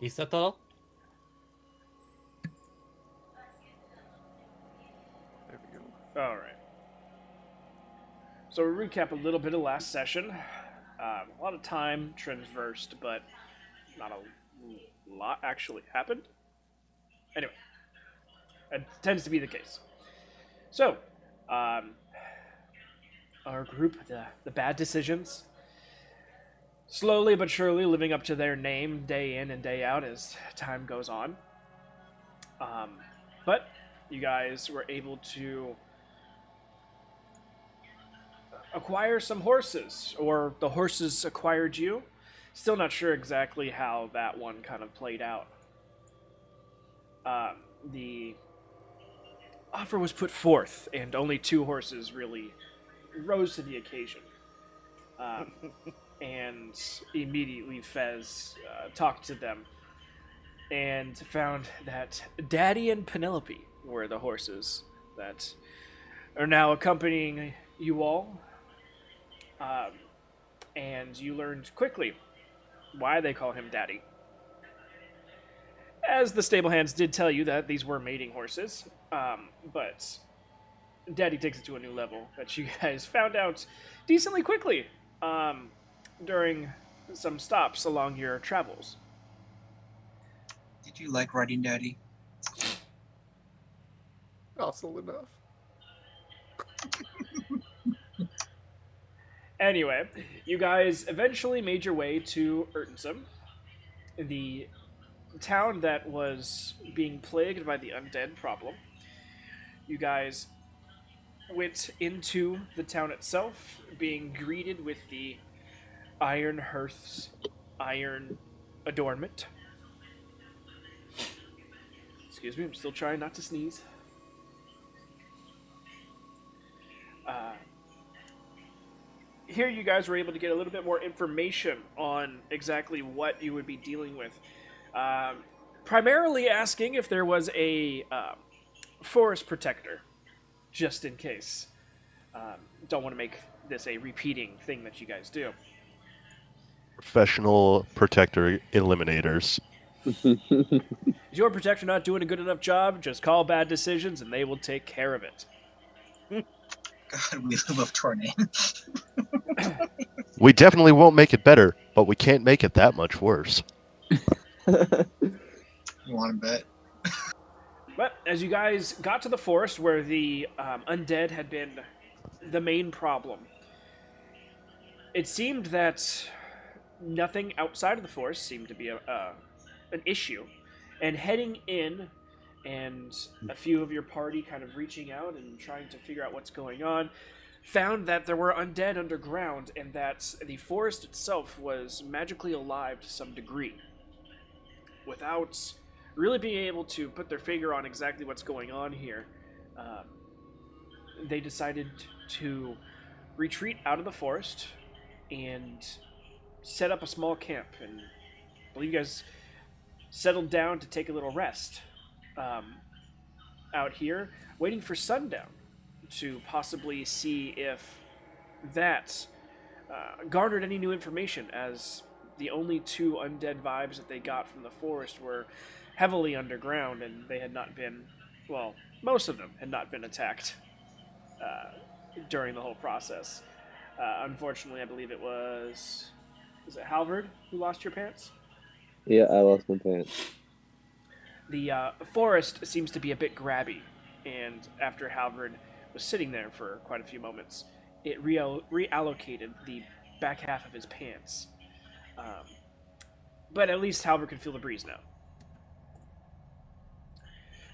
¿Listo todo? There we go. All right. So we recap a little bit of last session. A lot of time traversed, but not a lot actually happened. Anyway, it tends to be the case. So, um, our group, the bad decisions, slowly but surely living up to their name day in and day out as time goes on. Um, but you guys were able to acquire some horses, or the horses acquired you. Still not sure exactly how that one kind of played out. The offer was put forth, and only two horses really rose to the occasion. Um, and immediately Fez talked to them and found that Daddy and Penelope were the horses that are now accompanying you all. Um, and you learned quickly why they call him Daddy. As the stable hands did tell you that these were mating horses, but Daddy takes it to a new level that you guys found out decently quickly um, during some stops along your travels. Did you like riding Daddy? Docile enough. Anyway, you guys eventually made your way to Urtensum, the town that was being plagued by the undead problem. You guys went into the town itself, being greeted with the iron hearth's iron adornment. Excuse me, I'm still trying not to sneeze. Here you guys were able to get a little bit more information on exactly what you would be dealing with. Primarily asking if there was a forest protector, just in case. Don't want to make this a repeating thing that you guys do. Professional protector eliminators. Is your protector not doing a good enough job? Just call bad decisions and they will take care of it. God, we live up to our name. We definitely won't make it better, but we can't make it that much worse. You want to bet? But as you guys got to the forest where the undead had been the main problem, it seemed that nothing outside of the forest seemed to be an issue. And heading in, and a few of your party kind of reaching out and trying to figure out what's going on, found that there were undead underground and that the forest itself was magically alive to some degree. Without really being able to put their finger on exactly what's going on here, they decided to retreat out of the forest and set up a small camp. And I believe you guys settled down to take a little rest out here, waiting for sundown to possibly see if that garnered any new information, as the only two undead vibes that they got from the forest were heavily underground, and they had not been, well, most of them had not been attacked during the whole process. Unfortunately, I believe it was it Halvard who lost your pants? Yeah, I lost my pants. The forest seems to be a bit grabby, and after Halvard was sitting there for quite a few moments, it reallocated the back half of his pants. But at least Halvard can feel the breeze now.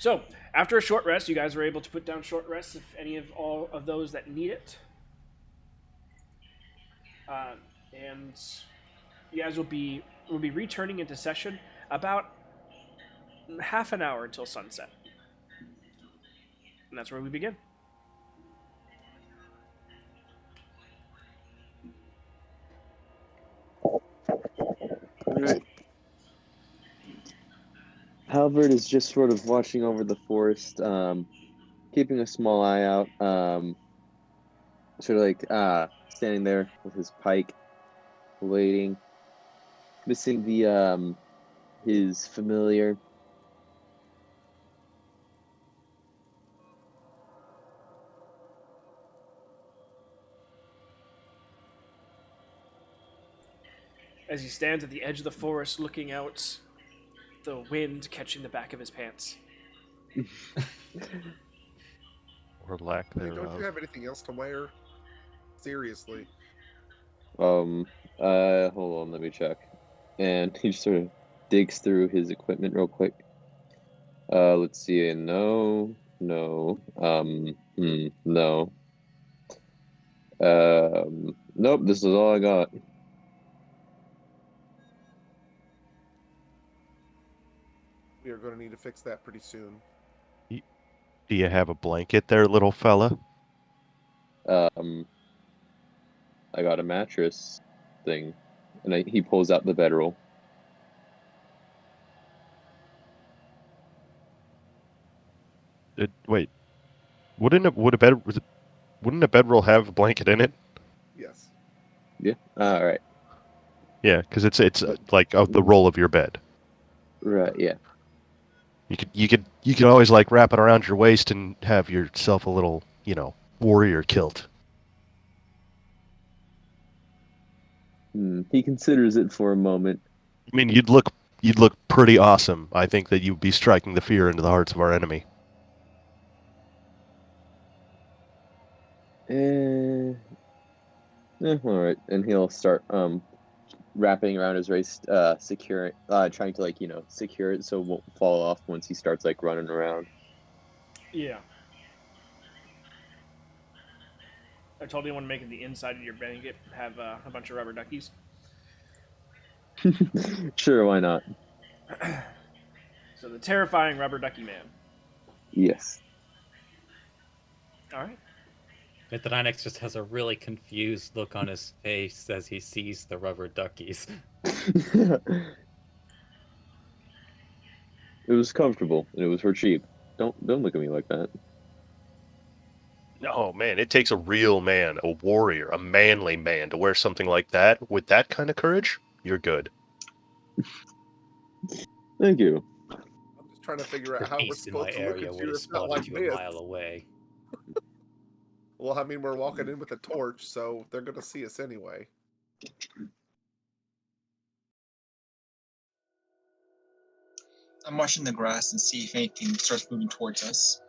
So, after a short rest, you guys were able to put down short rests if any of all of those that need it. And you guys will be returning into session about half an hour until sunset. And that's where we begin. Alright. Halbert is just sort of watching over the forest, keeping a small eye out, sort of like standing there with his pike, waiting, missing the his familiar. As he stands at the edge of the forest looking out, the wind catching the back of his pants. Or lack Hey, don't you thereof. have anything else to wear? Seriously. Hold on, let me check. And he just sort of digs through his equipment real quick. Let's see. No, no, no. Nope, this is all I got. We are going to need to fix that pretty soon. Do you have a blanket there, little fella? Um, I got a mattress thing, and he pulls out the bedroll. Wait, wouldn't a bedroll have a blanket in it? Yes. Yeah. All right. Yeah, because it's like the roll of your bed. Right. Yeah. You could always like wrap it around your waist and have yourself a little warrior kilt. He considers it for a moment. I mean, you'd look pretty awesome. I think that you'd be striking the fear into the hearts of our enemy. All right, and he'll start wrapping around his waist, securing, trying to secure it so it won't fall off once he starts like running around. Yeah. I told you I want to make it the inside of your blanket have a bunch of rubber duckies. Sure, why not? So the terrifying rubber ducky man. Yes. All right. Mythodynex just has a really confused look on his face as he sees the rubber duckies. It was comfortable and it was for cheap. Don't look at me like that. Oh man, it takes a real man, a warrior, a manly man to wear something like that with that kind of courage. You're good. Thank you. I'm just trying to figure The out how we're beast in my supposed to look area at would you have if not like spotted you a this. mile away. Well, I mean, we're walking in with a torch, so they're going to see us anyway. I'm watching the grass and see if anything starts moving towards us.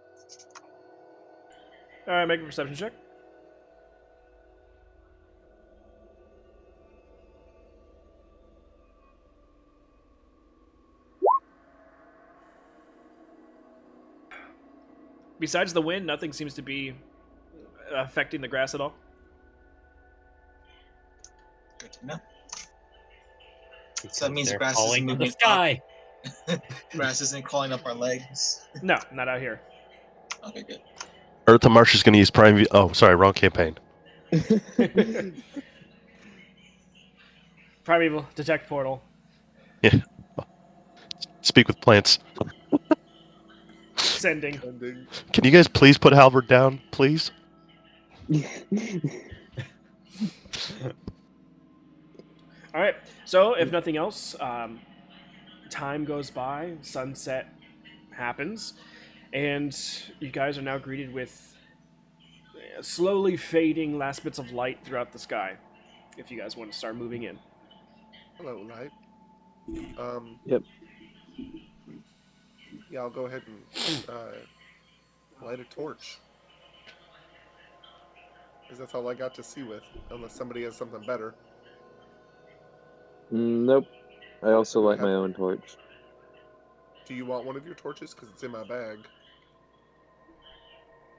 All right, make a perception check. Besides the wind, nothing seems to be affecting the grass at all. Good to know. Because So that means the they're grass falling isn't from the moving sky. Grass isn't crawling up our legs. No, not out here. Okay, good. Earth and Marsh is going to use Prime View. Oh, sorry, wrong campaign. Primeval detect portal. Yeah. Speak with plants. Sending. Ending. Can you guys please put Halvard down, please? All right. So, if nothing else, time goes by, sunset happens, and you guys are now greeted with slowly fading last bits of light throughout the sky. If you guys want to start moving in. Hello, Light. Yep. Yeah, I'll go ahead and light a torch. Because that's all I got to see with, unless somebody has something better. Nope. I also Do I light have? my own torch. Do you want one of your torches? Because it's in my bag.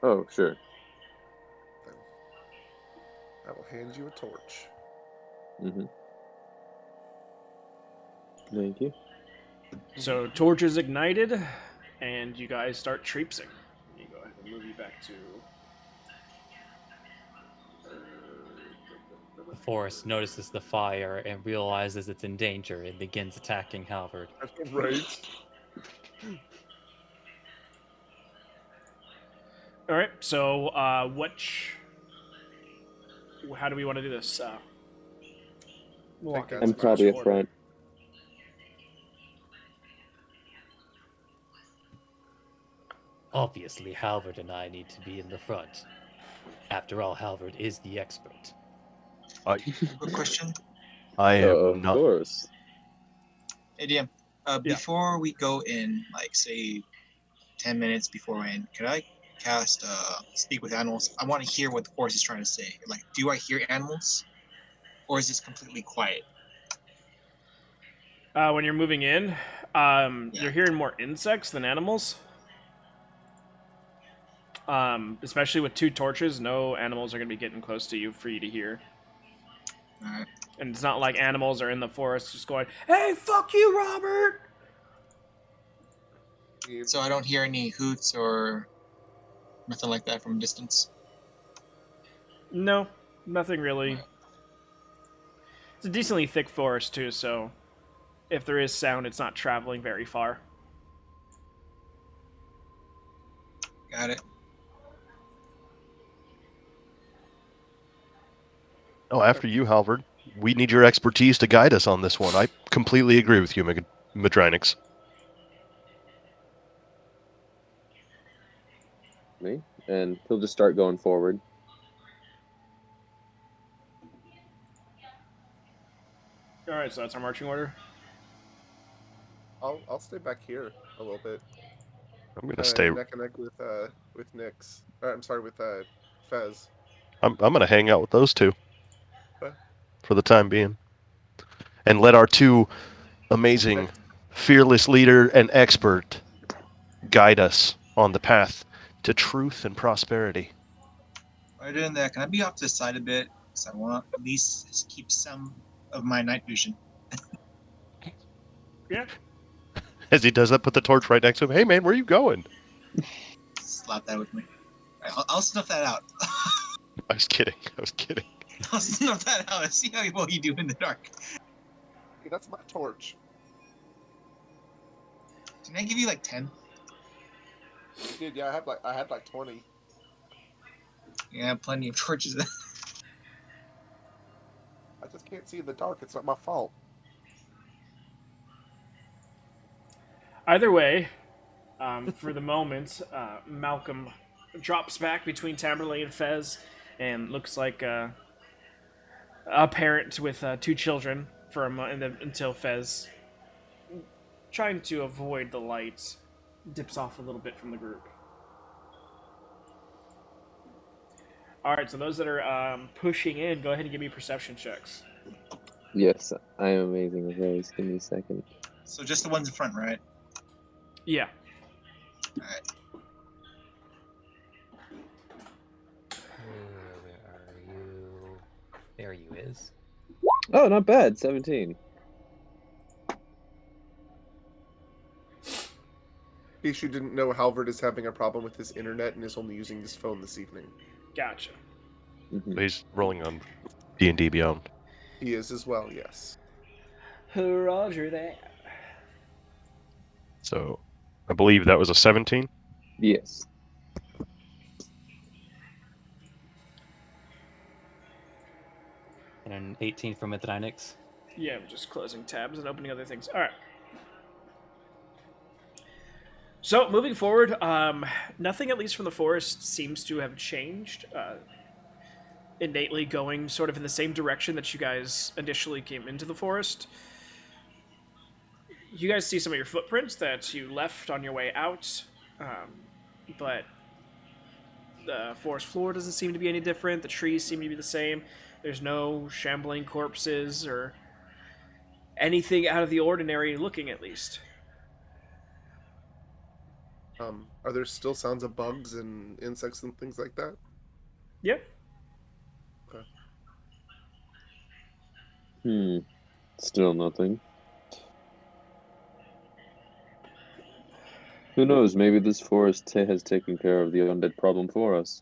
Oh, sure. Then I will hand you a torch. Mm-hmm. Thank you. So, torches ignited, and you guys start traipsing. Let me go ahead and move you back to. The forest notices the fire and realizes it's in danger and begins attacking Halvard. Right. All right. So, how do we want to do this? We'll I think walk in that's I'm some sort of probably up order. front. Obviously, Halvard and I need to be in the front. After all, Halvard is the expert. I, Quick question. I am Of not. course. Hey, DM, Yeah. before we go in, like, say, 10 minutes beforehand, could I cast Speak with Animals? I want to hear what the forest is trying to say. Like, do I hear animals? Or is this completely quiet? When you're moving in, Yeah. you're hearing more insects than animals. Especially with 2 torches, no animals are going to be getting close to you for you to hear. Alright. And it's not like animals are in the forest just going, "Hey, fuck you, Robert!" So I don't hear any hoots or nothing like that from a distance. No, nothing really. Alright. It's a decently thick forest, too, so if there is sound, it's not traveling very far. Got it. Oh, after you, Halvard. We need your expertise to guide us on this one. I completely agree with you, Madrynix. Me, and he'll just start going forward. Alright, so that's our marching order. I'll stay back here a little bit, I'm gonna stay. neck and neck with Nyx. I'm sorry, with Fez. I'm gonna hang out with those 2 Okay. for the time being, and let our 2 amazing, fearless leader and expert guide us on the path to truth and prosperity. While doing that, can I be off to the side a bit? Because I want at least keep some of my night vision. Yeah. As he does that, put the torch right next to him. Hey, man, where are you going? Slap that with me. I'll snuff that out. I was kidding. I'll snuff that out and see how well you do in the dark. Hey, that's my torch. Can I give you like 10? You did, yeah. I had like 20. Yeah, plenty of torches. I just can't see in the dark. It's not my fault. Either way, for the moment, Malcolm drops back between Tamerlane and Fez and looks like a parent with 2 children for a until Fez, trying to avoid the light, dips off a little bit from the group. Alright, so those that are pushing in, go ahead and give me perception checks. Yes, I am amazing with those. Give me a second. So just the ones in front, right? Yeah. Alright. Where are you? There you is. Oh, not bad. 17. In case you didn't know, Halvard is having a problem with his internet and is only using his phone this evening. Gotcha. Mhm. He's rolling on D&D Beyond. He is as well, yes. Roger that. So, I believe that was a 17. Yes. And an 18 from Madrynix. Yeah, I'm just closing tabs and opening other things. Alright. So, moving forward, nothing, at least from the forest, seems to have changed. Innately going sort of in the same direction that you guys initially came into the forest. You guys see some of your footprints that you left on your way out, but the forest floor doesn't seem to be any different. The trees seem to be the same. There's no shambling corpses or anything out of the ordinary looking, at least. Are there still sounds of bugs and insects and things like that? Yeah. Still nothing. Who knows? Maybe this forest has taken care of the undead problem for us.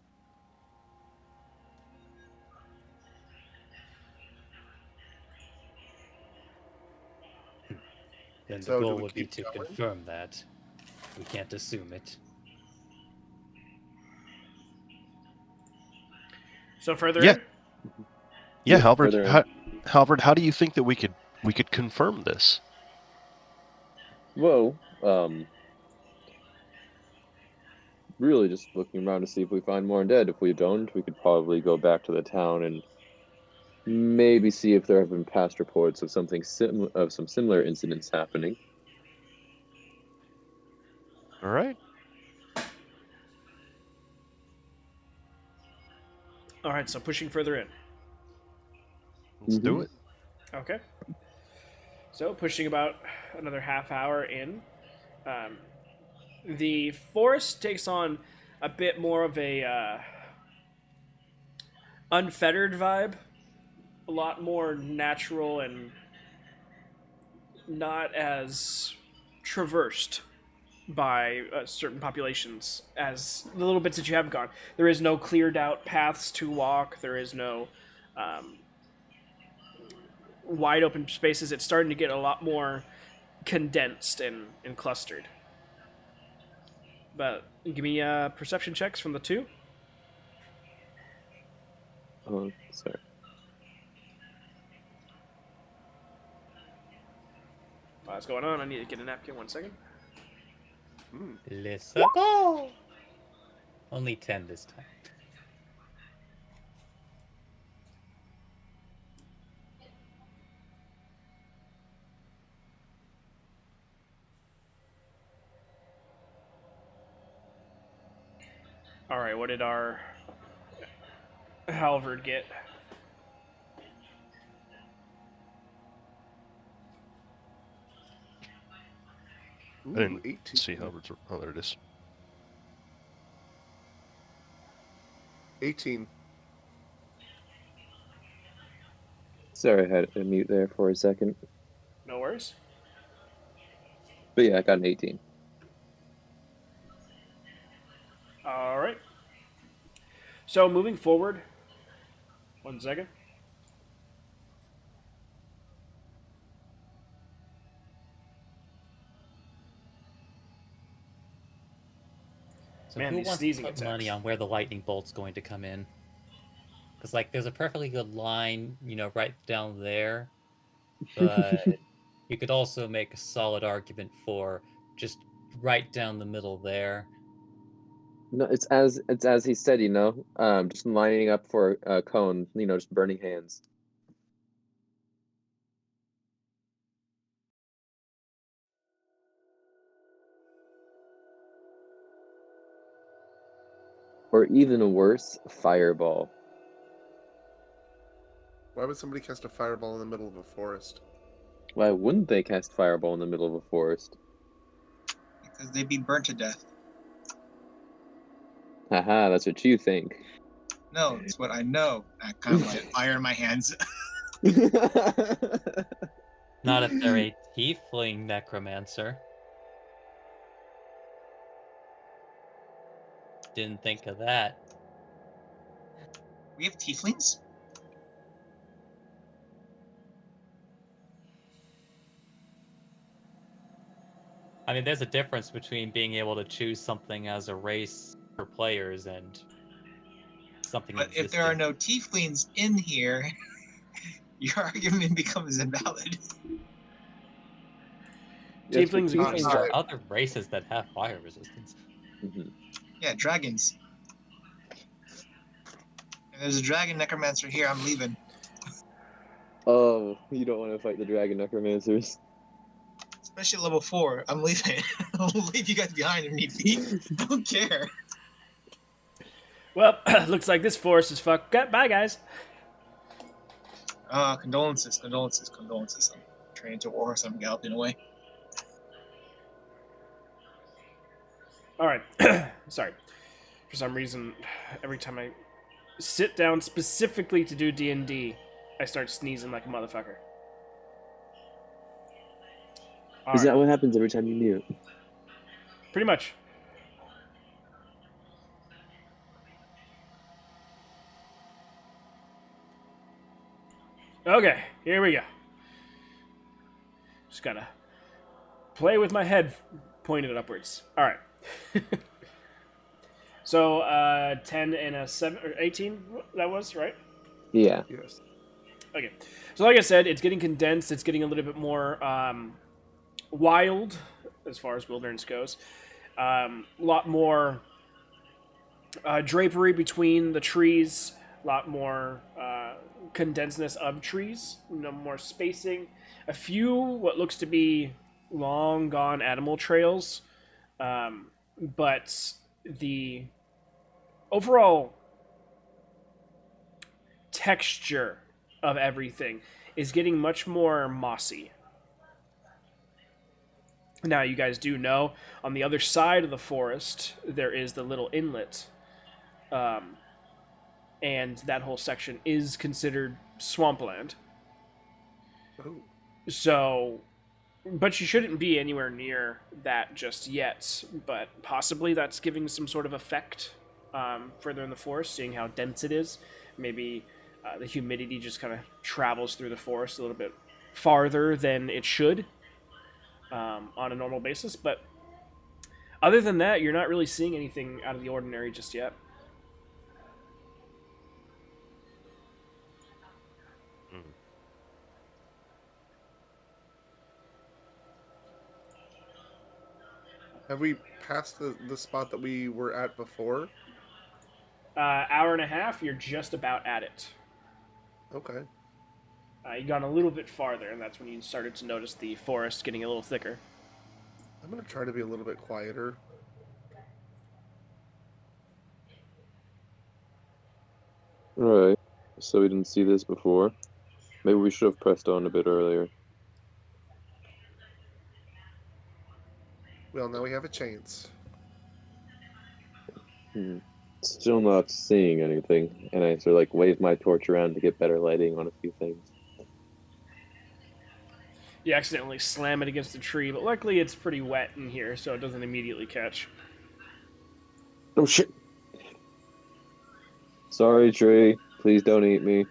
Then the So, do goal we would be keep to going? confirm that. We can't assume it. So further Yeah. in? Yeah, Yeah, Halvard. further in. Halvard, how do you think that we could confirm this? Well, really just looking around to see if we find more undead. If we don't, we could probably go back to the town and maybe see if there have been past reports of some similar incidents happening. All right. All right, so pushing further in. Let's do Mhm. it. Okay. So pushing about another half hour in, um, the forest takes on a bit more of a unfettered vibe, a lot more natural and not as traversed by certain populations as the little bits that you have gone. There is no cleared out paths to walk. There is no um, wide open spaces. It's starting to get a lot more condensed and clustered. But give me perception checks from the two. Oh, sorry. What's going on? I need to get a napkin. 1 second. Let's go. Only 10 this time. All right, what did our Halvard get? Ooh, I didn't 18. see Hubbard's. Oh, there it is. 18. Sorry, I had to mute there for a second. No worries. But yeah, I got an 18. All right. So moving forward. 1 second. So Man, who these wants to sneezing put money attacks. on where the lightning bolt's going to come in? Because like, there's a perfectly good line, right down there, but you could also make a solid argument for just right down the middle there. No, it's as he said, just lining up for a cone, just burning hands. Or even worse, fireball. Why would somebody cast a fireball in the middle of a forest? Why wouldn't they cast fireball in the middle of a forest? Because they'd be burnt to death. Haha, that's what you think. No, it's what I know. I kind of like fire in my hands. Not if they're a tiefling necromancer. Didn't think of that. We have tieflings? I mean, there's a difference between being able to choose something as a race for players and something But if there are existing. no tieflings in here, your argument becomes invalid. Yes, but Tieflings There exist. are other races that have fire resistance. Mhm. Yeah, dragons. And there's a dragon necromancer here. I'm leaving. Oh, you don't want to fight the dragon necromancers. Especially level 4. I'm leaving. I'll leave you guys behind if need be. I don't care. Well, looks like this forest is fucked up. Bye, guys. Condolences, condolences, condolences. I'm turning into a horse. I'm galloping away. All right. Sorry. For some reason, every time I sit down specifically to do D&D, I start sneezing like a motherfucker. All Is right. that what happens every time you mute? Pretty much. Okay, here we go. Just gotta play with my head pointed upwards. All right. So, 10 and a 7 or 18. That was right. Yeah. Yes. Okay. So, like I said, it's getting condensed. It's getting a little bit more wild as far as wilderness goes. A lot more Drapery between the trees, a lot more condensedness of trees, more spacing. A few what looks to be long gone animal trails, but the overall texture of everything is getting much more mossy. Now, you guys do know on the other side of the forest there is the little inlet, um, and that whole section is considered swampland. Oh, So, but you shouldn't be anywhere near that just yet. But possibly that's giving some sort of effect further in the forest, seeing how dense it is. Maybe the humidity just kind of travels through the forest a little bit farther than it should on a normal basis. But other than that, you're not really seeing anything out of the ordinary just yet. have we passed the spot that we were at before? Hour and a half, you're just about at it. Okay. You gone a little bit farther, and that's when you started to notice the forest getting a little thicker. I'm gonna try to be a little bit quieter. Alright. So we didn't see this before. Maybe we should have pressed on a bit earlier. Well, now we have a chance. Still not seeing anything, and I sort of like wave my torch around to get better lighting on a few things. You accidentally slam it against a tree, but luckily it's pretty wet in here, so it doesn't immediately catch. Oh shit! Sorry, tree. Please don't eat me.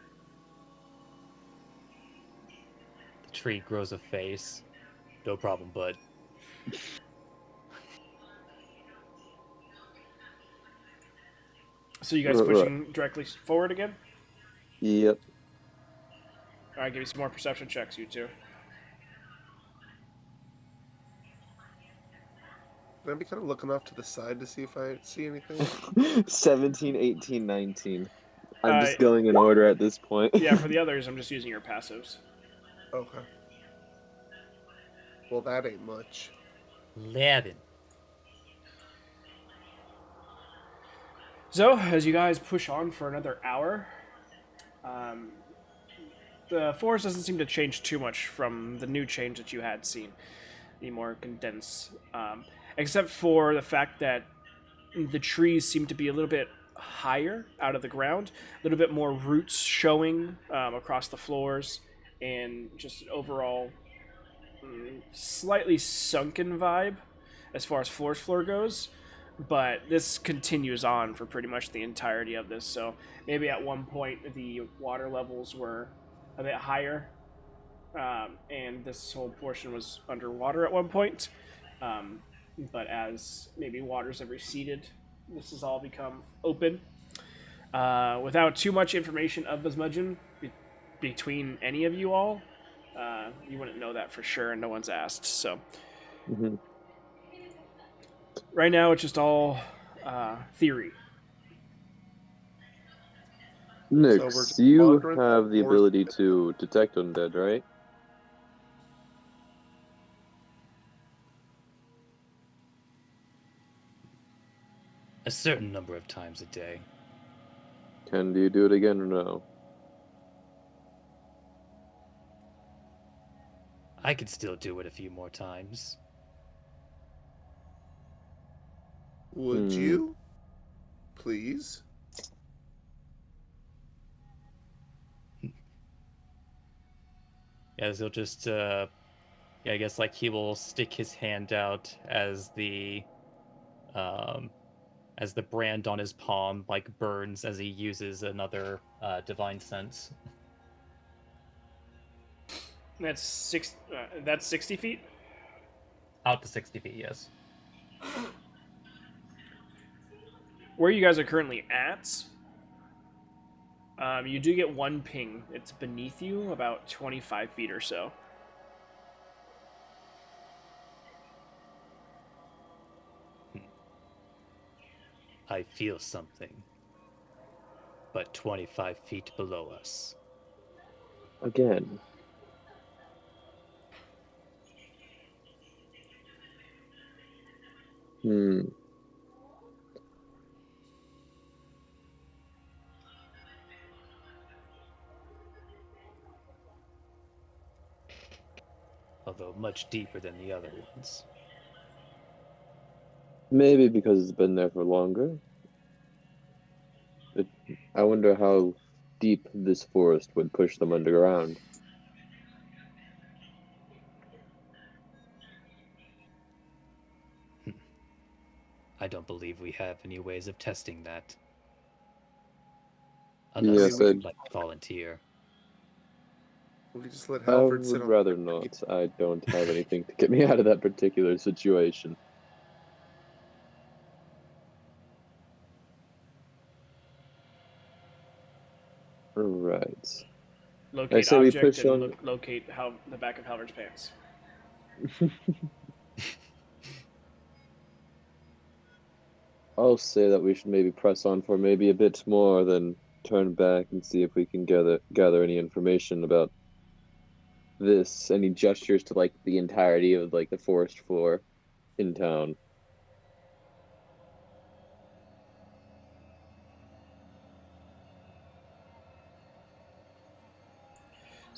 The tree grows a face. No problem, bud. So you guys pushing directly forward again? Yep. Alright, give me some more perception checks, you two. Can I be kind of looking off to the side to see if I see anything? 17, 18, 19. I'm Uh, just going in order at this point. Yeah, for the others, I'm just using your passives. Okay. Well, that ain't much. 11. So, as you guys push on for another hour, the forest doesn't seem to change too much from the new change that you had seen, the more condensed, except for the fact that the trees seem to be a little bit higher out of the ground, a little bit more roots showing across the floors, and just an overall slightly sunken vibe as far as floor goes. But this continues on for pretty much the entirety of this. So maybe at one point the water levels were a bit higher, and this whole portion was underwater at one point. But as maybe waters have receded, this has all become open. Without too much information of Bismudgeon between any of you all, you wouldn't know that for sure, and no one's asked. So right now, it's just all theory. Nix, So you wandering have the north- ability to detect undead, right? A certain number of times a day. Do you do it again or no? I could still do it a few more times. Would you? Please? As he'll just, yeah, I guess like he will stick his hand out as the brand on his palm like burns as he uses another divine sense. That's six. That's 60 feet. Out to 60 feet, yes. Where you guys are currently at, you do get one ping. It's beneath you, about 25 feet or so. I feel something, but 25 feet below us. Again. Hmm. Although much deeper than the other ones. Maybe because it's been there for longer. I wonder how deep this forest would push them underground. I don't believe we have any ways of testing that. Unless Yes, we you'd could like to volunteer. just let I Halford sit would on. rather not. I don't have anything to get me out of that particular situation. Right. I Locate say we object push and on. locate the back of Halvard's pants. I'll say that we should maybe press on for maybe a bit more, then turn back and see if we can gather any information about this. Any gestures to like the entirety of like the forest floor in town.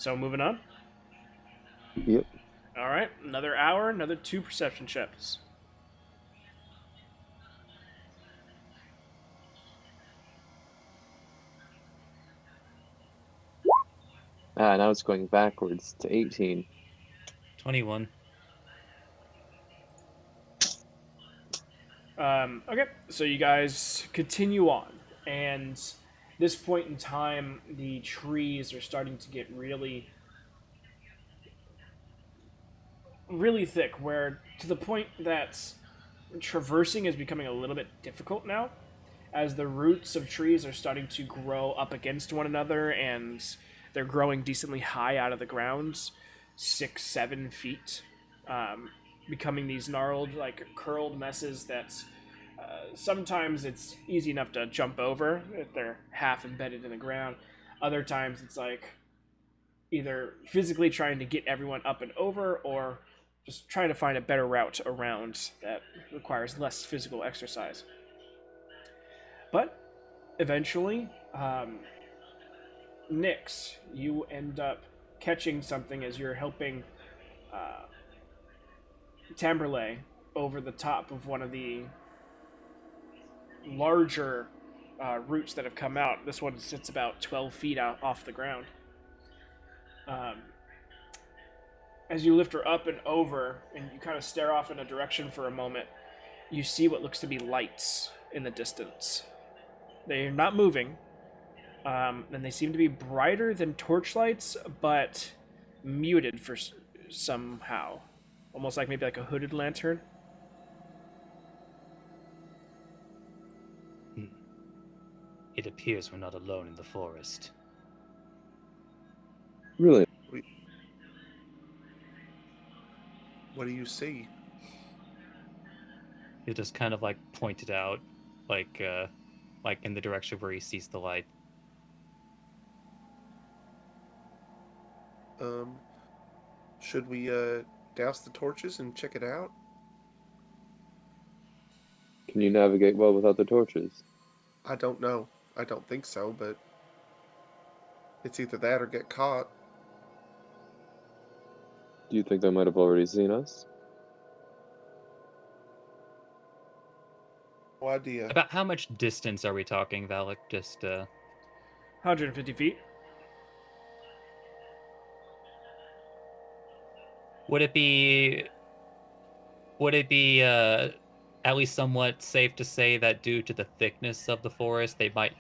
So moving on. Yep. All right, another hour, another 2 perception checks. Ah, now it's going backwards to 18. 21. Okay, so you guys continue on, and this point in time, the trees are starting to get really, really thick, where to the point that traversing is becoming a little bit difficult now, as the roots of trees are starting to grow up against one another, and they're growing decently high out of the ground, 6, 7 feet, um, becoming these gnarled, like curled messes that sometimes it's easy enough to jump over if they're half embedded in the ground. Other times it's like either physically trying to get everyone up and over or just trying to find a better route around that requires less physical exercise. But eventually, Nyx, you end up catching something as you're helping uh, Tamberlay over the top of one of the larger roots that have come out. This one sits about 12 feet out off the ground. Um, as you lift her up and over, and you kind of stare off in a direction for a moment, you see what looks to be lights in the distance. They're not moving, and they seem to be brighter than torchlights, but muted for somehow, almost like maybe like a hooded lantern. It appears we're not alone in the forest. Really? What do you see? He just kind of like pointed out, like in the direction where he sees the light. Um, should we douse the torches and check it out? Can you navigate well without the torches? I don't know. I don't think so, but it's either that or get caught. Do you think they might have already seen us? No idea. About how much distance are we talking, Valak? Just 150 feet. would it be at least somewhat safe to say that due to the thickness of the forest, they might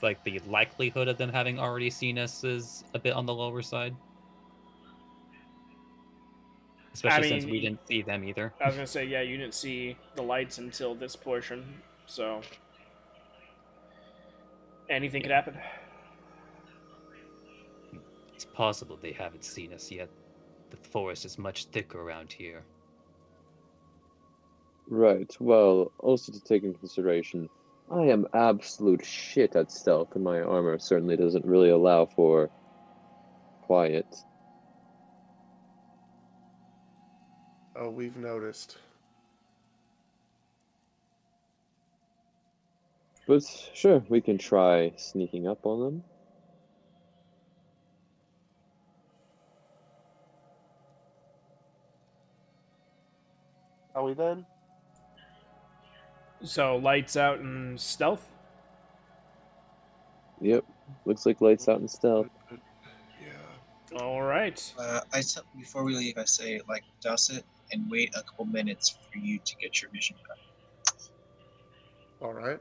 like the likelihood of them having already seen us is a bit on the lower side? I Especially since we mean, didn't see them either. I was gonna say, yeah, you didn't see the lights until this portion, so anything could Yeah. happen. It's possible they haven't seen us yet. The forest is much thicker around here. Right. Well, also to take into consideration, I am absolute shit at stealth, and my armor certainly doesn't really allow for quiet. Oh, we've noticed. But sure, we can try sneaking up on them. Are we then? So lights out and stealth. Yep, looks like lights out and stealth. Yeah. All right. Before we leave, I say like douse it and wait a couple minutes for you to get your vision back. All right.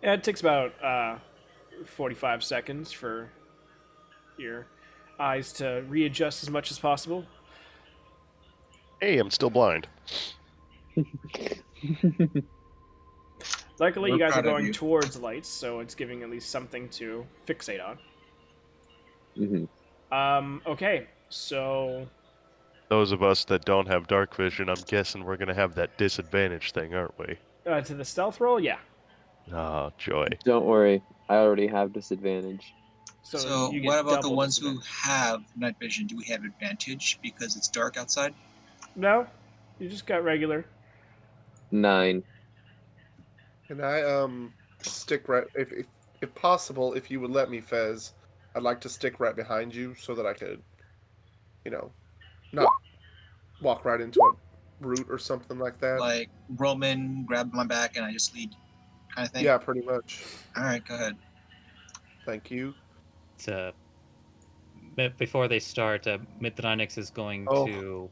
Yeah, it takes about 45 seconds for your eyes to readjust as much as possible. Hey, I'm still blind. Luckily, you We're guys are proud of going you. towards lights, so it's giving at least something to fixate on. Okay, so Those of us that don't have dark vision, I'm guessing we're gonna have that disadvantage thing, aren't we? to the stealth roll, yeah. Ah, joy. Don't worry, I already have disadvantage. So you get what about the double ones who disadvantage. have night vision? Do we have advantage because it's dark outside? No, you just got regular. 9. Can I stick right if possible, if you would let me, Fez, I'd like to stick right behind you so that I could, not walk right into a root or something like that. Like Roman grabbed my back and I just lead, kind of thing. Yeah, pretty much. All right, go ahead. Thank you. Before they start, Midranix is going Oh. to.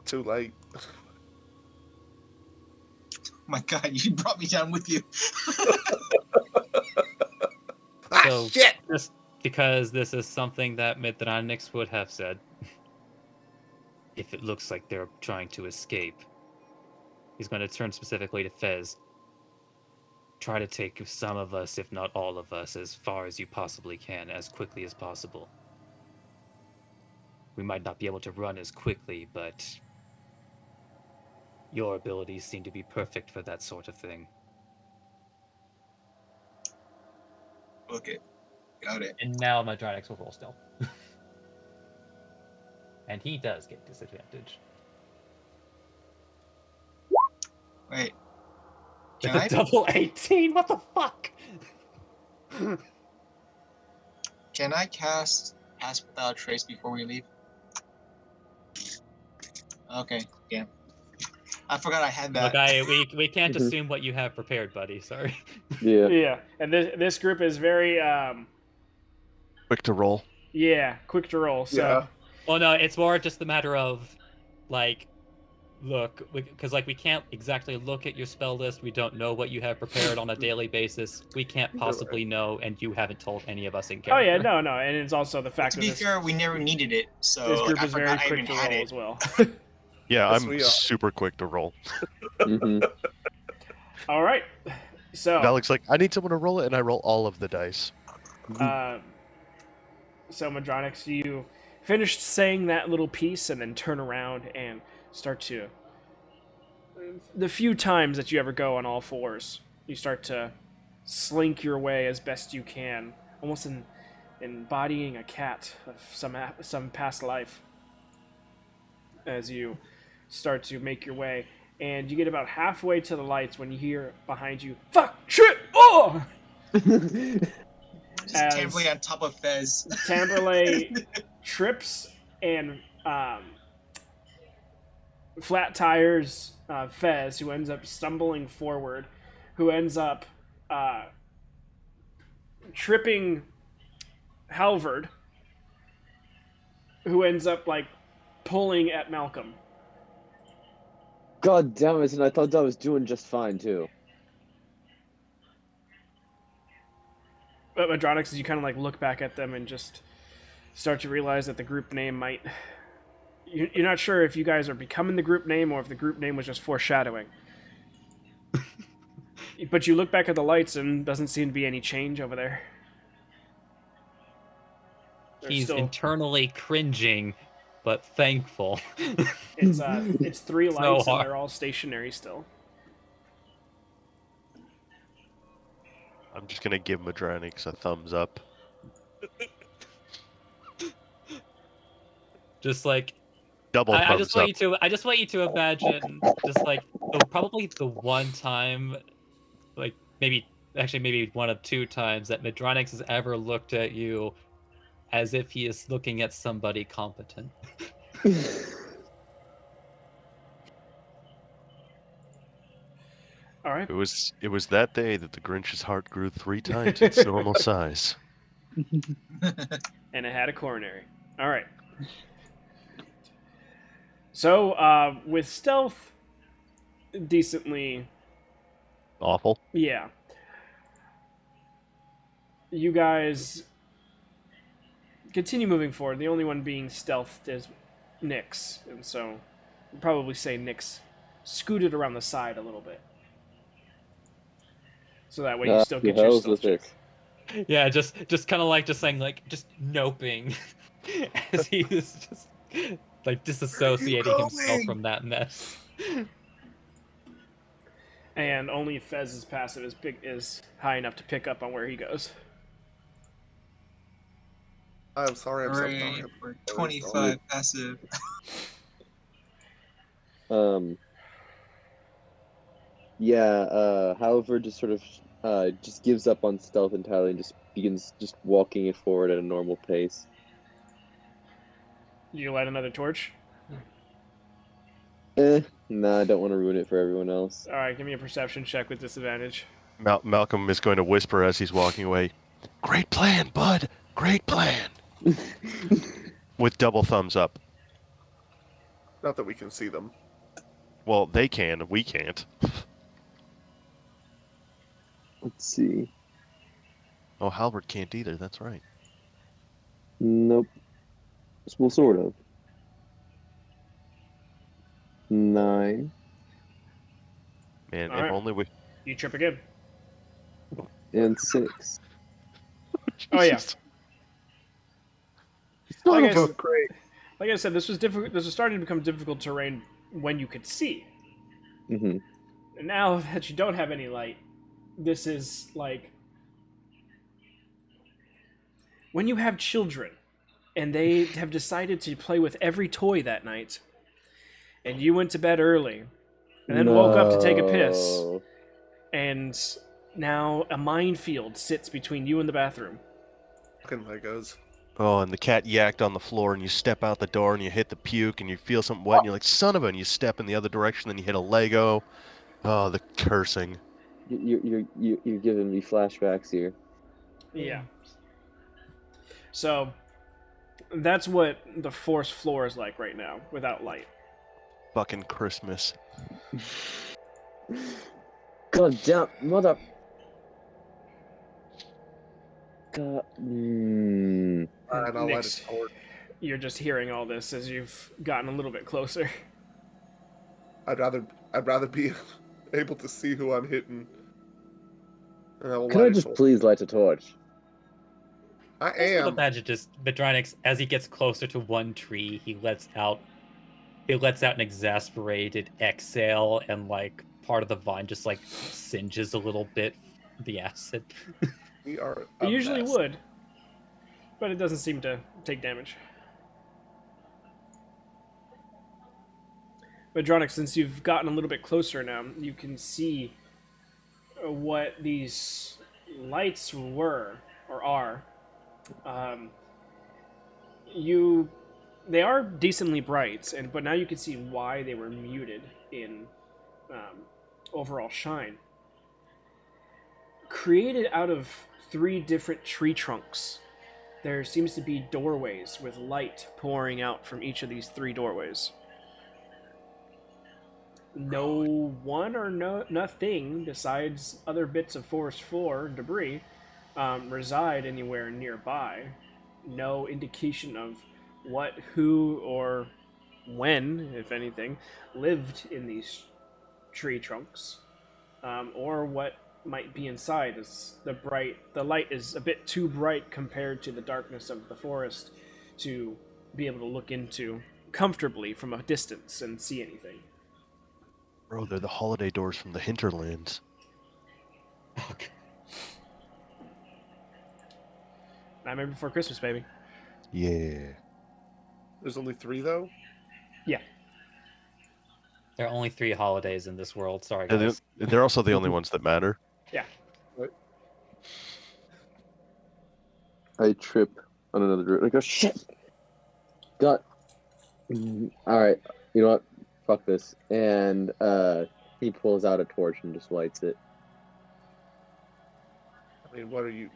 Too late. Oh my God, you brought me down with you. So, shit! just because this is something that Midranix would have said. If it looks like they're trying to escape, he's going to turn specifically to Fez. Try to take some of us, if not all of us, as far as you possibly can, as quickly as possible. We might not be able to run as quickly, but your abilities seem to be perfect for that sort of thing. Okay, got it. And now Madronix will roll stealth. And he does get disadvantage. Wait, With can a I? double 18? What the fuck? Can I cast Pass Without Trace before we leave? Okay, yeah. I forgot I had that. Look, we can't assume what you have prepared, buddy. Sorry. Yeah. Yeah, and this group is very Quick to roll. quick to roll. So Yeah. Well, no, it's more just a matter of, like, look, because we can't exactly look at your spell list. We don't know what you have prepared on a daily basis. We can't possibly know, and you haven't told any of us in oh character. yeah, no, and it's also the fact To that be this, fair, we never needed it, so this group I is very forgot I quick even to had roll it. as well. Yeah, Yes, I'm we are. super quick to roll. hmm All right, so Alex like, I need someone to roll it, and I roll all of the dice. so Madronix, you finished saying that little piece and then turn around and start to. The few times that you ever go on all fours, you start to slink your way as best you can, almost embodying a cat of some past life. As you start to make your way, and you get about halfway to the lights when you hear behind you, "Fuck! Shit! Oh!" Just As- Tamberley on top of Fez. Tamberley trips and flat tires Fez, who ends up stumbling forward, who ends up tripping Halvard, who ends up like pulling at Malcolm. God damn it, and I thought I was doing just fine too. But Madronix, as you kind of like look back at them and just start to realize that the group name might. You're not sure if you guys are becoming the group name or if the group name was just foreshadowing. But you look back at the lights and doesn't seem to be any change over there. They're He's still- internally cringing, but thankful. It's 3 It's no lights and harm. they're all stationary still. I'm just gonna give Madranix a thumbs up. Just like Double I thumbs up. just want you to imagine just like probably the one time, like maybe one of two times that Madronix has ever looked at you as if he is looking at somebody competent. All right. It was that day that the Grinch's heart grew 3 times its normal size. And it had a coronary. All right. So, with stealth decently, Awful. yeah. You guys continue moving forward. The only one being stealthed is Nyx, and so I'd probably say Nyx scooted around the side a little bit, so that way you still To get your hell's stealth with check. it. Yeah, just kind of like just saying like just noping as he is just like disassociating himself from that mess. And only Fez's passive is high enough to pick up on where he goes. I'm sorry. I'm so Hooray sorry. for sorry. 25 passive. Yeah, however, just sort of just gives up on stealth entirely and just begins just walking it forward at a normal pace. You light another torch. Nah, I don't want to ruin it for everyone else. All right, give me a perception check with disadvantage. Malcolm is going to whisper as he's walking away, "Great plan, bud! Great plan!" With double thumbs up. Not that we can see them. Well, they can, we can't. Let's see. Oh, Halbert can't either, that's right. Nope. Well, sort of. 9 Man, All if right. only we... You trip again. and 6. Oh yeah. Like Like I, great. like I said, this was difficult. This was starting to become difficult terrain when you could see. Mm-hmm. And now that you don't have any light, this is like when you have children and they have decided to play with every toy that night, and you went to bed early and then woke up to take a piss, and now a minefield sits between you and the bathroom. Fucking Legos. Oh, and the cat yacked on the floor, and you step out the door, and you hit the puke, and you feel something wet, and you're like, son of a, and you step in the other direction, then you hit a Lego. Oh, the cursing. You're giving me flashbacks here. Yeah. So that's what the forest floor is like right now without light. Fucking Christmas. God damn, mother. God. Alright, I'll light Nyx, a torch. you're just hearing all this as you've gotten a little bit closer. I'd rather be able to see who I'm hitting. And I will Could I light a just torch. please light a torch? I I am. imagine just Madronix, as he gets closer to one tree, he lets out an exasperated exhale, and like part of the vine just like singes a little bit the acid. We are. It A usually mess. would, but it doesn't seem to take damage. Madronic, since you've gotten a little bit closer now, you can see what these lights were or are. They are decently bright, but now you can see why they were muted in overall shine. Created out of 3 different tree trunks, there seems to be doorways with light pouring out from each of these 3 doorways. No one or nothing besides other bits of forest floor debris reside anywhere nearby. No indication of what, who, or when, if anything, lived in these tree trunks, or what might be inside. As the light is a bit too bright compared to the darkness of the forest to be able to look into comfortably from a distance and see anything. Bro, they're the holiday doors from the hinterlands. Nightmare Before Christmas, baby. Yeah. There's only 3 though. Yeah. There are only 3 holidays in this world. Sorry, And guys. they're also the only ones that matter. Yeah. Right? I trip on another route. I go, shit! God. Alright, you know what? Fuck this. And he pulls out a torch and just lights it. I mean, what are you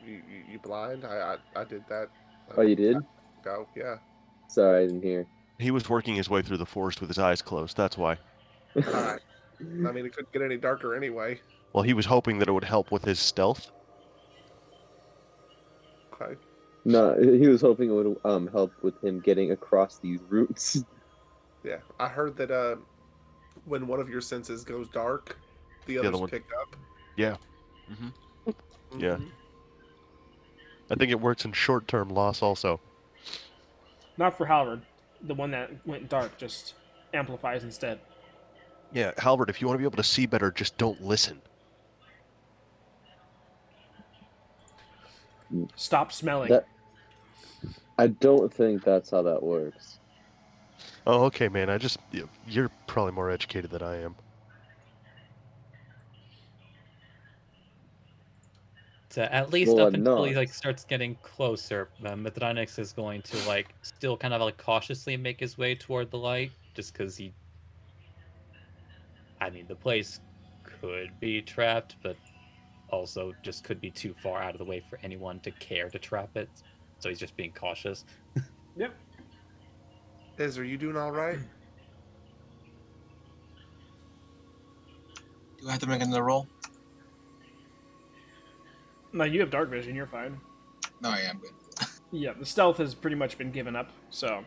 blind? I did that. Oh, you did? Go, yeah. Sorry, I didn't hear. He was working his way through the forest with his eyes closed. That's why. I mean, it couldn't get any darker anyway. Well, he was hoping that it would help with his stealth. Okay. No, he was hoping it would help with him getting across these routes. Yeah, I heard that when one of your senses goes dark, the other others one- pick up. Yeah. Mm-hmm. Yeah. Mhm. I think it works in short-term loss also. Not for Howard. The one that went dark just amplifies instead. Yeah, Halbert, if you want to be able to see better, just don't listen. Stop smelling. That I don't think that's how that works. Oh, okay, man. You're probably more educated than I am. So at least Well, up I'm until he not. starts getting closer, Mithranix is going to still kind of cautiously make his way toward the light, just because I mean, the place could be trapped, but also just could be too far out of the way for anyone to care to trap it. So he's just being cautious. Yep. Iz, are you doing all right? Do I have to make another roll? No, you have dark vision. You're fine. No, I am good. Yeah, the stealth has pretty much been given up. So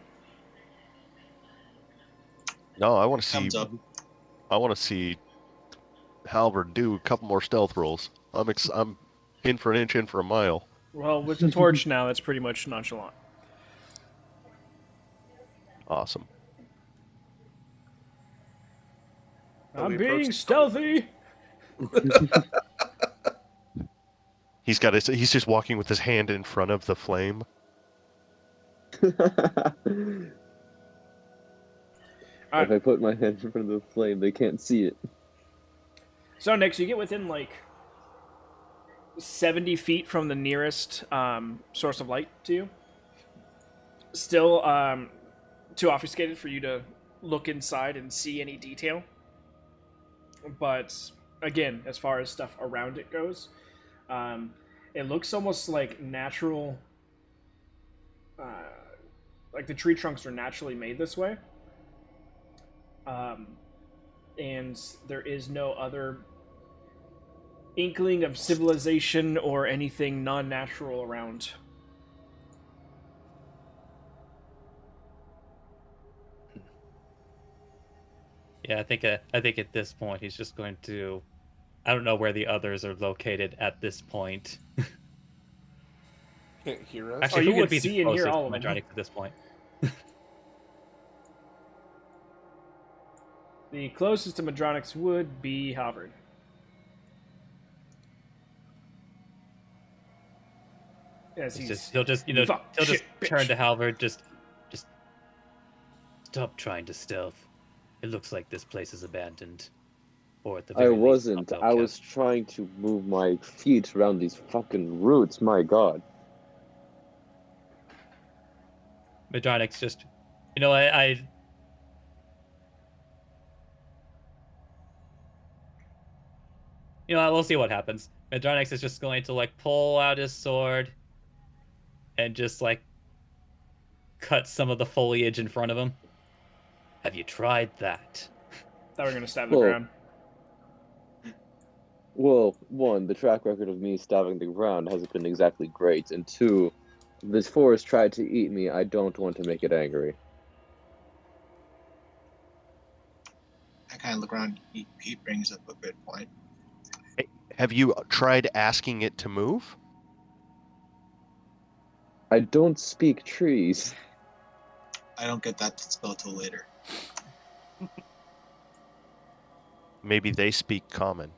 No, I want to see. Thumbs up. I want to see Halbert do a couple more stealth rolls. I'm in for an inch, in for a mile. well, with the torch now, that's pretty much nonchalant. Awesome. So we I'm being approach- stealthy. He's just walking with his hand in front of the flame. If Alright. I put my hand in front of the flame, they can't see it. So next, you get within 70 feet from the nearest source of light to you. Still too obfuscated for you to look inside and see any detail. But again, as far as stuff around it goes, it looks almost like natural. Like the tree trunks are naturally made this way. And there is no other inkling of civilization or anything non-natural around. Yeah, I think at this point he's just going to. I don't know where the others are located at this point. Can't hear us. Actually, you who would would be see the and hear closest all to of them. Mydronic at this point? The closest to Madronix would be Halvard. Yes, He'll just Fuck, he'll just shit, turn bitch. to Halvard, just stop trying to stealth. It looks like this place is abandoned, or at the I very least, wasn't. not I well was trying to move my feet around these fucking roots. My God. kept. Mydronix just, I we'll see what happens. Mydronix is just going to pull out his sword and just cut some of the foliage in front of him. Have you tried that? Thought we were gonna stab the Whoa. ground. Well, one, the track record of me stabbing the ground hasn't been exactly great, and two, if this forest tried to eat me, I don't want to make it angry. I kind of look around. He brings up a good point. Have you tried asking it to move? I don't speak trees. I don't get that spell till later. Maybe they speak common.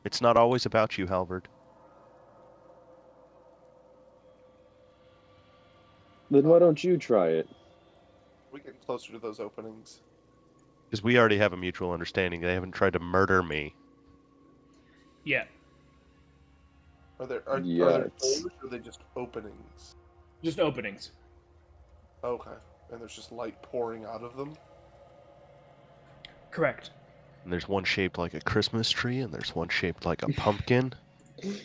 It's not always about you, Halvard. Then why don't you try it? We get closer to those openings. Because we already have a mutual understanding. They haven't tried to murder me. Yeah, Are there doors Yes. or are they just openings? just openings. Okay. And there's just light pouring out of them? Correct. And there's one shaped like a Christmas tree, and there's one shaped like a pumpkin, and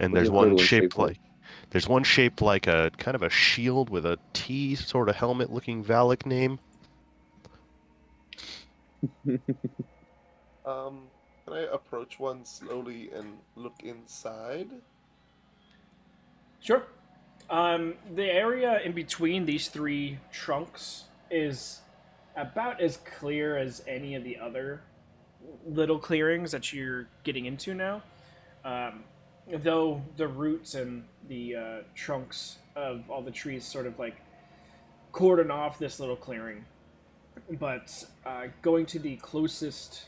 What there's the third one one shaped shaped like? there's one shaped like a kind of a shield with a T sort of helmet looking Valak name. Can I approach one slowly and look inside? Sure. The area in between these three trunks is about as clear as any of the other little clearings that you're getting into now. Though the roots and the trunks of all the trees sort of like cordon off this little clearing. But going to the closest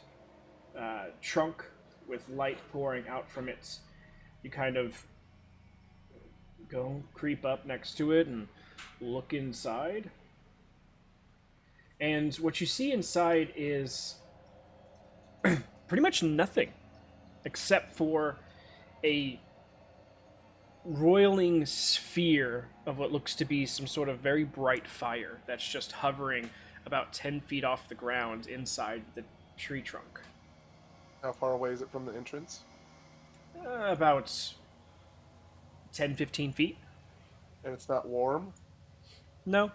trunk with light pouring out from it, you kind of go creep up next to it and look inside. And what you see inside is pretty much nothing except for a roiling sphere of what looks to be some sort of very bright fire that's just hovering about 10 feet off the ground inside the tree trunk. How far away is it from the entrance? About 10, 15 feet. And it's not warm? No.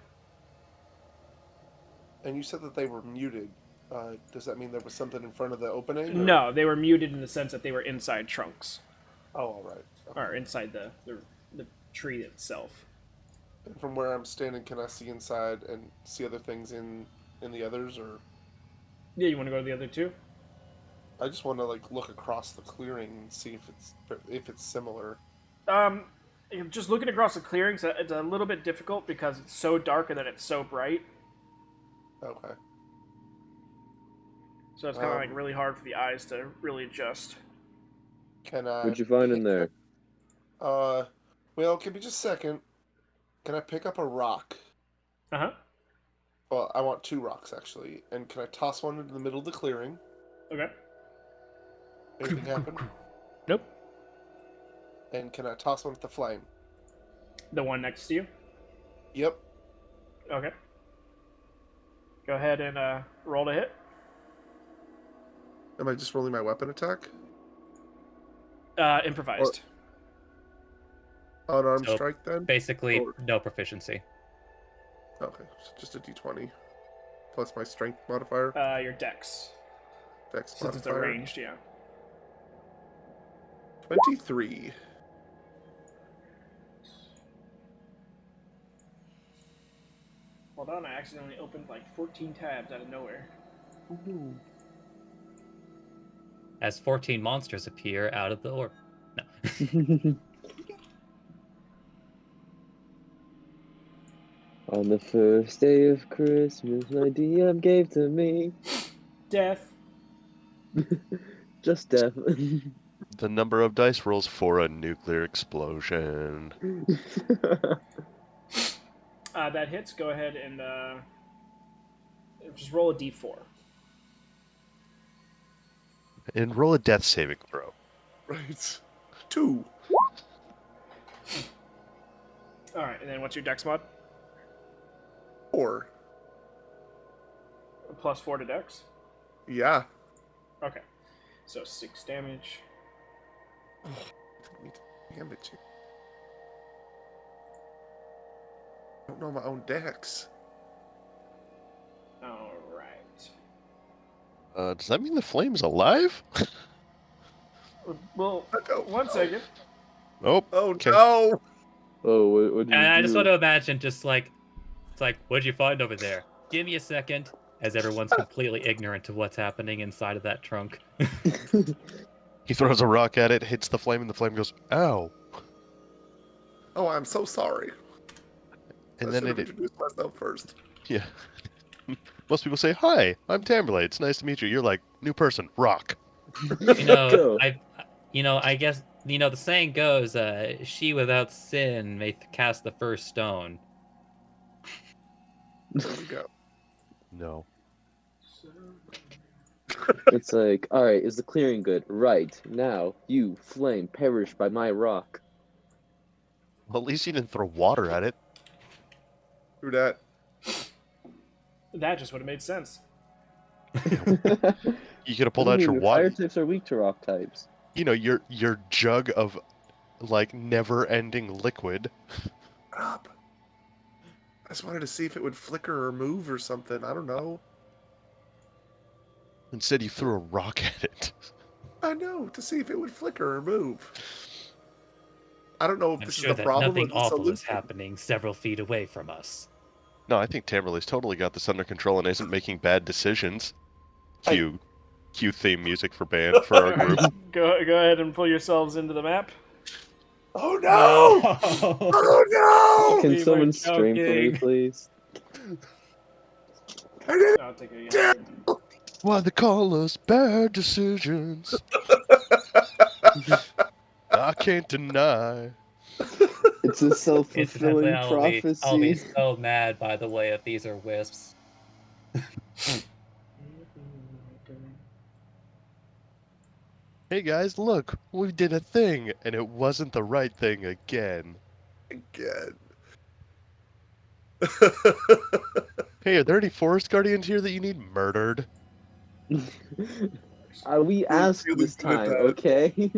And you said that they were muted. Does that mean there was something in front of the opening? Or... No, they were muted in the sense that they were inside trunks. Oh, all right. Okay. Or inside the tree itself. And from where I'm standing, can I see inside and see other things in the others, or Yeah, you want to go to the other two? I just want to like look across the clearing and see if it's similar. Just looking across the clearings, it's a little bit difficult because it's so dark and then it's so bright. Okay. So it's kind of like really hard for the eyes to really adjust. Can I? What'd you find in there? Well, give me just a second. Can I pick up a rock? Uh-huh. Well, I want 2 rocks actually. And can I toss one into the middle of the clearing? Okay. Anything happen? Nope. And can I toss one at the flame? The one next to you? Yep. Okay. Go ahead and roll to hit. Am I just rolling my weapon attack? Improvised. Unarmed So, strike then? Basically, Or- no proficiency. Okay, so just a d20. Plus my strength modifier. Your dex. Dex Since it's a modifier. ranged, yeah. 23. Hold on, I accidentally opened like 14 tabs out of nowhere. Ooh. As 14 monsters appear out of the orb. No. On the first day of Christmas, my DM gave to me Death. just death. The number of dice rolls for a nuclear explosion. That hits. Go ahead and just roll a d4. And roll a death saving throw. Right. 2. All right, and then what's your dex mod? 4. Plus 4 to dex. Yeah. Okay, so 6 damage. Didn't mean to damage it. I don't know my own dex. All right. Does that mean the flame's alive? Well, Oh, one second. Oh, Oh okay. no! Oh, what did you And I do? just want to imagine just like, it's like, what'd you find over there? Give me a second, as everyone's completely ignorant to what's happening inside of that trunk. He throws a rock at it, hits the flame, and the flame goes, ow. Oh, I'm so sorry. And I then should have it, introduced myself first. yeah. Most people say, hi, I'm Tamberlay, it's nice to meet you. You're like, new person, rock. You know, Go. I guess the saying goes, she without sin may cast the first stone. There we go. No. It's like, all right, is the clearing good? Right. Now, you, flame, perish by my rock. Well, at least you didn't throw water at it. Who dat? That just would have made sense. You could have pulled What out do you your mean? water. Fire types are weak to rock types. Your jug of like never-ending liquid. Up. I just wanted to see if it would flicker or move or something. I don't know. Instead, you threw a rock at it. I know, to see if it would flicker or move. I don't know if I'm this sure is the that problem or nothing the awful is solution. happening several feet away from us. No, I think Tamberley's totally got this under control and isn't making bad decisions. Cue theme music for our group. Go ahead and pull yourselves into the map. Oh no! No! Oh no! Can We were someone stream for me, joking. please? I didn't I'll take a do. Why they call us bad decisions? I can't deny. It's a Incidentally, self-fulfilling I'll be prophecy. so mad, by the way, if these are wisps. Hey guys, look, we did a thing, and it wasn't the right thing again. Again. Hey, are there any forest guardians here that you need murdered? We We're asked really this good at time, that. okay?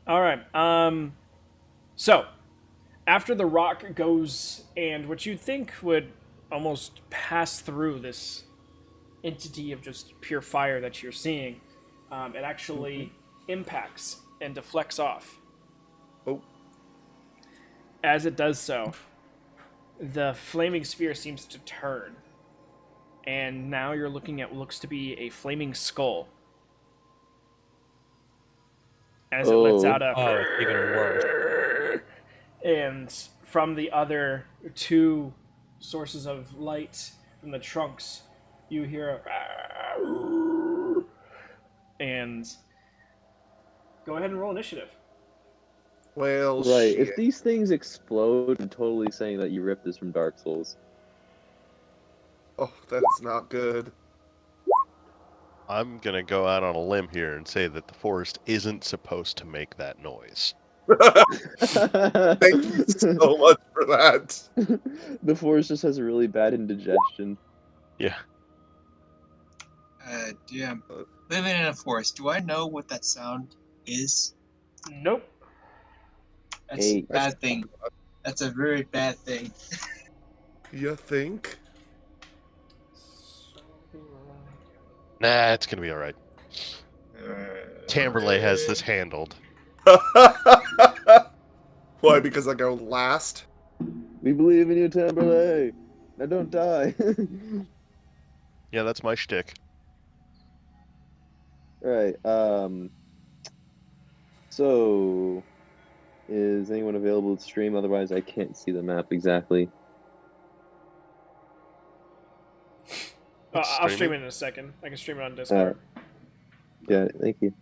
All right. So, after the rock goes and what you'd think would almost pass through this entity of just pure fire that you're seeing, it actually impacts and deflects off. Oh, As it does so, the flaming sphere seems to turn. And now you're looking at what looks to be a flaming skull. As it lets out a... Oh, it's even worse. And from the other two sources of light from the trunks, you hear a... And go ahead and roll initiative. well, Right, shit. if these things explode, I'm totally saying that you ripped this from Dark Souls. Oh, that is not good. I'm gonna go out on a limb here and say that the forest isn't supposed to make that noise. Thank you so much for that. The forest just has a really bad indigestion. Yeah. Yeah. Living in a forest, do I know what that sound is? Nope. That's a Hey. bad thing. That's a very bad thing. You think? Nah, it's gonna be alright. Tamberley has this handled. Why? Because I go last? We believe in you, Timberlake. Now don't die. Yeah, that's my shtick. Right. So, is anyone available to stream? Otherwise, I can't see the map exactly. I'll stream it in a second. I can stream it on All Discord. right. Yeah, thank you.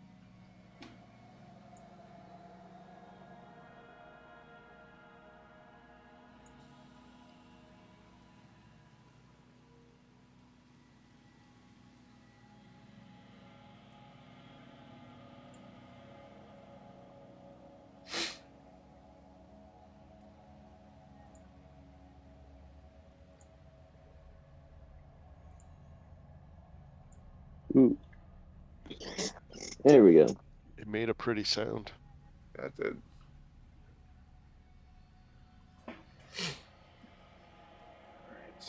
Ooh. There we go. It made a pretty sound. Yeah, it did.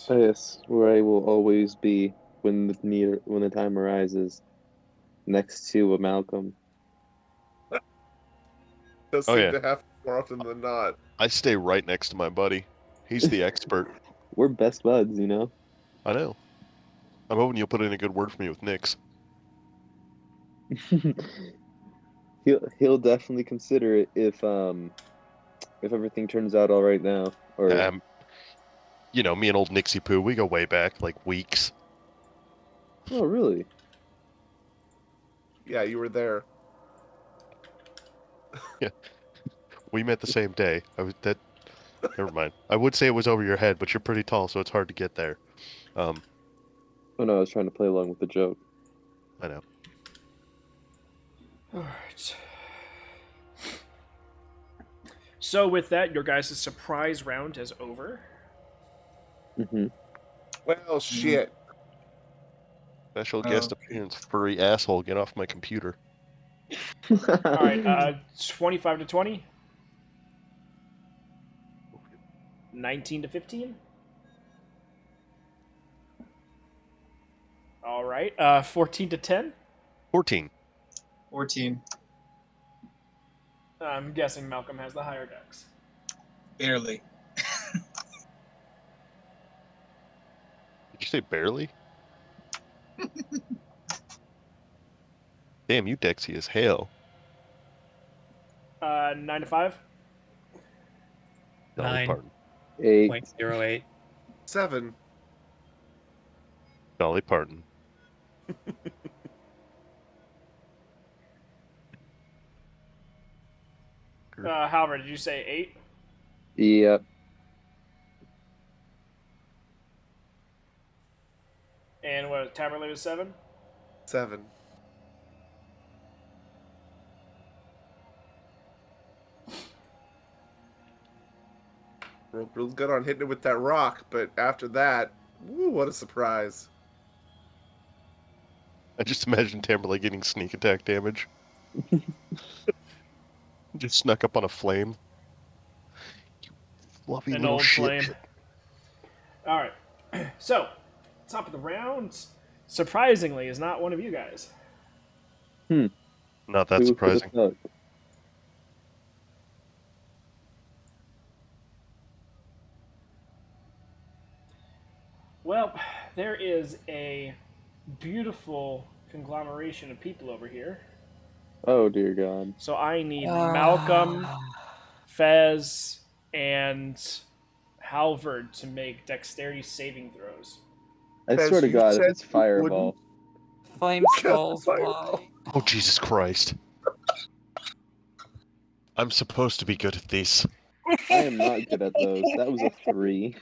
Yes, where I will always be when the time arises, next to a Malcolm. Does Oh, seem yeah. to happen more often than not. I stay right next to my buddy. He's the expert. We're best buds, you know. I know. I'm hoping you'll put in a good word for me with Nyx. He'll definitely consider it if everything turns out all right now. Or Me and old Nixie Poo, we go way back, like weeks. oh, really? Yeah, you were there. We met the same day. Never mind. I would say it was over your head, but you're pretty tall, so it's hard to get there. Oh no, I was trying to play along with the joke. I know. All right. So with that, your guys' surprise round is over. Mm-hmm. Well, shit. Special Oh. guest appearance, furry asshole. Get off my computer. All right, 25 to 20. 19 to 15. All right, 14 to 10. 14. 14. I'm guessing Malcolm has the higher dex. Barely. Did you say barely? Damn, you Dexy as hell. 9 to 5. Dolly Parton. 8. 9.08. 7. Dolly Parton. However, did you say 8? Yep. And what? Taberley was 7. 7. Real good on hitting it with that rock, but after that, woo, what a surprise. I just imagine Tamberlake getting sneak attack damage. Just snuck up on a flame. You fluffy An little old shit. flame. All right. So, top of the round, surprisingly, is not one of you guys. Not that Who surprising. could've thought? Well, there is a beautiful conglomeration of people over here. Oh dear God. So I need Malcolm, Fez, and Halvard to make dexterity saving throws. I As swear to you God, if said it's you Fireball. Flame skulls, Fireball. why? Oh, Jesus Christ. I'm supposed to be good at these. I am not good at those. That was a 3.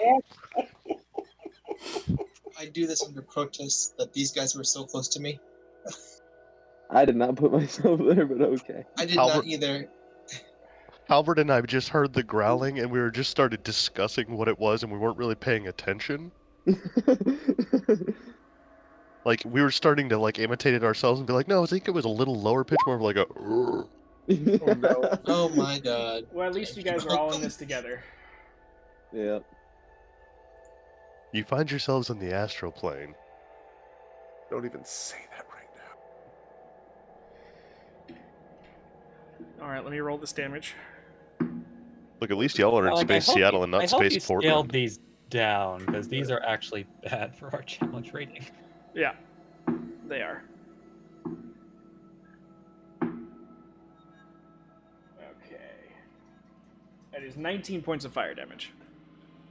I do this under protest that these guys were so close to me. I did not put myself there, but okay. I did Albert- not either. Albert and I just heard the growling, and we were just started discussing what it was, and we weren't really paying attention. Like, we were starting to, like, imitate it ourselves and be like, no, I think it was a little lower pitch, more of like a... Oh no. Oh my god. Well, at least you guys are all in this together. Yeah. You find yourselves in the astral plane. Don't even say that right now. All right, let me roll this damage. Look, at least y'all are in Like, I Space hope Seattle you- and not I hope you Space scaled Portland. these down, because these are actually bad for our challenge rating. Yeah, they are. Okay. That is 19 points of fire damage.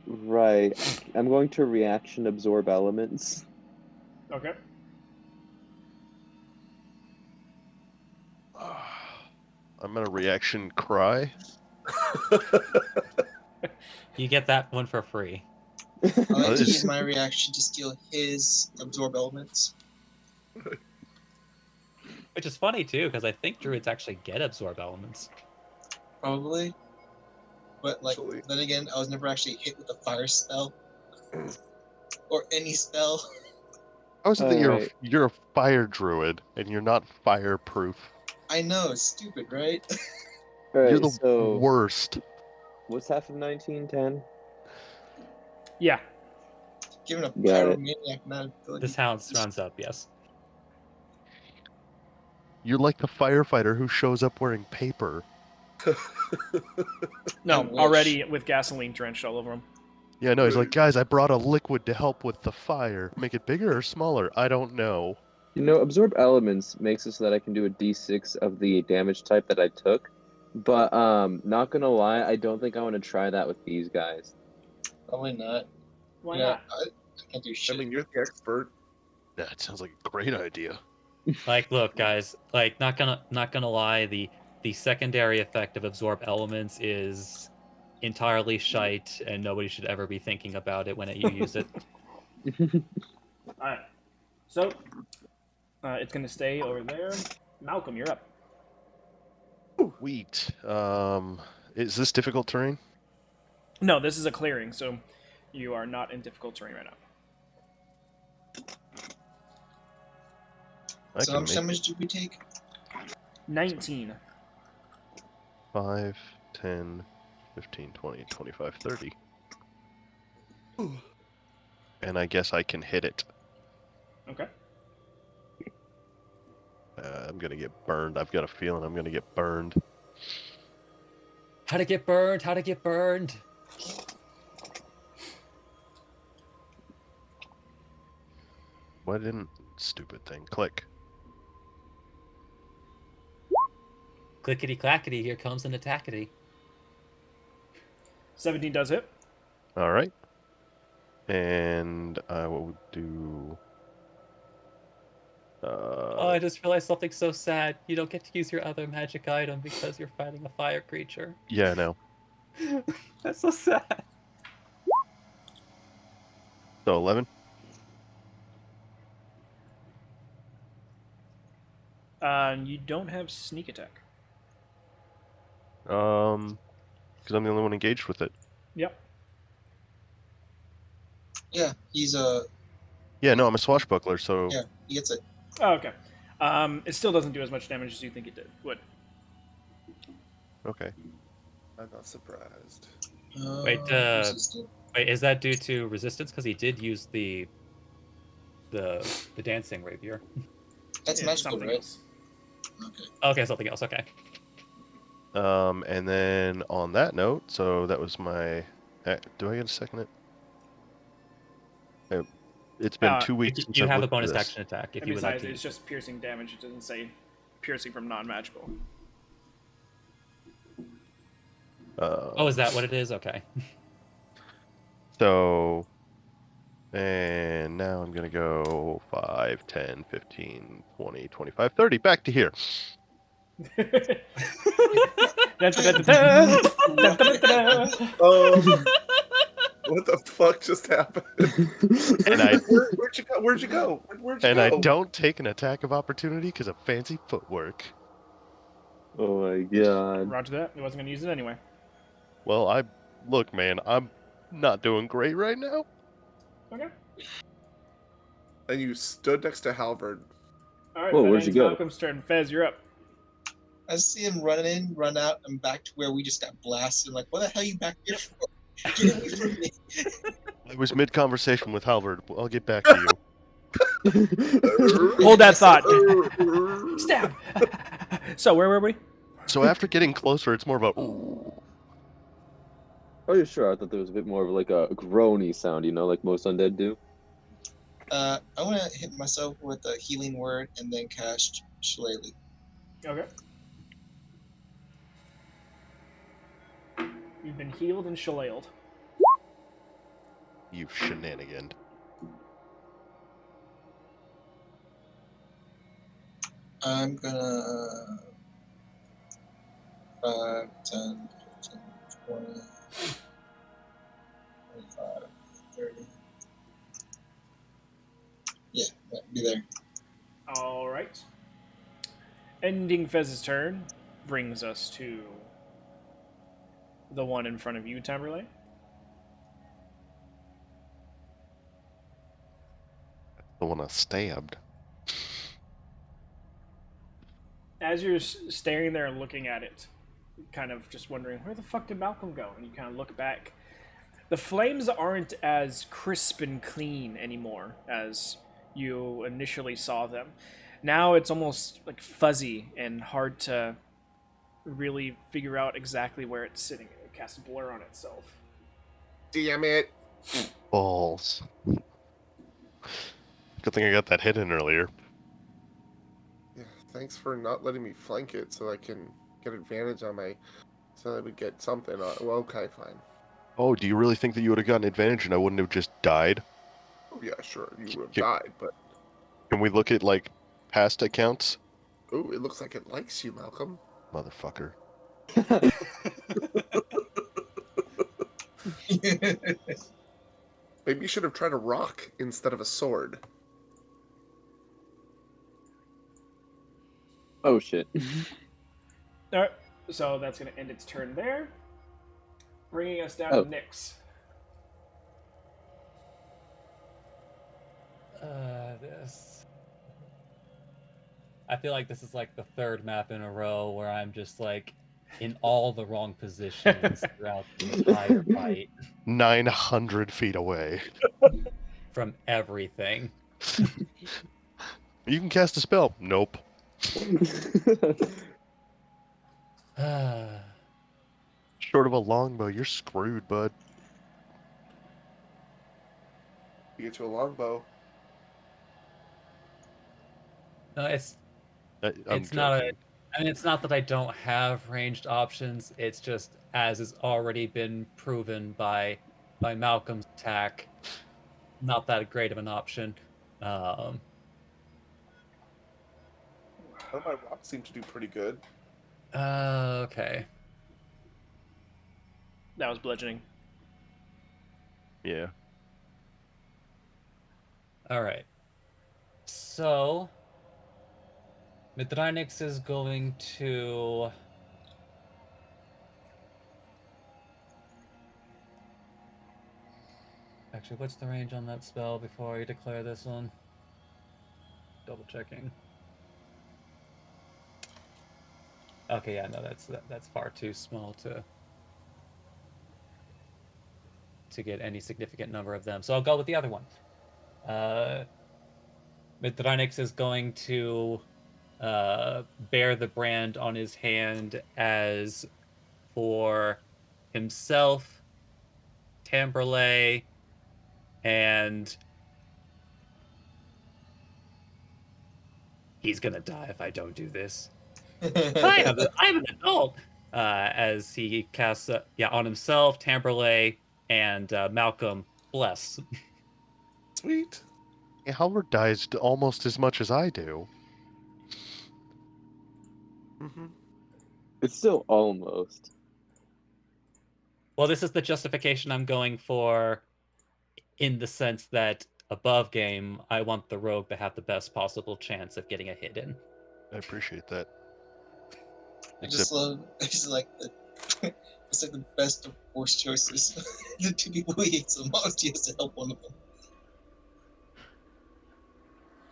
Right. I'm going to reaction absorb elements. Okay. I'm gonna reaction cry. You get that one for free. I like to This- use my reaction to steal his absorb elements. Which is funny, too, because I think druids actually get absorb elements. Probably. But like Actually. then again, I was never actually hit with a fire spell. Or any spell. How is it that Alright. you're a fire druid and you're not fireproof? I know, it's stupid, right? You're Alright, the so worst. what's half of 19? 10? Yeah. Given a Got it. pyromaniac not ability. This house rounds up, yes. You're like the firefighter who shows up wearing paper. No, wish. already with gasoline drenched all over him. Yeah, no, he's like, guys, I brought a liquid to help with the fire. Make it bigger or smaller? I don't know. You know, absorb elements makes it so that I can do a d6 of the damage type that I took. But not gonna lie, I don't think I want to try that with these guys. Probably not. Why Yeah, not? I can't do I shit. mean, you're the expert. That sounds like a great idea. Like, look, guys, like, not gonna lie, the the secondary effect of absorb elements is entirely shite, and nobody should ever be thinking about it when you use it. All right. So it's going to stay over there. Malcolm, you're up. Wheat. Is this difficult terrain? No, this is a clearing, so you are not in difficult terrain right now. I So how can much make damage did we take? 19. 5, 10, 15, 20, 25, 30. And I guess I can hit it. Okay. I'm gonna get burned. I've got a feeling I'm gonna get burned. How to get burned? How to get burned? Why didn't stupid thing click? Clickety clackety, here comes an attackety. 17 does hit. All right. And I will do. Oh, I just realized something so sad. You don't get to use your other magic item because you're fighting a fire creature. Yeah, no. That's so sad. So 11. You don't have sneak attack. Because I'm the only one engaged with it. Yep. Yeah, he's a Yeah, no, I'm a swashbuckler, so yeah. He gets it. Oh, okay. It still doesn't do as much damage as you think it did. Would. okay. I'm not surprised. Wait, resistant. Wait, is that due to resistance? Because he did use the dancing rapier. That's It's magical, something right? else. Okay. Okay, something else. Okay. And then on that note, so that was my. Do I get a second it? It's been 2 weeks since You I've have a looked at bonus this. action attack if And you would like besides, to. it's just piercing damage. It doesn't say piercing from non-magical. Oh, is that what it is? Okay. So, and now I'm going to go 5, 10, 15, 20, 25, 30. Back to here. What the fuck just happened? And I Where'd you go? Where'd you go? Where'd you and go? I don't take an attack of opportunity because of fancy footwork. Oh my god. Roger that. He wasn't going to use it anyway. Well, look, man, I'm not doing great right now. Okay. And you stood next to Halvard. All right. Whoa, That where'd you ends go? Malcolm's turn. Fez, you're up. I see him running in, run out, and back to where we just got blasted. I'm like, what the hell are you back here for? Get away from me! I was mid-conversation with Halvard. I'll get back to you. Hold that thought. Stab. So where were we? So after getting closer, it's more of a ooh. Oh, yeah, sure. I thought there was a bit more of like a groany sound, like most undead do. I want to hit myself with a healing word and then cast Shillelagh. Okay. You've been healed and shillelagh'd. You've shenaniganed. I'm gonna 5, 10, 15, 20, 25, 30. Yeah, that'd be there. All right. Ending Fez's turn brings us to the one in front of you, Tamerlane. The one I stabbed. As you're staring there and looking at it, kind of just wondering, where the fuck did Malcolm go? And you kind of look back. The flames aren't as crisp and clean anymore as you initially saw them. Now it's almost like fuzzy and hard to really figure out exactly where it's sitting. It casts a blur on itself. Damn it. Balls. Good thing I got that hit in earlier. Yeah, thanks for not letting me flank it so I can get advantage on my... So that we get something on... Well, okay, fine. Oh, do you really think that you would have gotten advantage and I wouldn't have just died? Oh, yeah, sure, you would have Yep. died, but... Can we look at, past accounts? Oh, it looks like it likes you, Malcolm. motherfucker. Maybe you should have tried a rock instead of a sword. Oh shit. All right, so that's going to end its turn there, bringing us down Oh. to Nyx. This. I feel like this is like the third map in a row where I'm just like in all the wrong positions throughout the entire fight 900 feet away. from everything. You can cast a spell. Nope. No, Short of a longbow, you're screwed, bud. You get you a longbow. it's I'm it's not a. joking. I mean, it's not that I don't have ranged options. It's just as has already been proven by Malcolm's attack, not that great of an option. Um, One of my rocks seem to do pretty good. okay. That was bludgeoning. Yeah. All right. So Midranix is going to. Actually, what's the range on that spell before I declare this one? Double checking. Okay, yeah, no, that's far too small to get any significant number of them. So I'll go with the other one. Midranix is going to bear the brand on his hand as for himself, Tamberlay, and he's gonna die if I don't do this. I'm an adult. As he casts, on himself, Tamberlay, and Malcolm, bless. Sweet. Yeah, Halvard dies almost as much as I do. Mm-hmm. It's still almost. Well, this is the justification I'm going for, in the sense that above game, I want the rogue to have the best possible chance of getting a hit in. I appreciate that. I Except, just like the, it's like the best of force choices. The two people he hates the most, he has to help one of them.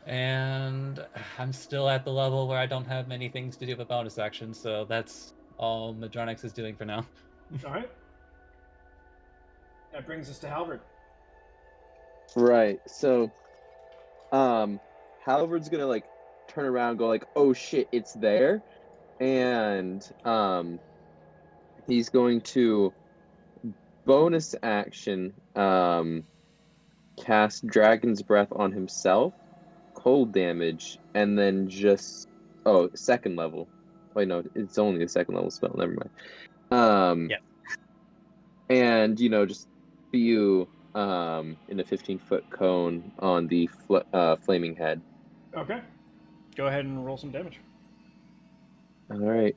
And I'm still at the level where I don't have many things to do with bonus action, so that's all Madronix is doing for now. All right. That brings us to Halvard. Right. So, Halvard's gonna like turn around, and go like, "Oh shit, it's there," and he's going to bonus action cast Dragon's Breath on himself, cold damage, and then just second level. Wait, no, it's only a second level spell. Never mind. Yeah. And just spew in a 15-foot cone on the flaming head. Okay. Go ahead and roll some damage. All right.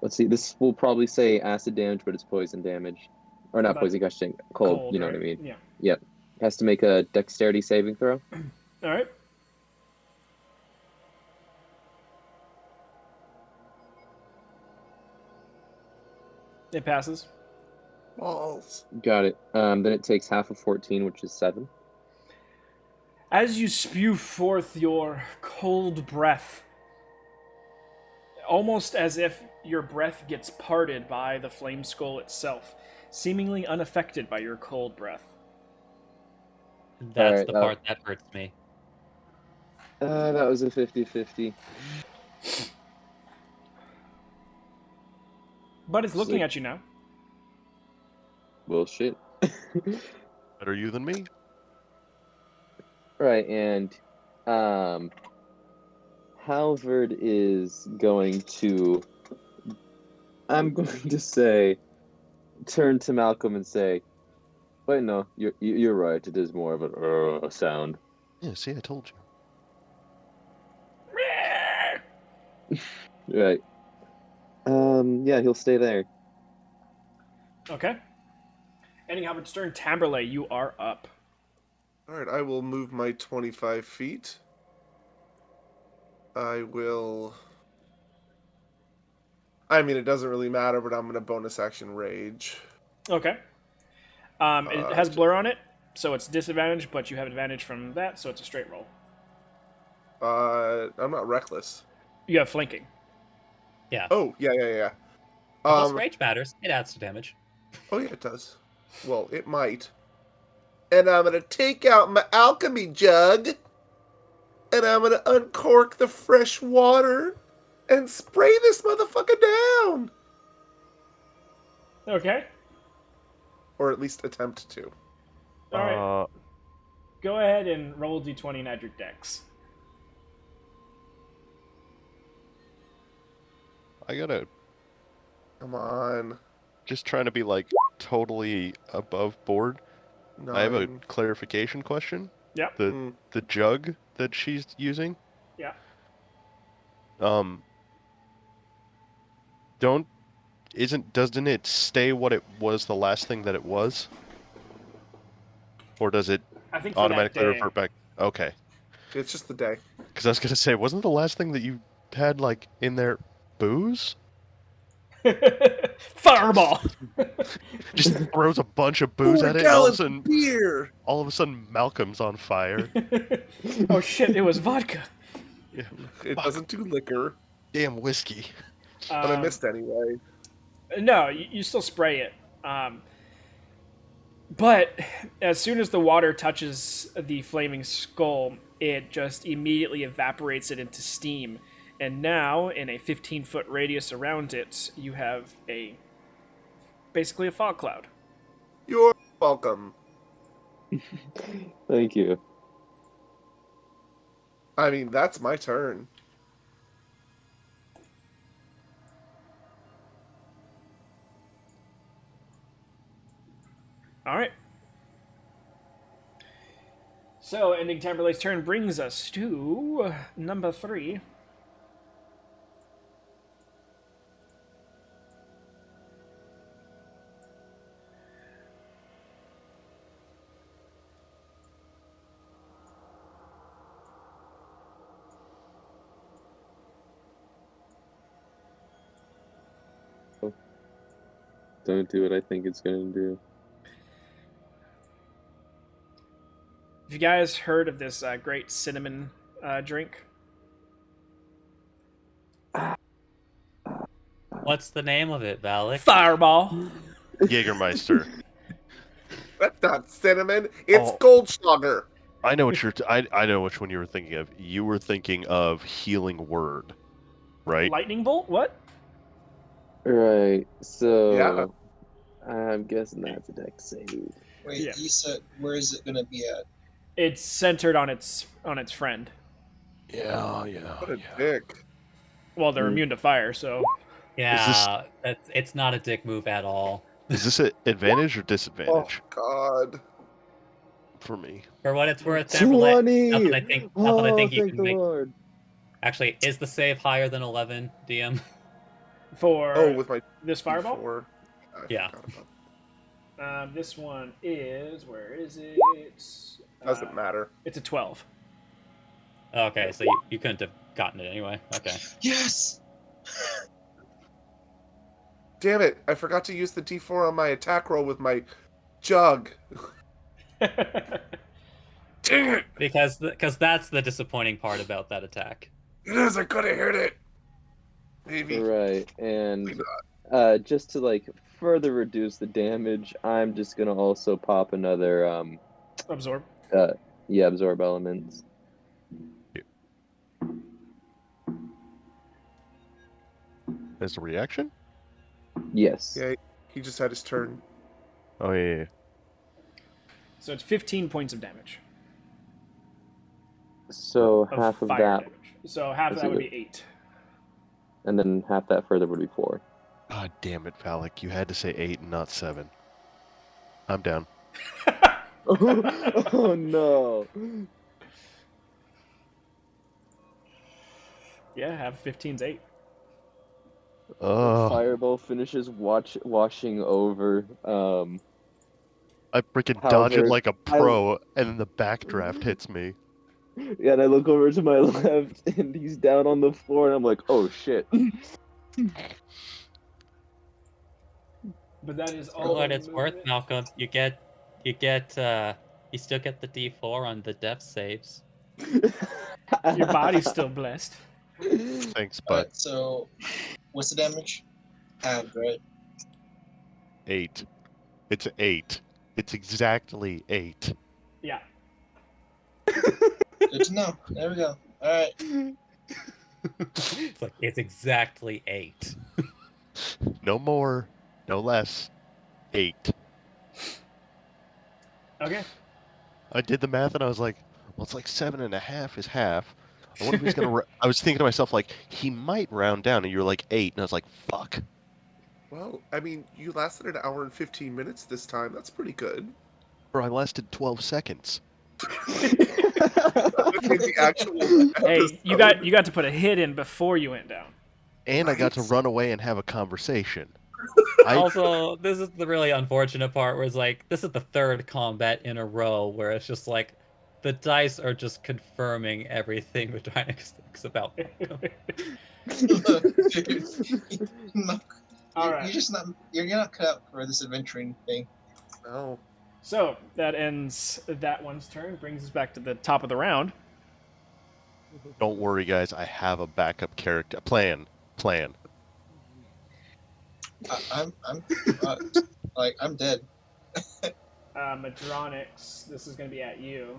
Let's see. This will probably say acid damage, but it's poison damage, or not That's poison. Gosh, dang, cold. Cold, You know right? what I mean? Yeah. Yep. Has to make a dexterity saving throw. All right. It passes. Balls. Got it. Then it takes half of 14, which is 7. As you spew forth your cold breath, almost as if your breath gets parted by the flame skull itself, seemingly unaffected by your cold breath. That's Alright, the part that hurts me. That was a 50-50. But it's Just looking like- at you now. Bullshit. better you than me. Right, and Halvard is going to. I'm going to say, turn to Malcolm and say, "Wait, no, you're right. It is more of a sound." Yeah, see, I told you. Right. Yeah, he'll stay there. Okay. Ending Halbert's turn. Tamberlay, you are up. All right, I will move my 25 feet. I will. I mean, it doesn't really matter, but I'm going to bonus action rage. Okay. It has blur on it, so it's disadvantage, but you have advantage from that, so it's a straight roll. I'm not reckless. You have flanking. Yeah. Oh, yeah. And plus, rage matters. It adds to damage. Oh yeah, it does. Well, it might. And I'm gonna take out my alchemy jug, and I'm gonna uncork the fresh water, and spray this motherfucker down. Okay. Or at least attempt to. All right. Uh, Go ahead and roll d20 and add your dex. I gotta Come on. just trying to be like totally above board. 9. I have a clarification question. Yeah. The jug that she's using. Yeah. Doesn't it stay what it was the last thing that it was? Or does it I think for automatically that day. revert back? Okay. It's just the day. Because I was gonna say, wasn't the last thing that you had like in there booze? Fireball. Just throws a bunch of booze 4 at it, and gallons of beer. all of a sudden Malcolm's on fire. Oh shit! It was vodka. Yeah. It doesn't do liquor, Damn whiskey. but I missed anyway. No, you still spray it. But as soon as the water touches the flaming skull, it just immediately evaporates it into steam. And now, in a 15-foot radius around it, you have basically a fog cloud. You're welcome. Thank you. I mean, that's my turn. All right. So, ending Tamberlay's turn brings us to number 3. Don't do what I think it's gonna do. Have you guys heard of this great cinnamon drink? What's the name of it, Valak? Fireball. Jägermeister. That's not cinnamon. It's Oh. Goldschlager. I know what I know which one you were thinking of. You were thinking of Healing Word, right? Lightning bolt? What? Right. So Yeah. I'm guessing that's a dex save. Wait, Yeah. you said where is it gonna be at? It's centered on its friend. Yeah. What a dick. Well, they're immune to fire, so Yeah, it's not a dick move at all. Is this an advantage or Oh, disadvantage God. for me? For what it's worth, Tamberlay, 20! not that I think Oh, you thank can the make. Lord. Actually, is the save higher than 11, DM? for Oh, with my this fireball, D4. I Yeah. forgot about this one is where is it? Doesn't matter. It's a 12. Okay, so you couldn't have gotten it anyway. Okay. Yes. Damn it. I forgot to use the D4 on my attack roll with my jug. Dang it. Because that's the disappointing part about that attack. It is. I could have hit it. Maybe. Right, and Maybe just to like further reduce the damage, I'm just gonna also pop another Absorb. absorb elements. As a reaction? Yes. Yeah, he just had his turn. Oh yeah. So it's 15 points of damage. So half of fire that, damage. So half of That's that would it. be 8. and then half that further would be 4. God damn it, Valak. You had to say 8 and not 7. I'm down. Oh no! Yeah, have 15's 8. Oh, Fireball finishes washing over I freaking dodge it Halvard. like a pro, and then the backdraft hits me. Yeah, and I look over to my left, and he's down on the floor, and I'm like, oh shit. But that is For all the what it's worth, movement. Malcolm, you still get the D4 on the death saves. Your body's still blessed. Thanks, All bud. right. So, what's the damage? Halved, right? 8. It's 8. It's exactly 8. Yeah. Good to know. There we go. All right. It's like it's exactly 8. No more, no less. 8. Okay. I did the math and I was like, well, it's like 7.5 is half. I wonder if he's gonna. I was thinking to myself like, he might round down, and you were like 8, and I was like, fuck. Well, I mean, you lasted an hour and 15 minutes this time. That's pretty good. Bro, I lasted 12 seconds, In the actual Hey, you episode, got to put a hit in before you went down. and I got to right? run away and have a conversation. I Also, this is the really unfortunate part where it's like this is the third combat in a row where it's just like the dice are just confirming everything Vaginex thinks about Malcolm. Look, dude. No, All you're right. just not. You're not cut out for this adventuring thing. No. So that ends that one's turn. Brings us back to the top of the round. don't worry, guys. I have a backup character plan. I'm like I'm dead. Madronix, this is going to be at you.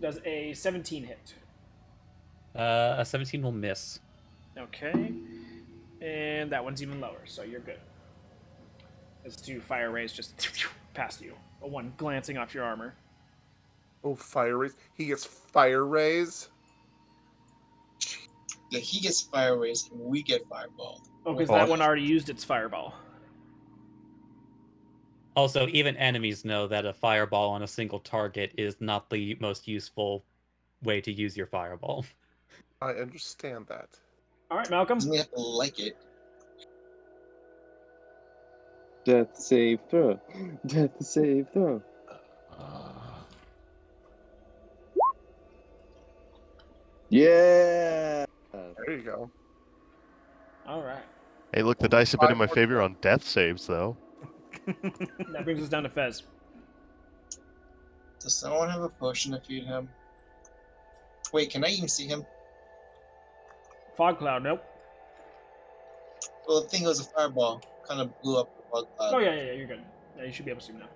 Does a 17 hit? A 17 will miss. Okay. And that one's even lower, so you're good. As two fire rays just past you. A one glancing off your armor. Oh, fire rays. He gets fire rays. Yeah, he gets fire rays and we get fireball. Oh, because Oh, that one already used its fireball. Also, even enemies know that a fireball on a single target is not the most useful way to use your fireball. I understand that. All right, Malcolm. Doesn't mean you have to like it. Death save throw. Death save throw. Yeah. There you go. All right. Hey, look, the dice have been in my 5 more favor on death saves, though. That brings us down to Fez. Does someone have a potion to feed him? Wait, can I even see him? Fog cloud, nope. Well, the thing was a fireball. Kind of blew up the fog cloud. Oh, yeah, you're good. Yeah, you should be able to see him now.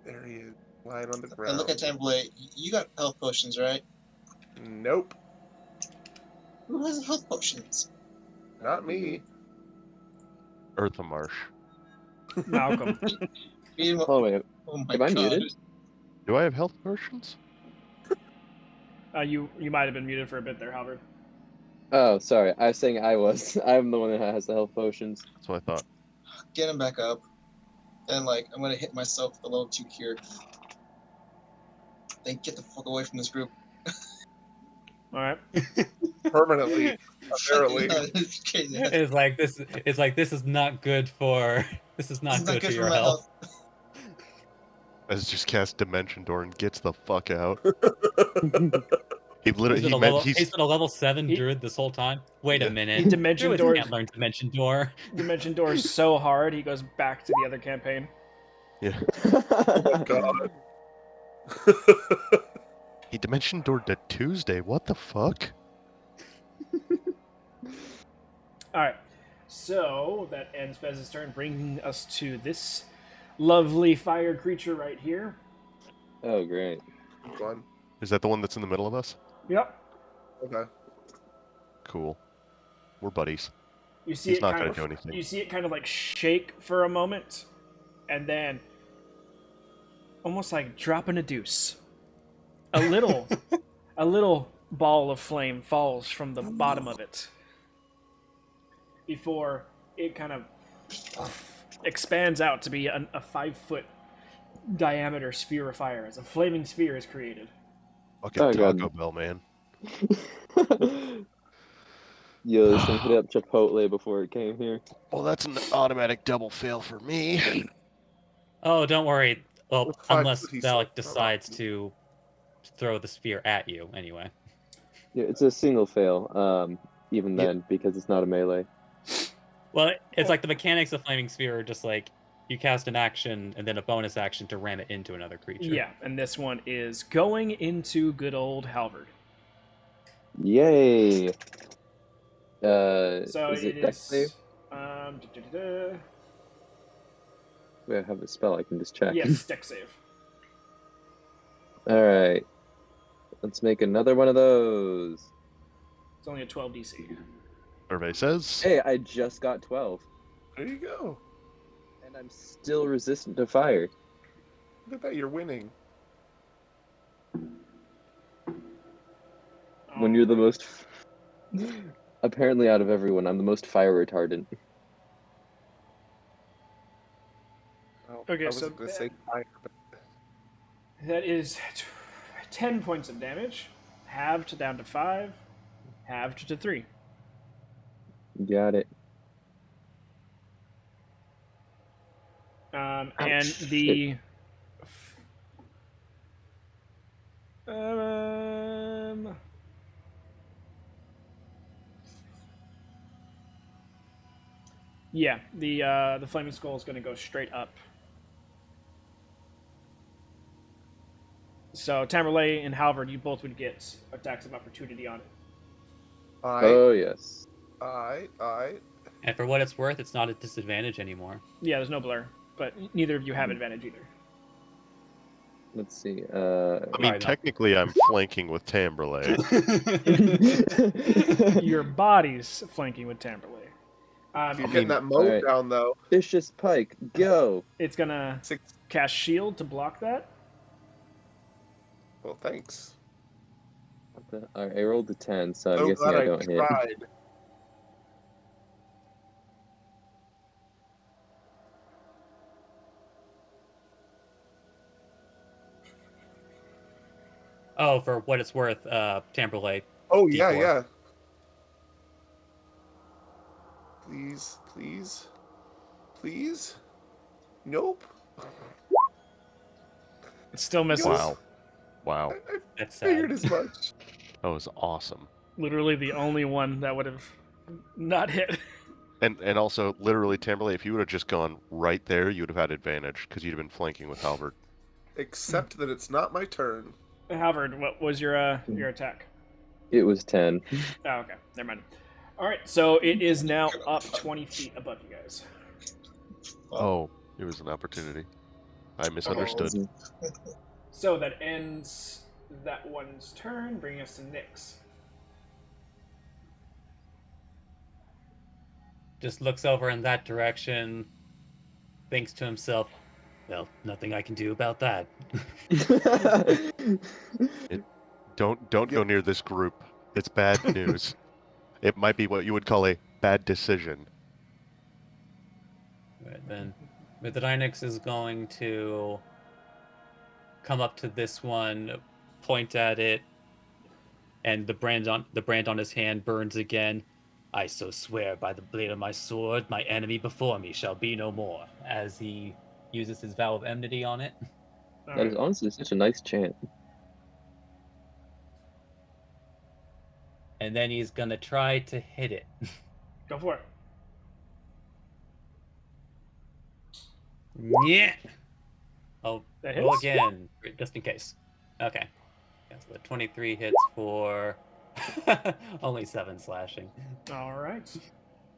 There he is. Lying on the And ground. look at Tamblade. You got health potions, right? Nope. Who has health potions? Not me. Eartha Marsh. Malcolm. Feed him up. Oh wait, Oh my am I god. muted? Do I have health potions? You might have been muted for a bit there, Halvard. Oh, sorry. I was saying I was. I'm the one that has the health potions. That's what I thought. Get him back up. Then, like, I'm gonna hit myself with a level 2 cure. Then get the fuck away from this group. All right. Permanently. Apparently. It's crazy. It's like this. It's like this is not good for. This is not It's not good good for for your my health. As just cast Dimension Door and gets the fuck out. He He's literally been a level 7 He- druid this whole time. Wait a Yeah. minute. He Dimension Druids Doors. can't learn Dimension Door. Dimension Door is so hard, he goes back to the other campaign. Yeah. Oh my god. He Dimension Door to Tuesday. What the fuck? All right. So that ends Fez's turn, bringing us to this lovely fire creature right here. Oh, great. One. Is that the one that's in the middle of us? Yep. Okay. Cool. We're buddies. You see He's it not kind gonna of. do anything. You see it kind of like shake for a moment, and then almost like dropping a deuce. A little ball of flame falls from the bottom of it before it kind of expands out to be a 5-foot diameter sphere of fire as a flaming sphere is created. Fucking Oh, God. Taco Bell, man. Yo, this thing hit up Chipotle before it came here. Well, that's an automatic double fail for me. Oh, don't worry. Well, With 5 unless foot, he Valak said. decides to throw the spear at you, anyway. Yeah, it's a single fail. Even Yep. then, because it's not a melee. Well, it's like the mechanics of Flaming Sphere are just like you cast an action and then a bonus action to ram it into another creature. Yeah, and this one is going into good old Halvard. Yay! So is it it dex save? is. Da-da-da. Wait, I have a spell. I can just check. Yes, deck save. All right. Let's make another one of those. It's only a 12 DC. Survey says. Hey, I just got 12, There you go. and I'm still resistant to fire. Look at that, you're winning. When you're the most. Apparently, out of everyone, I'm the most fire retardant. Oh, Okay, I so wasn't going to say fire, but That is 10 points of damage, halved down to 5, halved to 3. Got it. And the yeah, the flaming skull is going to go straight up. So Tamerlane and Halvard, you both would get attacks of opportunity on it. Oh, yes. I. And for what it's worth, it's not a disadvantage anymore. Yeah, there's no blur, but neither of you have advantage either. Let's see. I mean, Right, no. technically, I'm flanking with Tamberlay. Your body's flanking with Tamerlane. You're getting that mode alright. down, though. Vicious Pike, go! It's gonna 6. cast shield to block that. Well, thanks. Alright, I rolled a 10, so I'm So guessing glad I don't hit. tried. Oh, for what it's worth, Tamberlay. Oh, yeah, D4. yeah. Please, please, please. Nope. It still misses. Wow. Wow. I That's figured sad. as much. That was awesome. Literally the only one that would have not hit. And also, literally, Tamberlay, if you would have just gone right there, you would have had advantage, because you'd have been flanking with Halvard. Except that it's not my turn. Halvard, what was your attack? It was 10. Oh, okay. Never mind. All right, so it is now up 20 feet above you guys. Oh, it was an opportunity. I misunderstood. So that ends that one's turn, bringing us to Nyx. Just looks over in that direction, thinks to himself, well, nothing I can do about that. Don't go near this group. It's bad news. It might be what you would call a bad decision. Right, then Mithrinix is going to come up to this one, point at it, and the brand on his hand burns again. I so swear by the blade of my sword, my enemy before me shall be no more, as he uses his vow of enmity on it. All That is right. honestly such a nice chant. And then he's gonna try to hit it. Go for it. Yeah. Oh, That roll hits. again, just in case. Okay. Yeah, so the 23 hits for only 7 slashing. All right.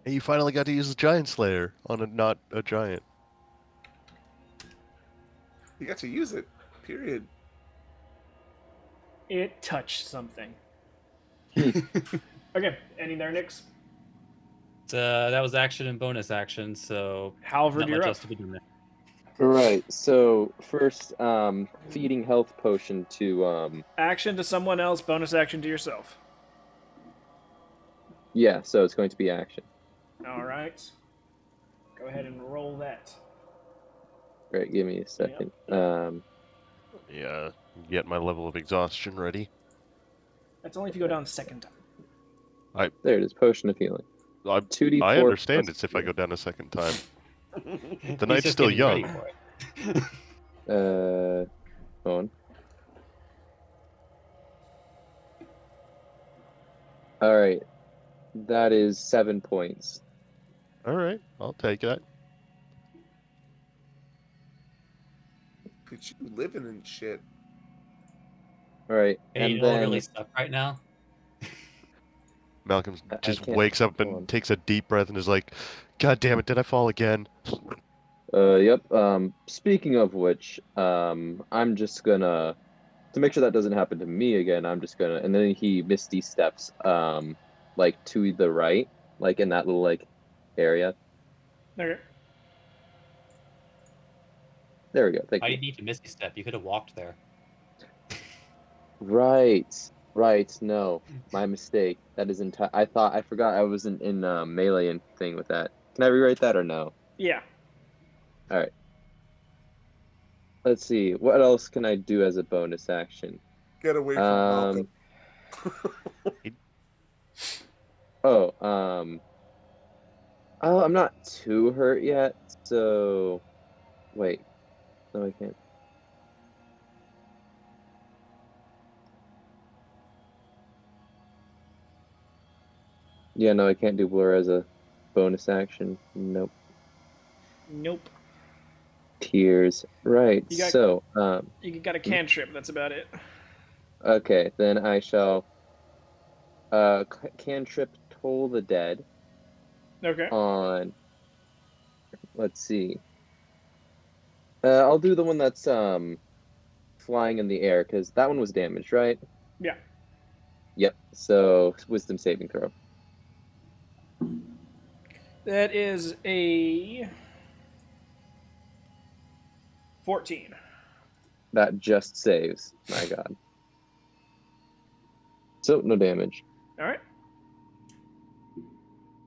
Hey, you finally got to use the Giant Slayer on a not a giant. You got to use it. Period. It touched something. Okay, ending there, Nyx. That was action and bonus action, so Halvard, not you're much up. else to be done there. Right, so first, feeding health potion to, Action to someone else, bonus action to yourself. yeah, so it's going to be action. All right. Go Go ahead and roll that. Great, give me a second. Yeah, get my level of exhaustion ready. That's only if you go down the second time. There it is, potion of healing. I 2d4 I understand plus it's if I go down a second time. The He's night's just still getting ready young. for it. Hold on. All right, that is 7 points. All right, I'll take that. But you living in shit. All right, Hey, you and know what then really suck right now? Malcolm I just can't. wakes up Hold and on. takes a deep breath and is like, "God damn it, did I fall again?" Yep. Speaking of which, I'm just gonna to make sure that doesn't happen to me again. I'm just gonna, and then he misty steps, like to the right, like in that little like area. Okay. There we go. Thank Why do you. you need to misty step? You could have walked there. Right. Right. No, my mistake. That is entire. I forgot I wasn't in melee and thing with that. Can I rewrite that or no? Yeah. All right. Let's see. What else can I do as a bonus action? Get away from Malcolm. Um. Oh. Oh, I'm not too hurt yet. So wait. No, I can't. Yeah, no, I can't do blur as a bonus action. Nope. Nope. Tears. Right. You got So, you got a cantrip. That's about it. okay, then I shall cantrip Toll the Dead Okay. on, let's see. I'll do the one that's flying in the air because that one was damaged, right? Yeah. Yep. So, wisdom saving throw. That is a 14. That just saves. My God. So, no damage. All right.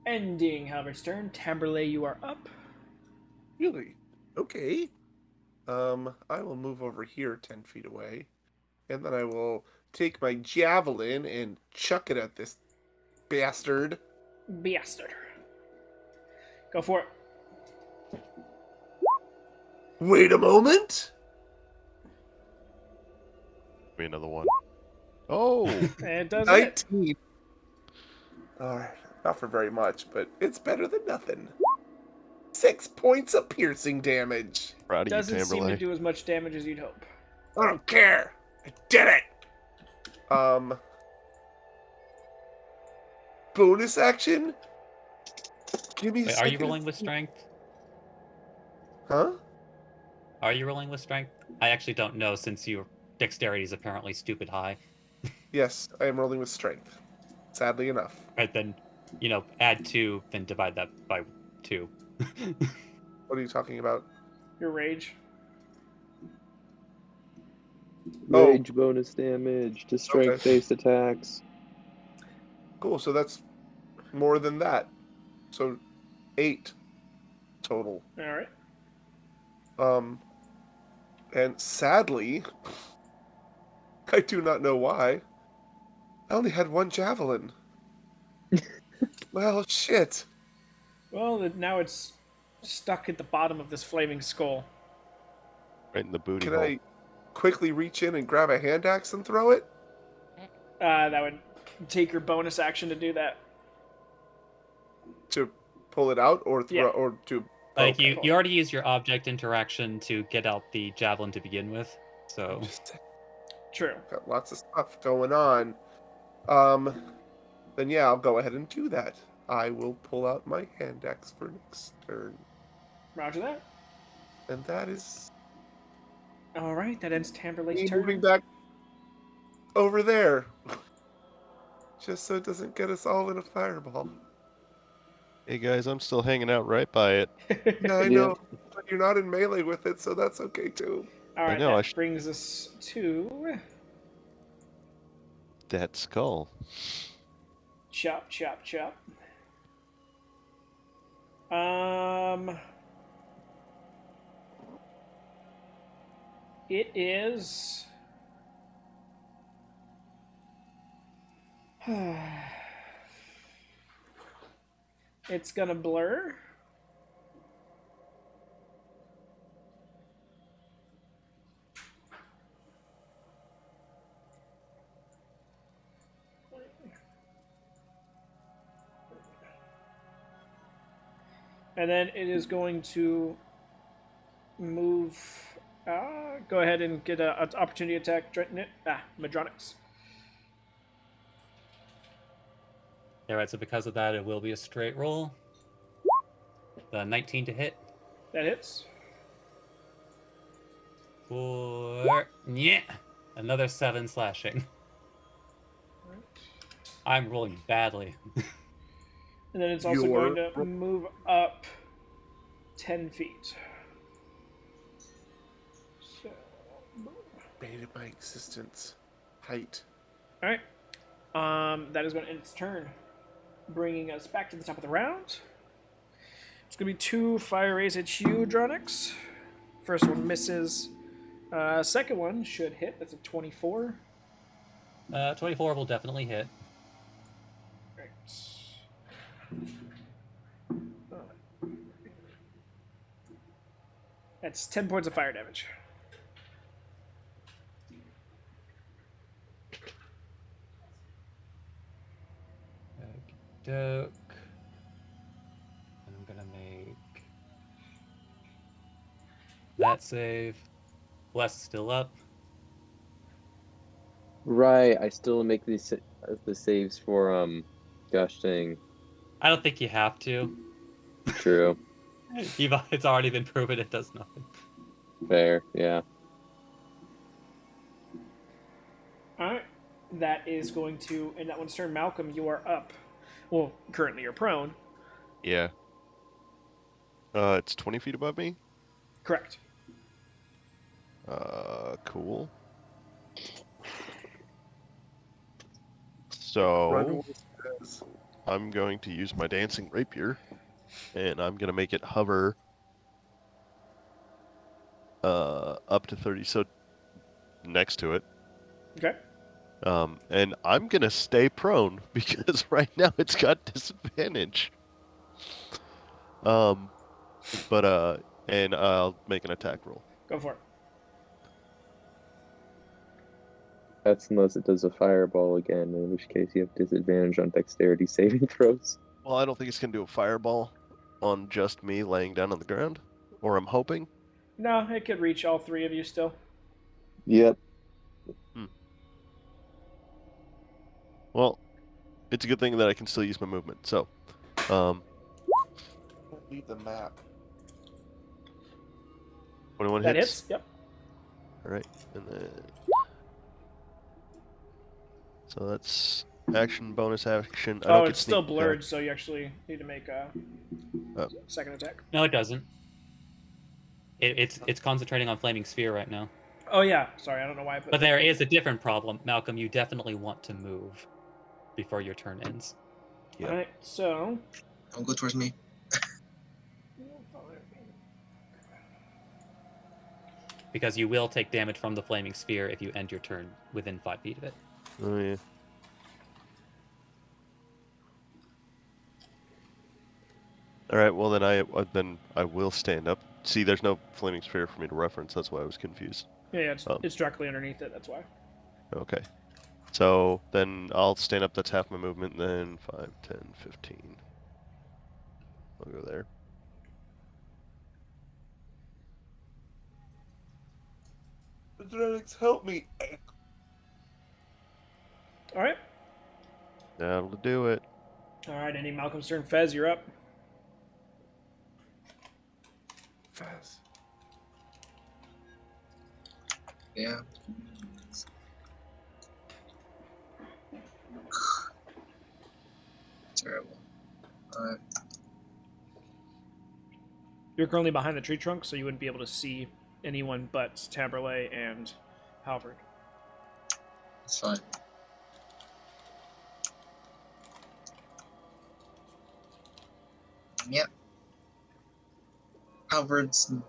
Ending Halbert's turn. Tamberlay, you are up. Really? Okay. I will move over here 10 feet away, and then I will take my javelin and chuck it at this bastard. Bastard. Go for it. Wait a moment. Give me another one. Oh, It does it. 19. Alright, not for very much, but it's better than nothing. 6 points of piercing damage. proud of you, Doesn't seem to Tamberlay. do as much damage as you'd hope. I don't care. I did it. Bonus action. Give me a Wait, are you second. rolling with strength? Huh? Are you rolling with strength? I actually don't know since your dexterity is apparently stupid high. Yes, I am rolling with strength. Sadly enough. Right then, add 2, then divide that by 2. What are you talking about? Your rage. Oh. Rage bonus damage to Okay. strength-based attacks. Cool. So that's more than that. So 8 total. All right. And sadly, I do not know why. I only had 1 javelin. Well, shit. Well, now it's stuck at the bottom of this flaming skull. Right in the booty Can hole. I quickly reach in and grab a hand axe and throw it? That would take your bonus action to do that. To pull it out or throw Yeah. or to Like, okay. you already used your object interaction to get out the javelin to begin with, so... Just True. got lots of stuff going on. Then yeah, I'll go ahead and do that. I will pull out my hand axe for next turn. Roger that. And that is All right, that ends Tamberlay's me turn. moving back over there. Just so it doesn't get us all in a fireball. Hey guys, I'm still hanging out right by it. Yeah, I Yeah. know. But you're not in melee with it, so that's okay too. All right, know, that brings us to That skull. chop, chop, chop. It is. It's gonna blur. And then it is going to move. Go ahead and get an opportunity attack. Madronics. Yeah, right, so because of that, it will be a straight roll. The 19 to hit. That hits. Yeah, another 7 slashing. I'm rolling badly. And then it's also Your going to move up 10 feet. So, bane of my existence. Height. all right. That is going to end its turn, bringing us back to the top of the round. It's going to be 2 fire rays at you, Dronix. First one misses. Second one should hit. That's a 24. 24 will definitely hit. Right. That's 10 points of fire damage. Doke. And I'm gonna make that save. Bless is still up. Right, I still make the saves for gushing. I don't think you have to. True. It's already been proven it does nothing. Fair, yeah. All right. That is going to end that one's turn. Malcolm, you are up. Well, currently you're prone. Yeah. It's 20 feet above me. Correct. Cool. Run So with this. I'm going to use my dancing rapier, and I'm gonna make it hover up to 30, so next to it. Okay. And I'm gonna stay prone because right now it's got disadvantage. And I'll make an attack roll. Go for it. That's unless it does a fireball again, in which case you have disadvantage on dexterity saving throws. Well, I don't think it's gonna do a fireball on just me laying down on the ground, or I'm hoping. No, it could reach all 3 of you still. Yep. Well, it's a good thing that I can still use my movement. So, Don't leave the map. 21 That hits. hits. Yep. All right, and then so that's action, bonus action. I Oh, don't get it's still sneak blurred, attack. so you actually need to make a second attack. No, it doesn't. It's concentrating on flaming sphere right now. Oh yeah, sorry, I don't know why I put. But there is a different problem, Malcolm. You definitely want to move before your turn ends. Yep. All right, so Don't go towards me. Because you will take damage from the flaming sphere if you end your turn within 5 feet of it. Oh yeah. All right. Well, then I will stand up. See, there's no flaming sphere for me to reference. That's why I was confused. yeah, it's directly underneath it. That's why. Okay. So then I'll stand up. That's half my movement. Then 5, 10, 15. I'll go there. Dronix, help me. All right, That'll do it. all right. Ending Malcolm's turn. Fez, you're up. Fast. Yeah. Terrible. You're currently behind the tree trunk, so you wouldn't be able to see anyone but Taberley and Halvard. It's fine. Yep. Halberd's been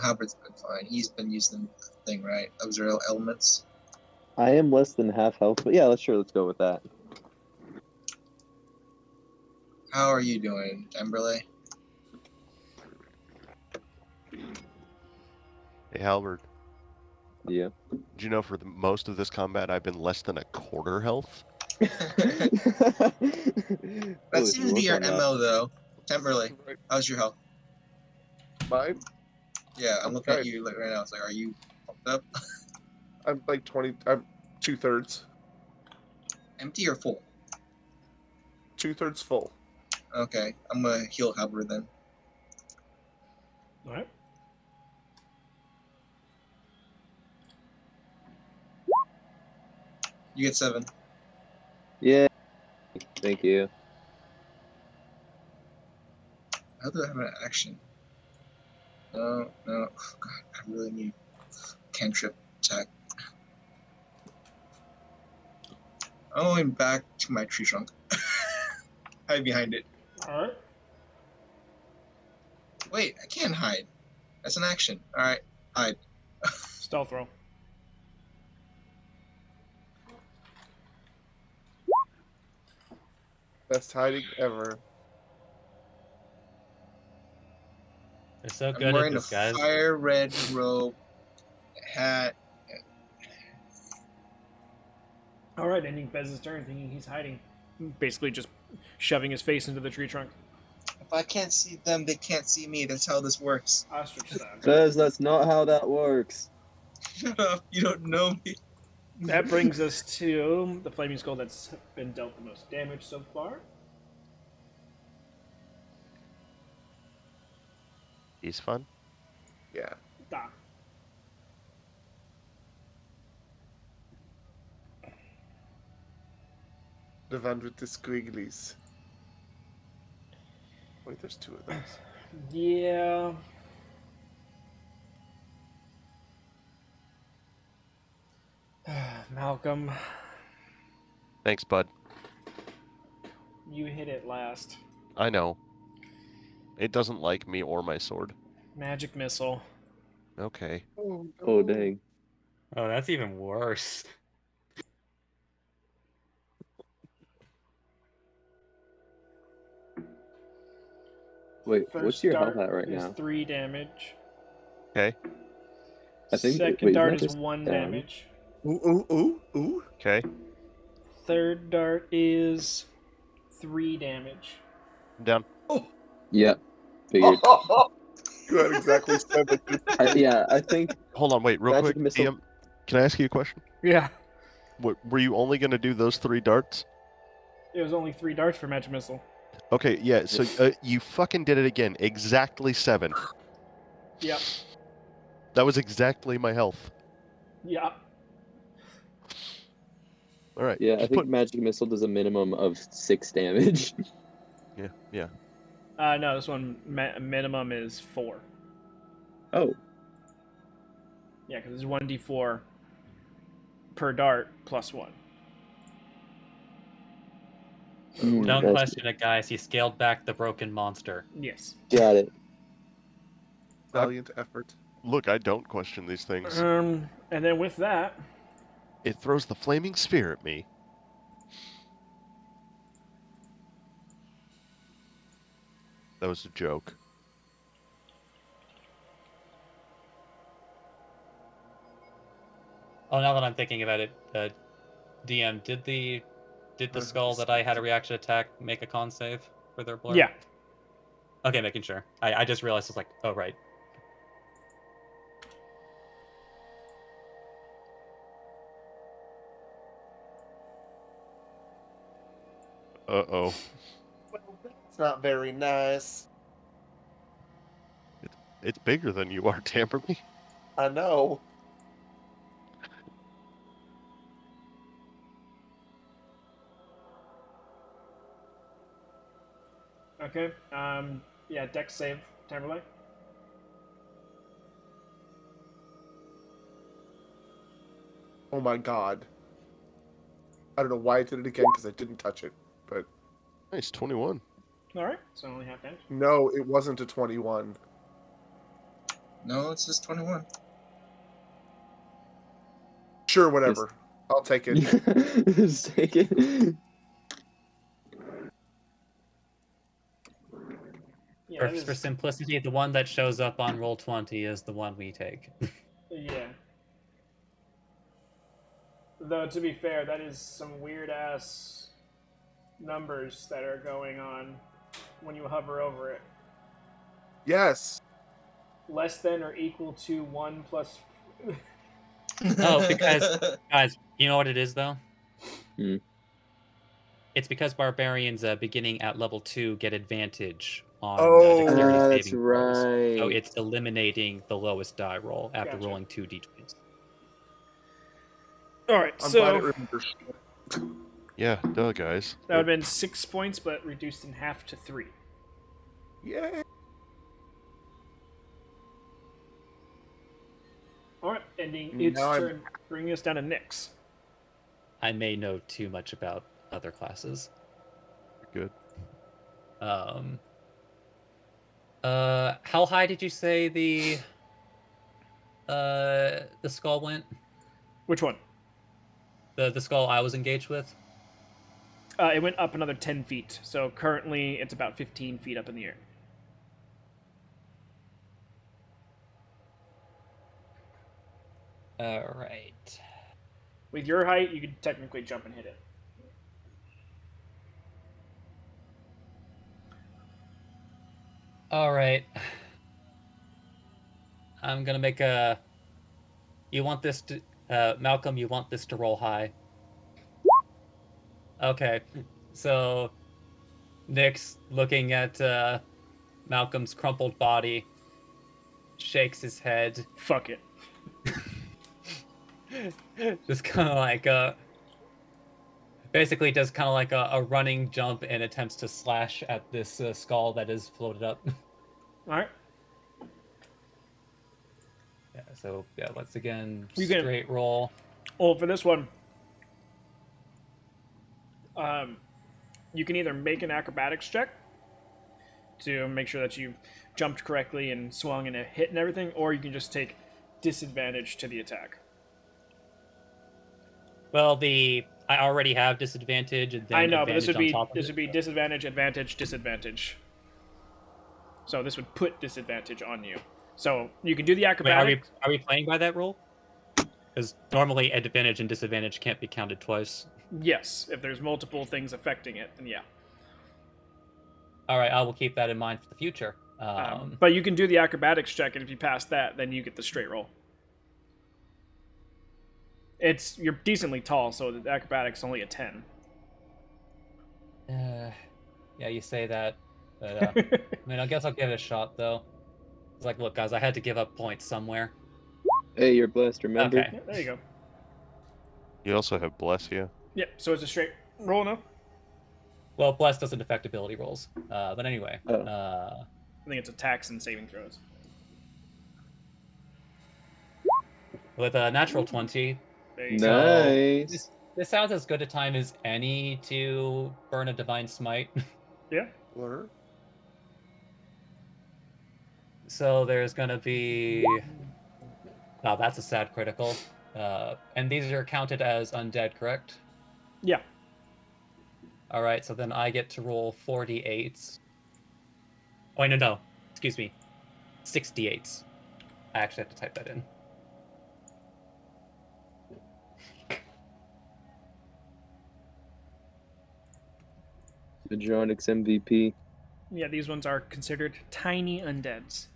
fine. He's been using the thing, right? Observe elements. I am less than half health, but yeah, let's go with that. How are you doing, Timberlake? Hey, Halberd, Yeah. did you know for most of this combat I've been less than a quarter health? That Really seems should to be work your on that. MO though. Timberlake, Right. how's your health? Mine? Yeah, I'm looking at Okay. you like right now. It's like, are you pumped up? I'm like 20. I'm 2/3. Empty or full? 2/3 full. Okay, I'm gonna heal Halberd then. All right. You get 7. Yeah. Thank you. How do I have an action? No. Oh, God, I really need cantrip attack. I'm going back to my tree trunk. Hide behind it. All right. Wait, I can't hide. That's an action. Alright, hide. Stealth roll. Best hiding ever. They're so I'm good at wearing a this, guys. fire red robe, hat. All right, ending Fez's turn, thinking he's hiding. Basically, just shoving his face into the tree trunk. If I can't see them, they can't see me. That's how this works. Ostrich sound. Fez, that's not how that works. Shut up. You don't know me. That brings us to the flaming skull that's been dealt the most damage so far. He's fun. Yeah. Da. The one with the squigglies. Wait, there's 2 of those. Yeah. Malcolm, Thanks, bud. you hit it last. I know. It doesn't like me or my sword. Magic missile. Okay. Oh, Oh, dang. Oh, that's even worse. Wait, First what's your health dart at right is now? 3 damage. Okay. I think. Second Wait, dart isn't that is just 1 down? damage. Ooh. Okay. Third dart is 3 damage. I'm down. Yeah. Figured. You had exactly 7. I think Hold on, wait, real magic quick. missile. DM, can I ask you a question? Yeah. Were you only going to do those 3 darts? It was only 3 darts for magic missile. Okay, yeah, so you fucking did it again. Exactly 7. Yep. That was exactly my health. Yeah. All right. Yeah, I just think magic missile does a minimum of 6 damage. Yeah. No, this one minimum is 4. Oh. Yeah, because it's 1d4 per dart plus 1. Mm, Don't that's- question it, guys. He scaled back the broken monster. Yes. Got it. Valiant effort. Look, I don't question these things. And then with that, It throws the flaming sphere at me. That was a joke. Oh, now that I'm thinking about it, DM, did the skull that I had a reaction attack make a con save for their blur? yeah. Okay, making sure. I just realized it's like, oh right. Uh-oh. Well, that's not very nice. It's bigger than you are, Tamperley. I know. Okay. Yeah, dex save, Timberlake. Oh my god. I don't know why I did it again because I didn't touch it. But Nice, 21. All right. So only half damage. no, it wasn't a 21. No, it's just 21. Sure, whatever. I'll take it. Just take it. Yeah, For, that for is, simplicity, the one that shows up on roll 20 is the one we take. yeah. Though to be fair, that is some weird ass numbers that are going on when you hover over it. Yes. Less than or equal to 1 plus. Oh, because, guys, you know what it is, though? Hmm. It's because barbarians beginning at level 2 get advantage on Oh. dexterity That's saving throws. So right. it's eliminating the lowest die roll after Gotcha. rolling 2d20s. All right, I'm glad it so remembers. Yeah, duh, guys. that would have been 6 points, but reduced in half to 3. Yay. All right, ending its Now I'm- turn, bringing us down to Nyx. I may know too much about other classes. Good. How high did you say the skull went? Which one? The skull I was engaged with? It went up another 10 feet, so currently it's about 15 feet up in the air. Alright. With your height, you could technically jump and hit it. Alright. I'm gonna make a... You want this to... Malcolm, you want this to roll high. Okay. So... Nyx, looking at Malcolm's crumpled body, shakes his head. Fuck it. Just kind of like basically does kind of like a running jump and attempts to slash at this skull that is floated up. All right. Yeah, so yeah, once again, You can- straight roll. Well, for this one, you can either make an acrobatics check to make sure that you jumped correctly and swung and a hit and everything, or you can just take disadvantage to the attack. Well, I already have disadvantage and then I know, but this advantage would be on top of this it. would be disadvantage, advantage, disadvantage. So this would put disadvantage on you. So you can do the Wait, acrobatics. are we playing by that rule? Because normally advantage and disadvantage can't be counted twice. Yes, if there's multiple things affecting it, then yeah. All right, I will keep that in mind for the future. But you can do the acrobatics check, and if you pass that, then you get the straight roll. You're decently tall, so the acrobatics only a 10. Yeah, you say that, but I mean, I guess I'll give it a shot though. It's like, look, guys, I had to give up points somewhere. Hey, you're blessed, remember? Okay. Yeah, there you go. You also have bless, yeah. Yep, so it's a straight roll now. Well, bless doesn't affect ability rolls. But anyway, Oh. I think it's attacks and saving throws. with a natural 20, There you So, go. Nice. this sounds as good a time as any to burn a divine smite. Yeah. Blur. So there's gonna be... Oh, that's a sad critical. And these are counted as undead, correct? Yeah. Alright, so then I get to roll 4d8s. Oh, wait, no. Excuse me. 6d8s. I actually have to type that in. Adronics MVP. Yeah, these ones are considered tiny undeads.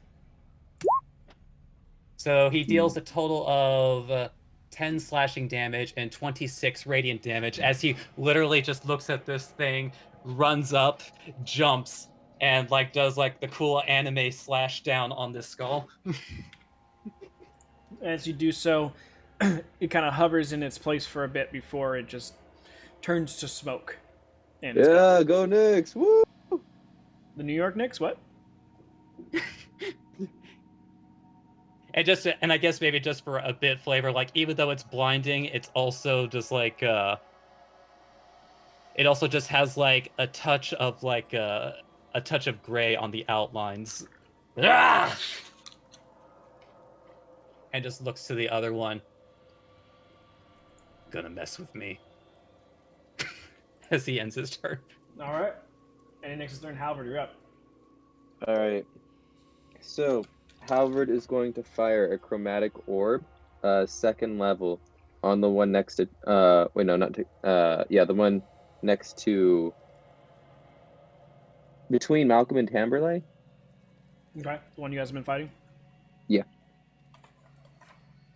So he deals a total of 10 slashing damage and 26 radiant damage as he literally just looks at this thing, runs up, jumps, and like does like the cool anime slash down on this skull. As you do so, it kind of hovers in its place for a bit before it just turns to smoke. And it's gone. Yeah, go Knicks! Woo! The New York Knicks, what? And I guess maybe just for a bit flavor, like even though it's blinding, it's also just like it also just has like a touch of like a touch of gray on the outlines. Ah! and just looks to the other one. Gonna mess with me. As he ends his turn. All right. And next is turn. Halvard, you're up. All right. So Halvard is going to fire a chromatic orb, second level, on the one next to. Wait, no, not to. Yeah, the one next to. Between Malcolm and Tamberlay. Okay. The one you guys have been fighting. Yeah.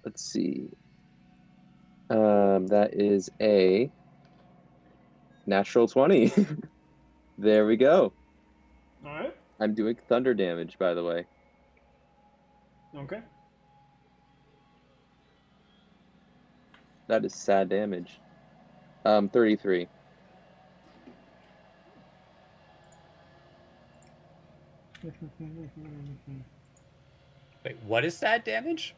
Let's see. That is a natural 20. There we go. All right. I'm doing thunder damage, by the way. Okay. That is sad damage. 33. Wait, what is that damage?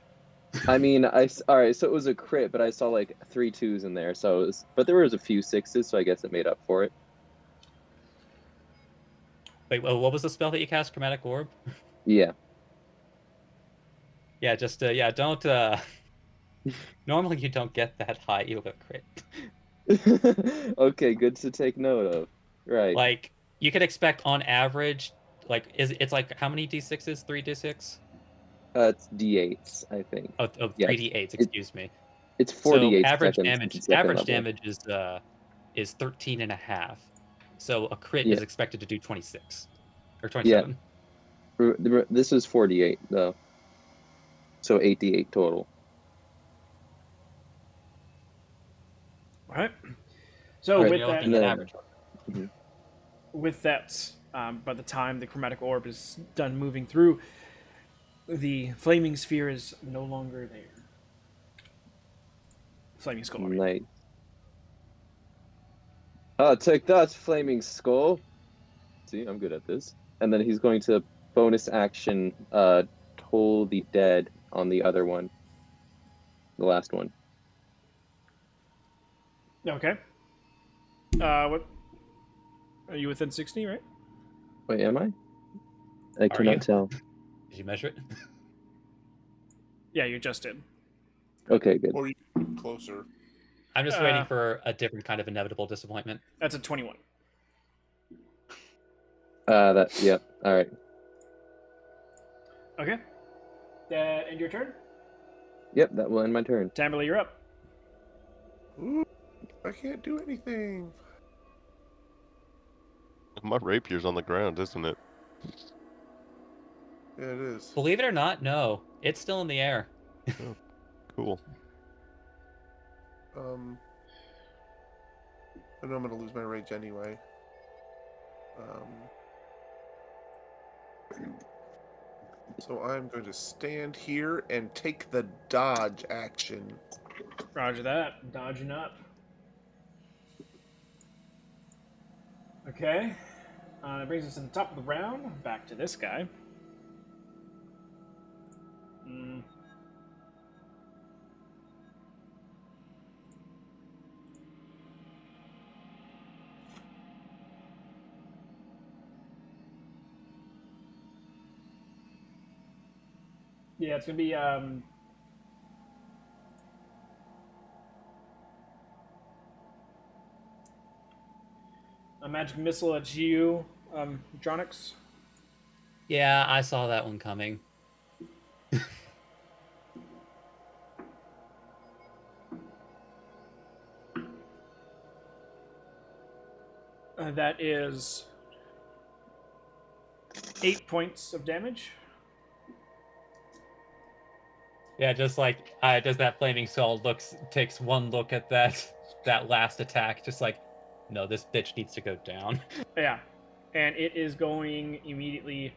I mean, all right. So it was a crit, but I saw like 3 2s in there. So it was, but there was a few 6s, so I guess it made up for it. Wait, what was the spell that you cast? Chromatic Orb? Yeah. Yeah, just yeah, don't normally you don't get that high you have a crit. Okay, good to take note of. Right. Like you could expect on average, like it's like how many d6s? 3d6? It's D8s, I think. Oh, Yeah, 3d8s, excuse me. it's So 48 seconds since it's second average level. damage is 13 and a half. So a crit Yeah. is expected to do 26 or Yeah. 27. This is 48 though. So 88 total. All right. So Alright, with you're that, looking at then- average. Mhm. with that, by the time the chromatic orb is done moving through, the flaming sphere is no longer there. Flaming skull. I mean. Nice. Take that, flaming skull. See, I'm good at this. And then he's going to bonus action toll the dead on the other one. The last one. Okay. What? Are you within 60, right? Wait, am I? I cannot you? tell. Did you measure it? Yeah, you just did. Okay, good. Or you closer. I'm just waiting for a different kind of inevitable disappointment. That's a 21. Yep. All right. Okay. That end your turn. Yep, that will end my turn. Tamberley, you're up. Ooh, I can't do anything. My rapier's on the ground, isn't it? Yeah, it is. Believe it or not, no. It's still in the air. Cool. I know I'm gonna lose my rage anyway. So I'm going to stand here and take the dodge action. Roger that. Dodging up. Okay. That brings us to the top of the round. Back to this guy. Yeah, it's gonna be a magic missile at you, Dronix. Yeah, I saw that one coming. That is 8 points of damage. Yeah, just like does that flaming skull takes one look at that last attack, just like, no, this bitch needs to go down. Yeah, and it is going immediately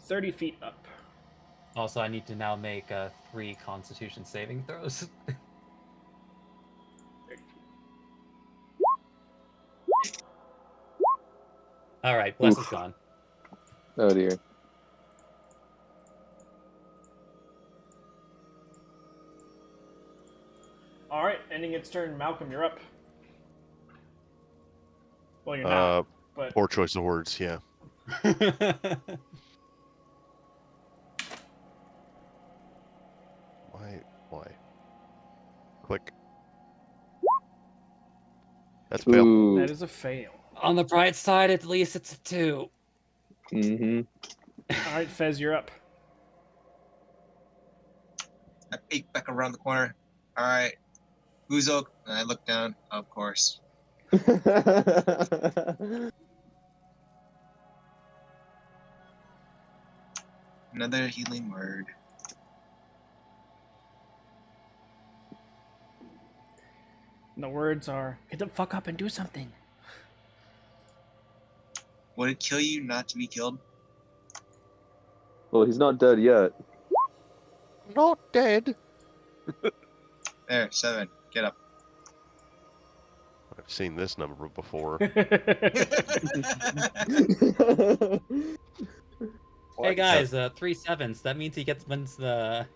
30 feet up. Also, I need to now make 3 Constitution saving throws. All right, Bless is gone. Oh dear. All right, ending its turn. Malcolm, you're up. Well, you're not, but Poor choice of words, yeah. Why? Click. That's a fail. Ooh. That is a fail. On the bright side, at least it's a 2. Mm-hmm. All right, Fez, you're up. I peek back around the corner. All right, Uzo. And I look down. Of course. Another healing word. And the words are, get the fuck up and do something. Would it kill you not to be killed? Well, he's not dead yet. Not dead. There, 7. Get up. I've seen this number before. Hey guys, 3 7s. That means he gets the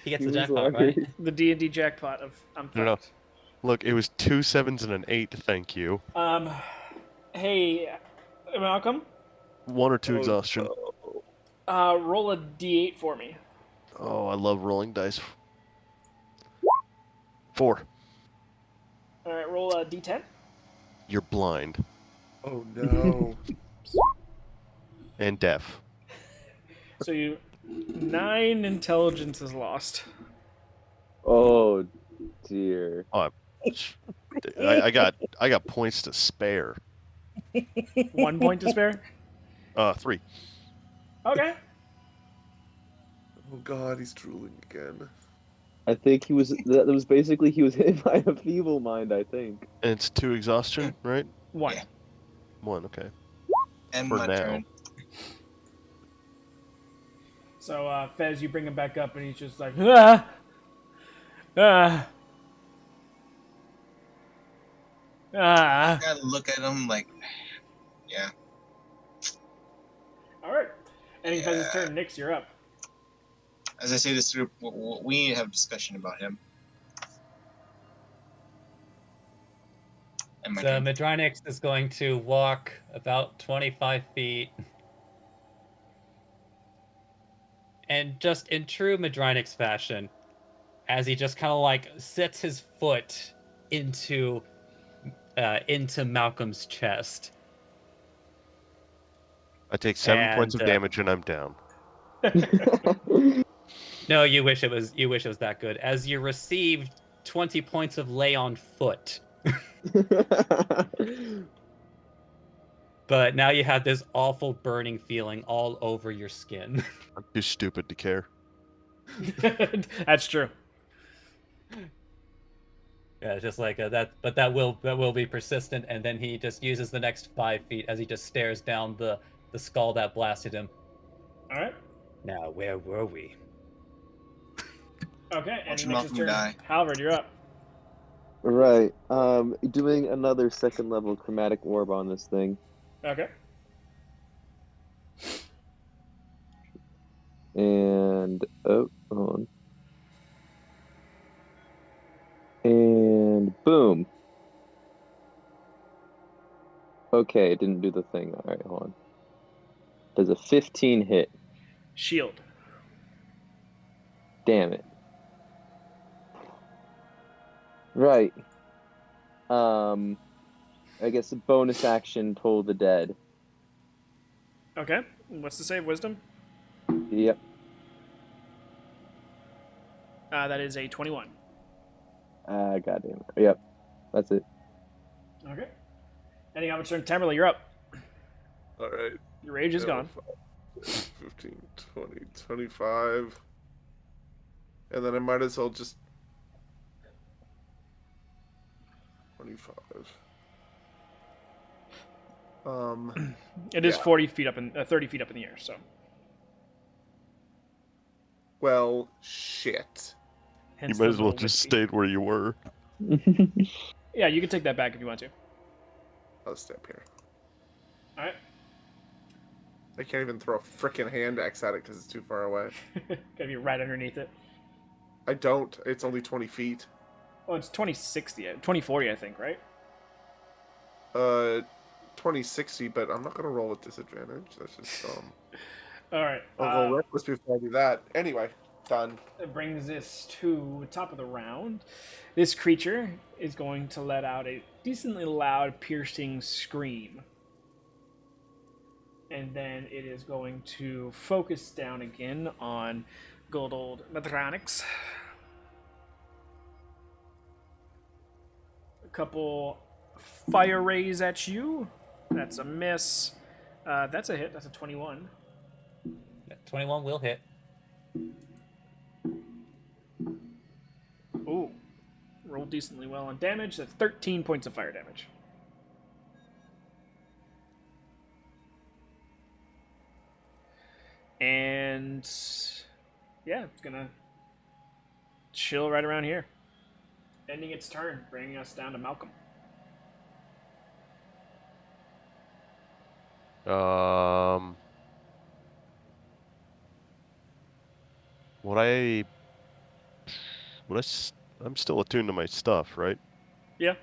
jackpot, right? The D&D jackpot of I'm fucked. No. Look, it was 2 7s and an 8. Thank you. Hey, Malcolm, 1 or 2 exhaustion. roll a D8 for me. Oh, I love rolling dice. 4. All right, roll a D10. You're blind Oh no. and deaf. So you 9 intelligence is lost. Oh dear. I got points to spare. 1 point to spare. 3. Okay. Oh god, he's drooling again. I think he was. That was basically he was hit by a feeble mind. I think. And it's 2 exhaustion, right? 1. Yeah. 1, okay. And For my now. turn. So Fez, you bring him back up, and he's just like, ah, ah, ah. I gotta look at him like, yeah. All right. Ending Fez's Yeah. turn. Nix, you're up. As I say this through, we need to have a discussion about him. And my So turn. Madrynix is going to walk about 25 feet. And just in true Madrynix fashion, as he just kind of like sets his foot into Malcolm's chest. I take 7 points of And, damage and I'm down. No, you wish it was that good. As you received 20 points of lay on foot. But now you have this awful burning feeling all over your skin. I'm too stupid to care. That's true. Yeah, just like that. But that will be persistent, and then he just uses the next 5 feet as he just stares down the skull that blasted him. All right. Now, where were we? Okay. Watch Ending Nix's Malcolm turn. die. Halvard, you're up. Right. Doing another second level chromatic orb on this thing. Okay. And hold on. And boom. Okay, it didn't do the thing. All right, hold on. Does a 15 hit? Shield. Damn it. Right. I guess a bonus action Toll the Dead. Okay. What's the save? Wisdom. Yep. That is a 21. Goddamn it. Yep. That's it. Okay. Ending Halvard's turn. Tamerlane, you're up. Alright. Your rage is gone. 15, 20, 25. And then I might as well just 25. It is Yeah. 40 feet up in 30 feet up in the air. So. Well, shit. You Hence might the as well little just whiskey. stayed where you were. Yeah, you can take that back if you want to. I'll step here. All right. I can't even throw a frickin' hand axe at it because it's too far away. Gotta be right underneath it. I don't. It's only 20 feet. Oh, it's 2060, 2040, I think, right? 2060, but I'm not gonna roll with disadvantage. That's just All right. I'll roll reckless before I do that. Anyway, Done. That brings us to the top of the round. This creature is going to let out a decently loud, piercing scream. And then it is going to focus down again on good old Medranix. A couple fire rays at you. That's a miss. That's a hit. That's a 21. Yeah, 21 will hit. Ooh. Rolled decently well on damage. That's 13 points of fire damage. And yeah, it's gonna chill right around here. Ending its turn, bringing us down to Malcolm. Would I? I'm still attuned to my stuff, right? Yeah.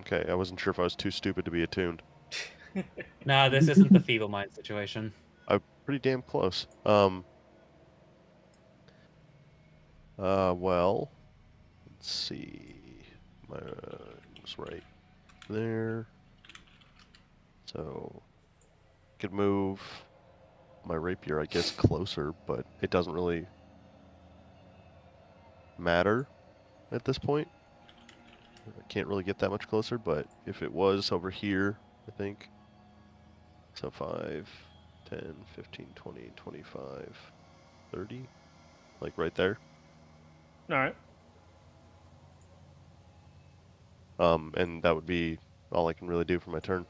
Okay, I wasn't sure if I was too stupid to be attuned. Nah, this isn't the feeble mind situation. I'm pretty damn close. Well, let's see. My was right there. So, could move my rapier, I guess, closer, but it doesn't really matter at this point. I can't really get that much closer, but if it was over here, I think. So 5, 10, 15, 20, 25, 30. Like right there. All right. And that would be all I can really do for my turn.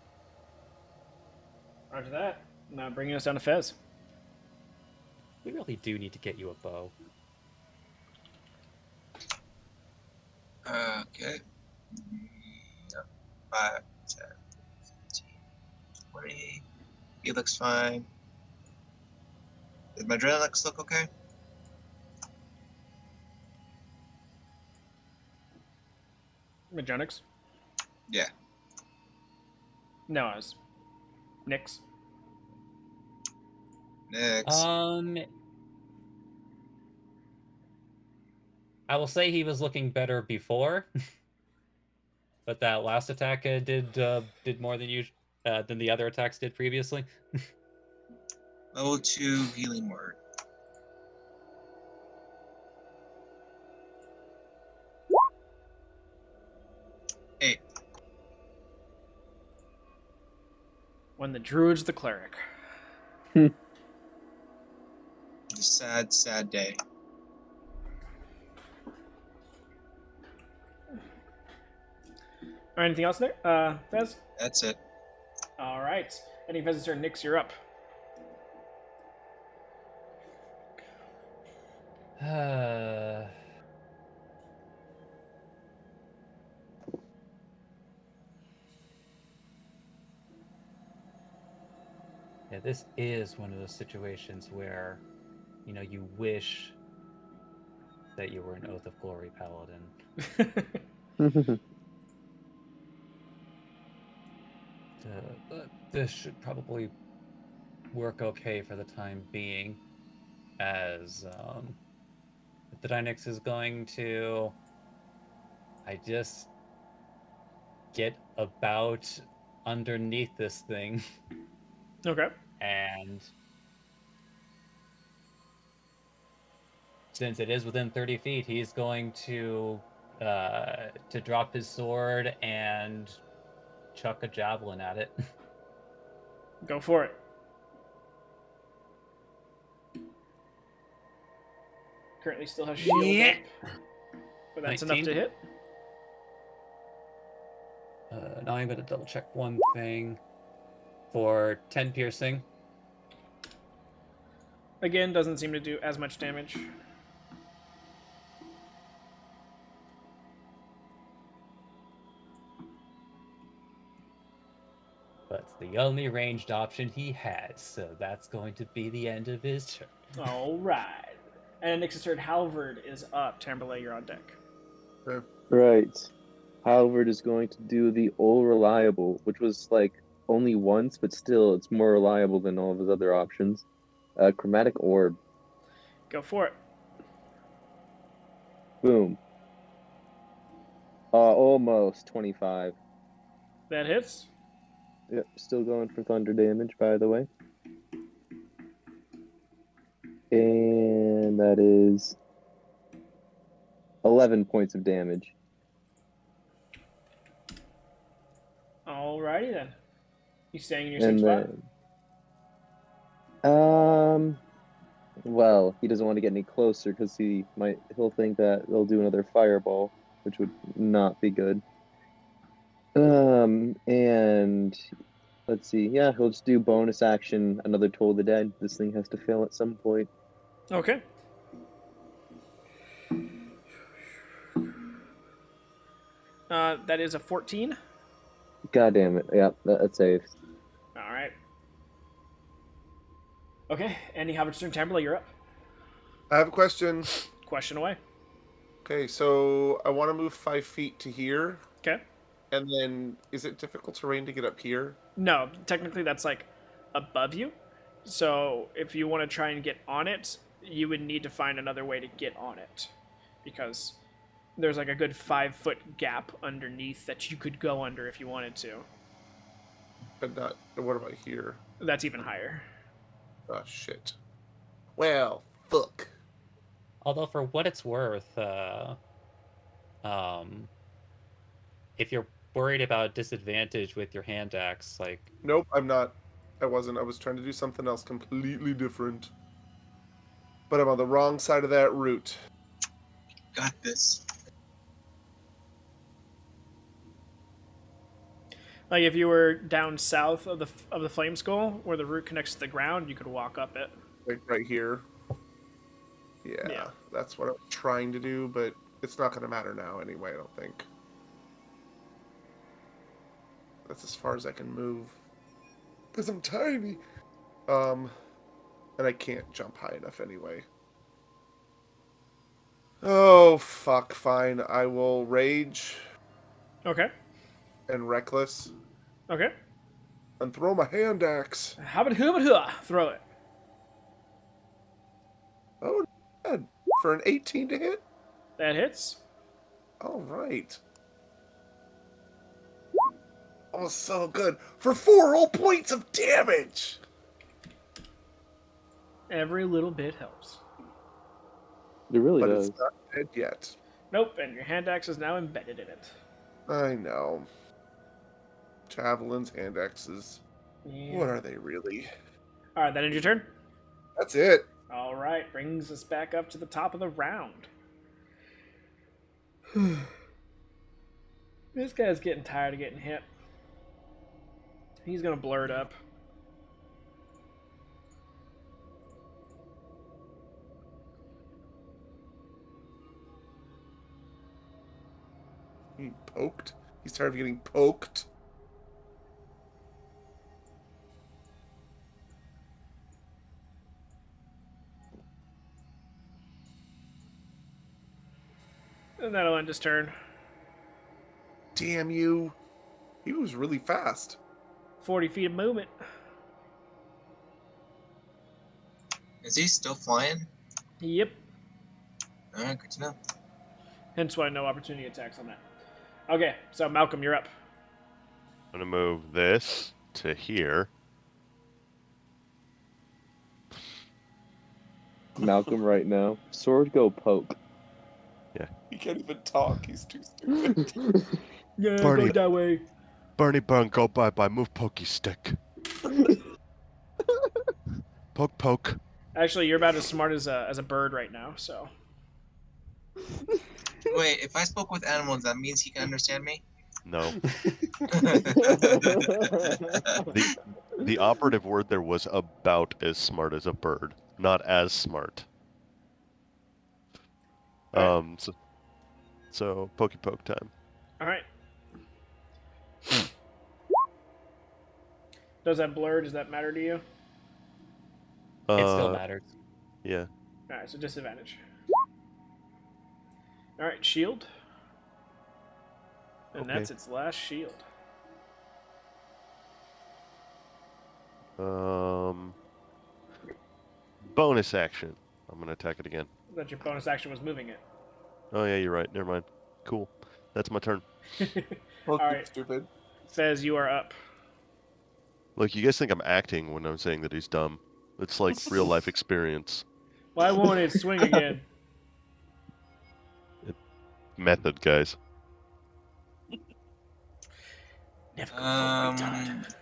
After that, now bringing us down to Fez. We really do need to get you a bow. Okay. 5, 10, 15, 20. He looks fine. Did my Adrenalix look okay? Magenics? Yeah. No, I was Nyx. Next. I will say he was looking better before, but that last attack did more than the other attacks did previously. Level 2 healing word. Eight. When the druid's the cleric. It's a sad, sad day. Or anything else there? Fez? That's it. All right. Any Fez's turn. Nyx, you're up. Yeah, this is one of those situations where, you wish that you were an Oath of Glory paladin. But this should probably work okay for the time being, as the Dynix is going to, I just get about underneath this thing, Okay. and since it is within 30 feet, he's going to drop his sword and chuck a javelin at it. Go for it. Currently still has shield Yeah. up, but that's 19. enough to hit. Now I'm going to double check one thing. For 10 piercing. Again, doesn't seem to do as much damage. But it's the only ranged option he has, so that's going to be the end of his turn. All right. And Nyx's turn. Halvard is up. Tamberlay, you're on deck. Right. Halvard is going to do the all reliable, which was like only once, but still it's more reliable than all of his other options. Chromatic orb. Go for it. Boom. Almost 25. That hits. Yep, still going for thunder damage, by the way. And that is 11 points of damage. Alrighty then. You staying in your same And spot? then, well, he doesn't want to get any closer because he'll think that they'll do another fireball, which would not be good. And let's see. Yeah, he'll just do bonus action, another Toll of the Dead. This thing has to fail at some point. Okay. That is a 14. God damn it. Yeah, that saves. All right. Okay, Andy Halbertson Timberlake, you're up. I have a question. Question away. Okay, so I want to move 5 feet to here, Okay. and then is it difficult terrain to get up here? No, technically that's like above you. So if you want to try and get on it, you would need to find another way to get on it, because there's like a good 5 foot gap underneath that you could go under if you wanted to. But not. What about here? That's even higher. Oh shit. Well, fuck. Although for what it's worth, um, if you're worried about disadvantage with your hand axe, like Nope, I'm not. I wasn't. I was trying to do something else completely different. But I'm on the wrong side of that route. Got this. Like if you were down south of the flame skull, where the root connects to the ground, you could walk up it. Like right here. Yeah, that's what I was trying to do, but it's not going to matter now anyway, I don't think. That's as far as I can move. Because I'm tiny. And I can't jump high enough anyway. Oh, fuck, fine. I will rage Okay. and reckless Okay. and throw my hand axe. How about who? Throw it. Oh, good. For an 18 to hit? That hits. All right. Oh, so good. For 4 whole points of damage! Every little bit helps. It really But does. it's not dead yet. Nope, and your hand axe is now embedded in it. I know. Javelins, hand axes. Yeah. What are they really? All right, that ends your turn. That's it. All right, brings us back up to the top of the round. This guy's getting tired of getting hit. He's gonna blur it up. He poked. He's tired of getting poked. And that'll end his turn. Damn you. He was really fast. 40 feet of movement. Is he still flying? Yep. Alright, good to know. Hence why no opportunity attacks on that. Okay, so Malcolm, you're up. I'm gonna move this to here. Malcolm right now. Sword go poke. He can't even talk. He's too stupid. Yeah, Barney. go that way. Barney Burn, go bye-bye. Move pokey stick. Poke, poke. Actually, you're about as smart as a bird right now, so. Wait, if I spoke with animals, that means he can understand me? No. The operative word there was about as smart as a bird, not as smart. So pokey poke time. All right. Does that blur? Does that matter to you? it still matters. Yeah. All right, so disadvantage. All right, shield. And Okay. that's its last shield. Bonus action. I'm gonna attack it again. That your bonus action was moving it. Oh yeah, you're right. Never mind. Cool. That's my turn. All Well, right. stupid. Says you are up. Look, you guys think I'm acting when I'm saying that he's dumb. It's like real life experience. Why won't it swing again? Method, guys. Never go full retard.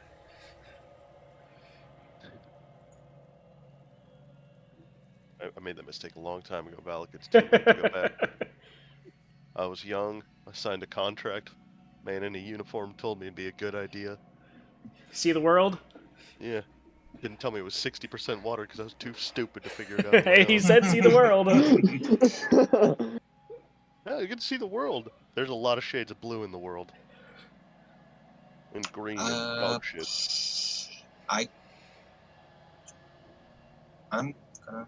I made that mistake a long time ago, Valak. It's too late to go back. I was young. I signed a contract. Man in a uniform told me it'd be a good idea. See the world? Yeah. Didn't tell me it was 60% water because I was too stupid to figure it out on my Hey, he own. said see the world. Yeah, you get to see the world. There's a lot of shades of blue in the world. And green and dog shit. I'm gonna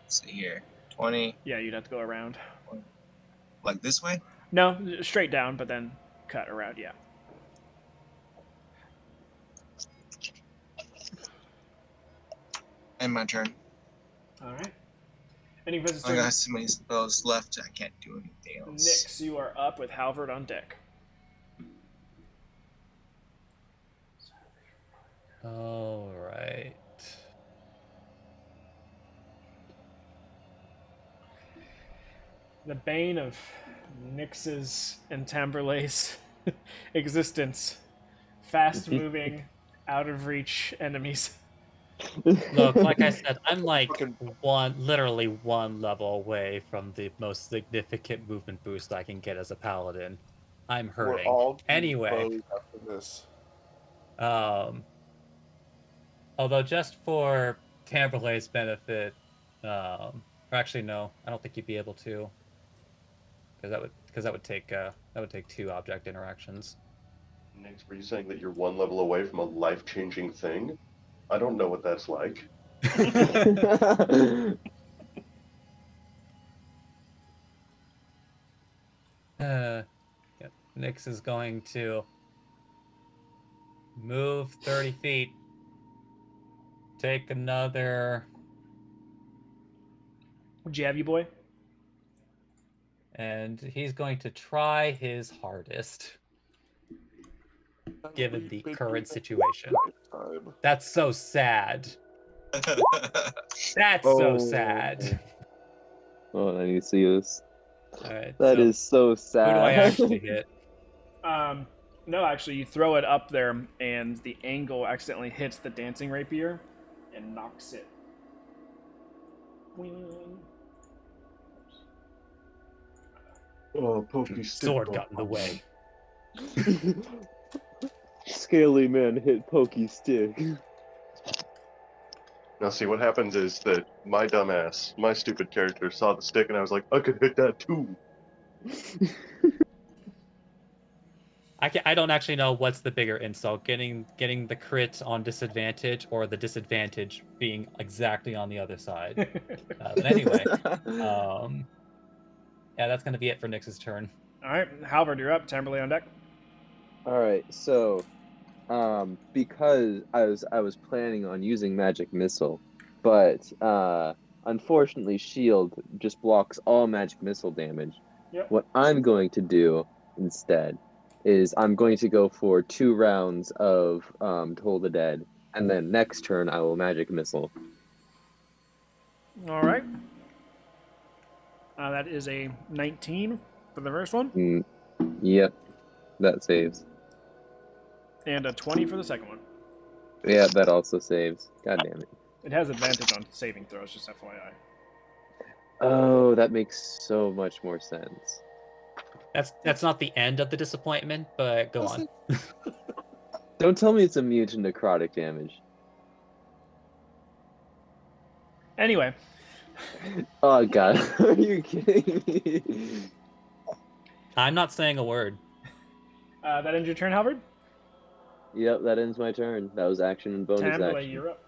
see here. 20, Yeah, you'd have to go around. like this way? No, straight down, but then cut around, yeah. And my turn. Alright. Any visits I got so many spells left, I can't do anything else. Nyx, you are up with Halvard on deck. All right. The bane of Nyx's and Tamberlay's existence. Fast moving, out of reach enemies. Look, like I said, I'm like Fucking- literally one level away from the most significant movement boost I can get as a paladin. I'm We're hurting. all Anyway, bows after this. although just for Tamberlay's benefit, or actually no, I don't think you'd be able to, because that would take two object interactions. Nix, were you saying that you're one level away from a life-changing thing? I don't know what that's like. Yeah, Nyx is going to move 30 feet, take another, Jab you, boy. and he's going to try his hardest, given the current situation. Time. That's so sad. That's so sad. Oh, I need to see this. Alright, That so is so who sad. do I actually hit? No, actually, you throw it up there, and the angle accidentally hits the dancing rapier and knocks it. Oh, pokey Sword got in the way. Scaly man hit pokey stick. Now, see, what happens is that my dumbass, my stupid character, saw the stick and I was like, I could hit that too. I don't actually know what's the bigger insult, getting the crit on disadvantage or the disadvantage being exactly on the other side. But anyway, yeah, that's gonna be it for Nyx's turn. All right, Halvard, you're up. Tamberlay on deck. All right, so because I was planning on using magic missile, but unfortunately shield just blocks all magic missile damage. Yep. What I'm going to do instead is I'm going to go for 2 rounds of Toll the Dead, and then next turn I will magic missile. All right. That is a 19 for the first one, Yep, that saves. and a 20 for the second one. Yeah, that also saves. God damn it. It has advantage on saving throws, just FYI. Oh, that makes so much more sense. That's not the end of the disappointment, but go on. Don't tell me it's immune to necrotic damage. Anyway, Oh god, are you kidding me? I'm not saying a word. that ends your turn, Halvard. Yep, that ends my turn. That was action and bonus Tamberlay, action. you're up.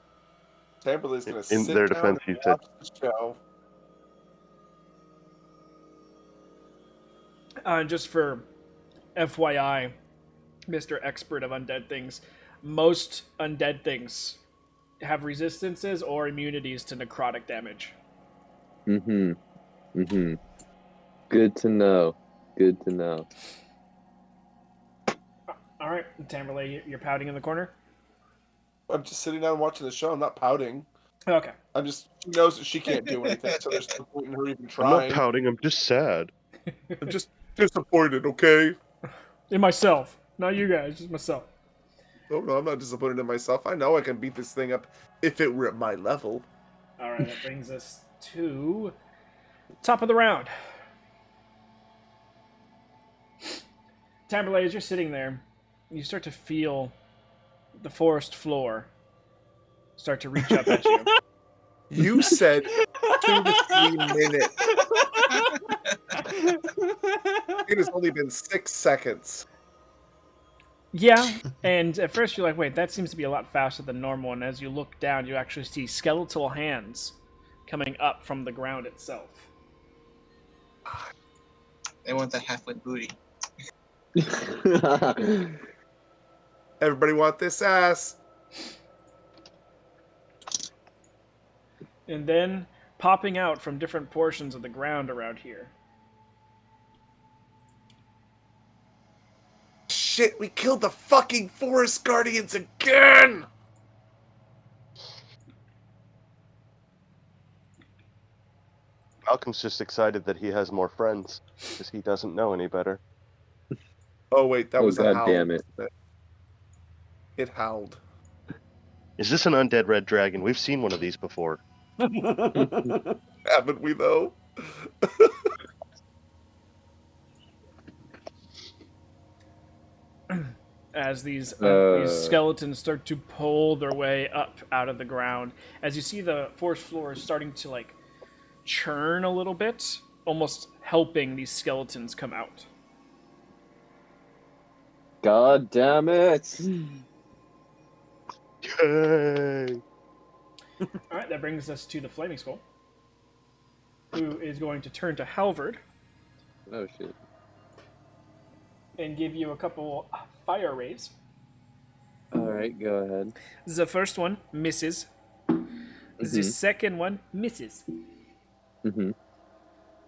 Tamberlay's gonna In sit their down defense, and you said- watch the show. Just for FYI, Mr. Expert of Undead Things, most undead things have resistances or immunities to necrotic damage. Mm-hmm. Mm-hmm. Good to know. Good to know. All right, Tamberlay, you're pouting in the corner. I'm just sitting down watching the show. I'm not pouting. Okay. I'm just. She knows that she can't do anything, so there's no point in her even I'm not trying. pouting. I'm just sad. I'm just disappointed. Okay. In myself, not you guys, just myself. Oh no, I'm not disappointed in myself. I know I can beat this thing up if it were at my level. All right, that brings us to top of the round. Tamberlay, as you're sitting there, you start to feel the forest floor start to reach up at you. You said 2 to 3 minutes. It has only been 6 seconds. Yeah, and at first you're like, wait, that seems to be a lot faster than normal, and as you look down, you actually see skeletal hands coming up from the ground itself. They want that half-wit booty. Everybody want this ass. And then popping out from different portions of the ground around here. Shit, we killed the fucking forest guardians again! Malcolm's just excited that he has more friends because he doesn't know any better. Oh wait, that Oh, was a God howl. damn it. It howled. Is this an undead red dragon? We've seen one of these before. Haven't we though? As these Uh. skeletons start to pull their way up out of the ground, as you see the forest floor is starting to like churn a little bit, almost helping these skeletons come out. God damn it! Yay! All right, that brings us to the Flaming Skull, who is going to turn to Halvard Oh shit. and give you a couple fire rays. Alright, go ahead. The first one misses. The second one misses. Mm-hmm.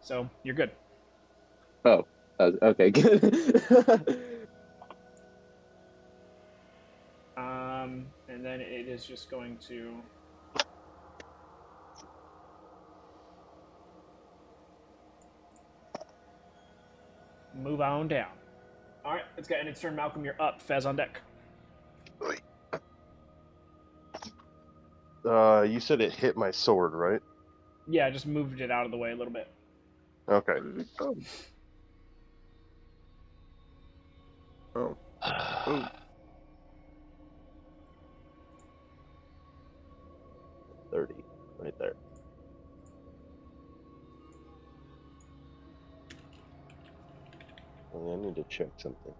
So you're good. Oh. Okay, good. And then it is just going to move on down. All right, it's got and its turn. Malcolm, you're up. Fez on deck. You said it hit my sword, right? Yeah, I just moved it out of the way a little bit. Okay. Where did it go? Oh. Ooh. $30, right there. I need to check something.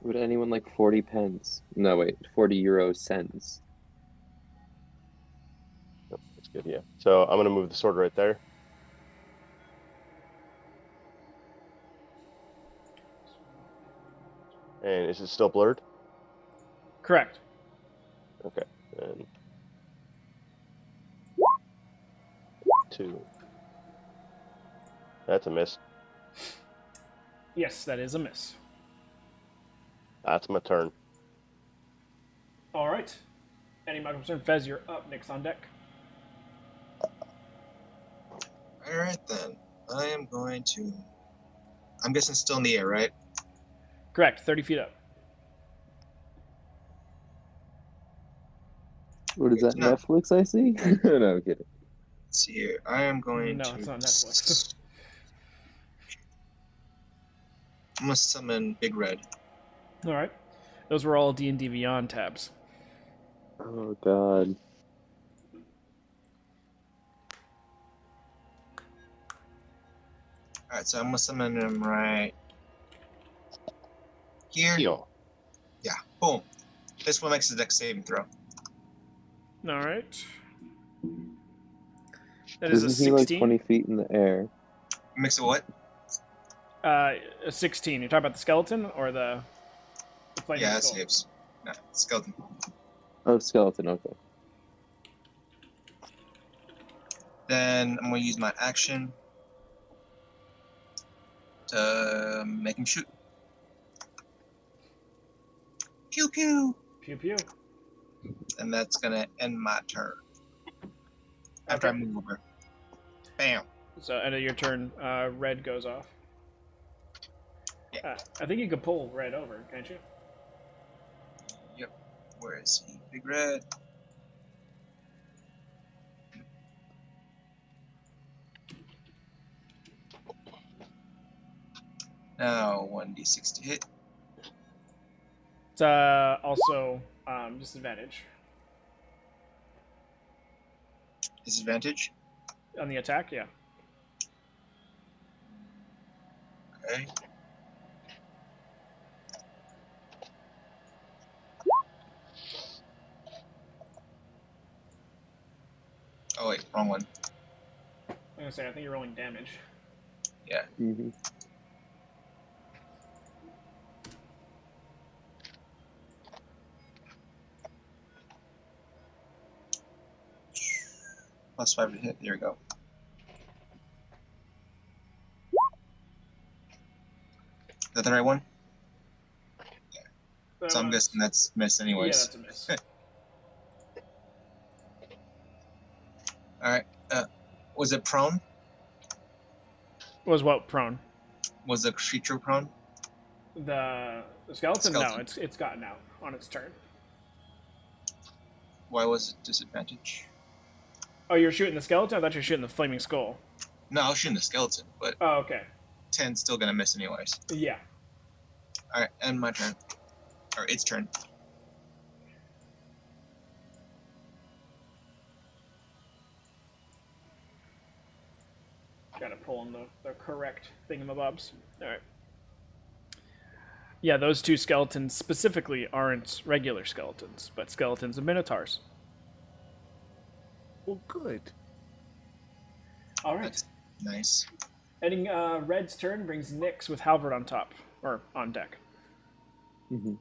Would anyone like 40 pence? No, wait, 40 euro cents. Nope, that's good, yeah. So I'm gonna move the sword right there. And is it still blurred? Correct. Okay, then 2. That's a miss. Yes, that is a miss. That's my turn. All right. Any Malcolm's turn. Fez, you're up. Nick's on deck. Alright then. I am going to... I'm guessing still in the air, right? Correct. 30 feet up. What is that, No. Netflix I see? No, I'm kidding. Let's see here. I am going No, to... it's not Netflix. I'm going to summon Big Red. All right. Those were all D&D Beyond tabs. Oh god. Alright, so I'm going to summon him right here. Heal. Yeah, boom. This one makes a dex saving throw. All right. That is a Isn't he like 16. 20 feet in the air? Mix it what? A 16. You're talking about the skeleton or the flaming Yeah, that skull? saves. No, skeleton. Oh, skeleton, okay. Then I'm going to use my action to make him shoot. Pew pew! Pew pew. And that's going to end my turn. After Okay. I move over. Bam! So end of your turn, red goes off. Yeah. I think you could pull red over, can't you? Yep. Where is he? Big red. Now 1d6 to hit. It's also disadvantage Disadvantage. on the attack. Yeah. Okay. Oh wait, wrong one. I'm gonna say I think you're rolling damage. Yeah. Mm-hmm. +5 to hit. There we go. Is that the right one? That So I'm was- guessing that's miss Yeah, anyways. that's a miss. Alright. Was it prone? Was what prone? Was the creature prone? The skeleton? No, Skeleton. it's gotten out on its turn. Why was it disadvantage? Oh, you're shooting the skeleton? I thought you were shooting the flaming skull. No, I was shooting the skeleton, but Oh, okay. 10's still gonna miss anyways. Yeah. Alright, end my turn. Or its turn. Gotta pull in the correct thingamabobs. Alright. Yeah, those two skeletons specifically aren't regular skeletons, but skeletons of minotaurs. Well, good. Alright. That's nice. Ending Red's turn brings Nyx with Halvard on top, or on deck. Mm-hmm.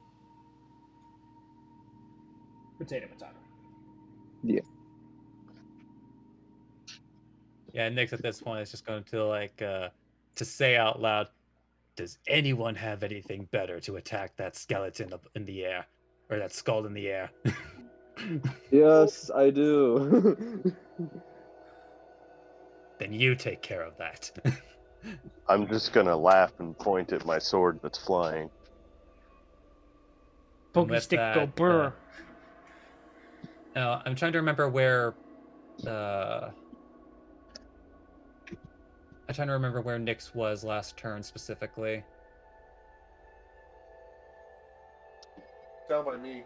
Potato, potato. Yeah. Yeah, Nick at this point is just going to to say out loud, "Does anyone have anything better to attack that skeleton up in the air, or that skull in the air?" Yes, I do. Then you take care of that. I'm just gonna laugh and point at my sword that's flying. And Pokey with stick go that, brr. I'm trying to remember where. I'm trying to remember where Nyx was last turn specifically. Down by me.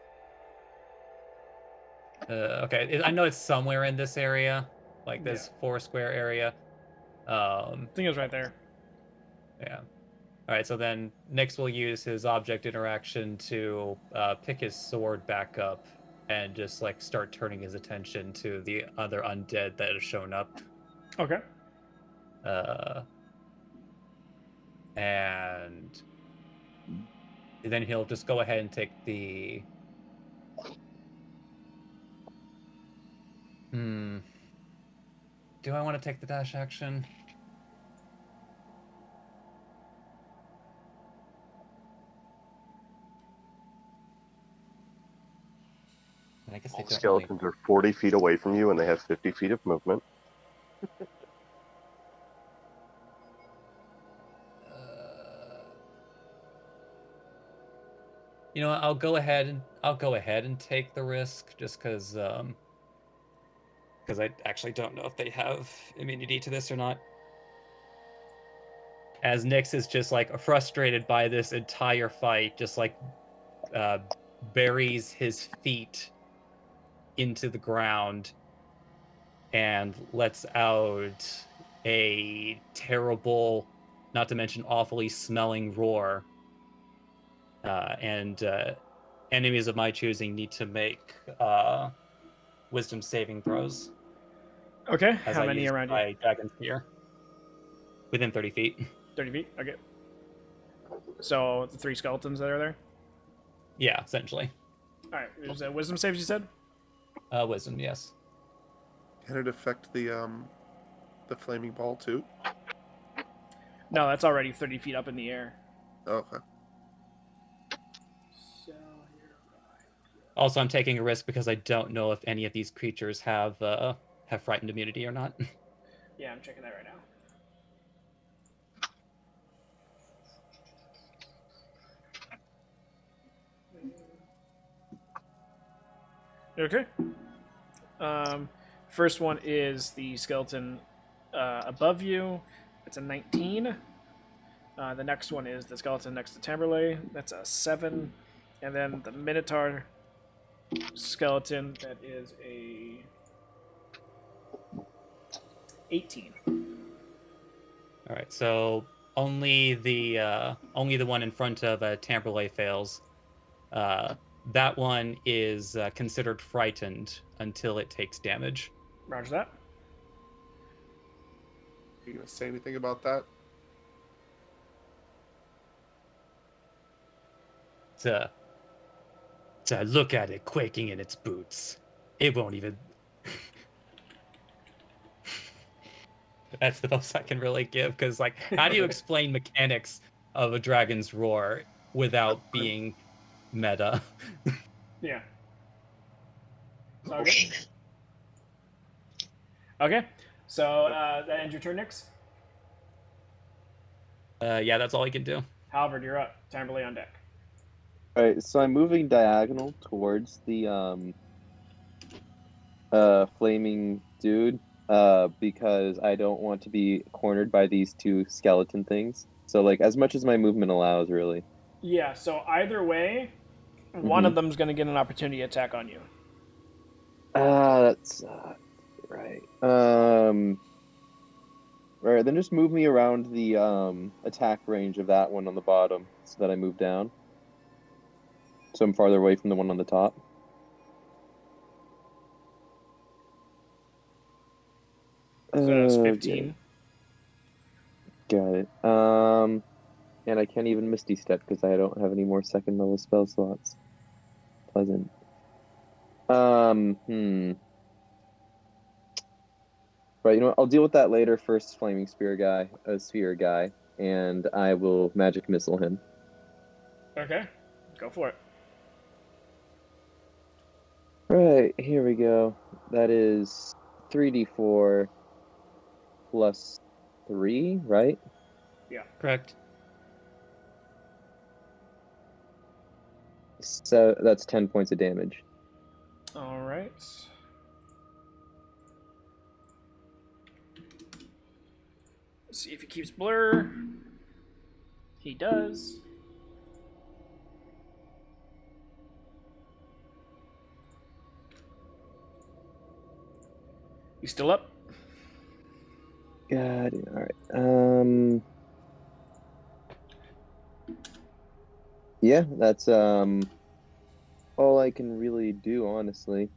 Okay, I know it's somewhere in this area, like this Yeah. 4 square area. I think it was right there. Yeah. All right, so then Nyx will use his object interaction to pick his sword back up and just like start turning his attention to the other undead that has shown up. Okay. And then he'll just go ahead and take the. Do I want to take the dash action? I guess they All don't skeletons are 40 feet away from you, and they have 50 feet of movement. You know what, I'll go ahead and take the risk just because I actually don't know if they have immunity to this or not. As Nyx is just like frustrated by this entire fight, just like buries his feet into the ground and lets out a terrible, not to mention awfully smelling roar. And enemies of my choosing need to make wisdom saving throws Okay. as How I many use around you? my dragon spear within 30 feet. 30 feet? Okay. So the 3 skeletons that are there? Yeah, essentially. Alright. There's wisdom saves, you said? Wisdom, yes. Can it affect the the flaming ball too? No, that's already 30 feet up in the air. Okay. So Also, I'm taking a risk because I don't know if any of these creatures have frightened immunity or not. yeah, I'm checking that right now. Okay. First one is the skeleton above you. It's a 19. The next one is the skeleton next to Tamberlay. That's a 7. And then the Minotaur skeleton, that is a 18. All right, so only the one in front of Tamberlay fails. That one is considered frightened until it takes damage. Roger that. Are you gonna say anything about that? To look at it quaking in its boots, it won't even. That's the most I can really give because, like, how do you explain mechanics of a dragon's roar without being meta? Yeah. Okay. Okay. So that ends your turn, Nix. Yeah, that's all he can do. Halvard, you're up. Tamberlay on deck. All right, so I'm moving diagonal towards the flaming dude because I don't want to be cornered by these two skeleton things. So like as much as my movement allows, really. Yeah, so either way, one of them's going to get an opportunity attack on you. That's right. All right, then just move me around the attack range of that one on the bottom so that I move down. So I'm farther away from the one on the top. So that's Okay. 15. Got it. And I can't even Misty Step because I don't have any more second level spell slots. Pleasant. Right, you know what? I'll deal with that later. First, Flaming Sphere guy, and I will magic missile him. Okay. Go for it. Right, here we go. That is 3d4 plus 3, right? Yeah. Correct. So that's 10 points of damage. All right. Let's see if he keeps blur. He does. You still up? Got it. All right. Yeah, that's all I can really do, honestly.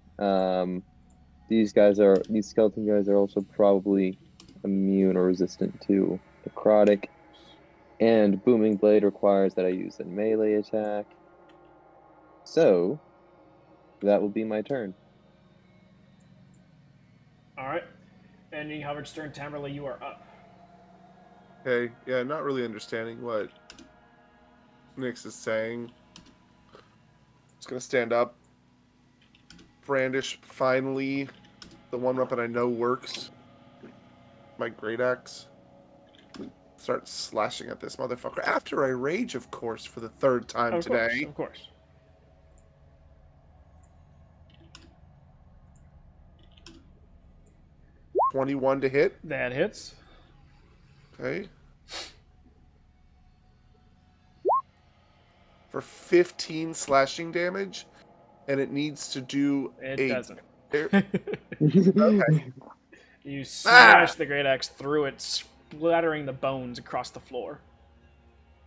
These skeleton guys are also probably immune or resistant to necrotic, and booming blade requires that I use a melee attack. So that will be my turn. All right. Ending Halvard's turn. Tamberlay, you are up. Okay, yeah, not really understanding what Nyx is saying. Just gonna stand up, brandish finally the one weapon I know works, my great axe. Start slashing at this motherfucker after I rage, of course, for the third time Of course, today. of course. $21 to hit. That hits. Okay. For 15 slashing damage, and it needs to do It doesn't. Okay. You Ah! smash the great axe through it, splattering the bones across the floor.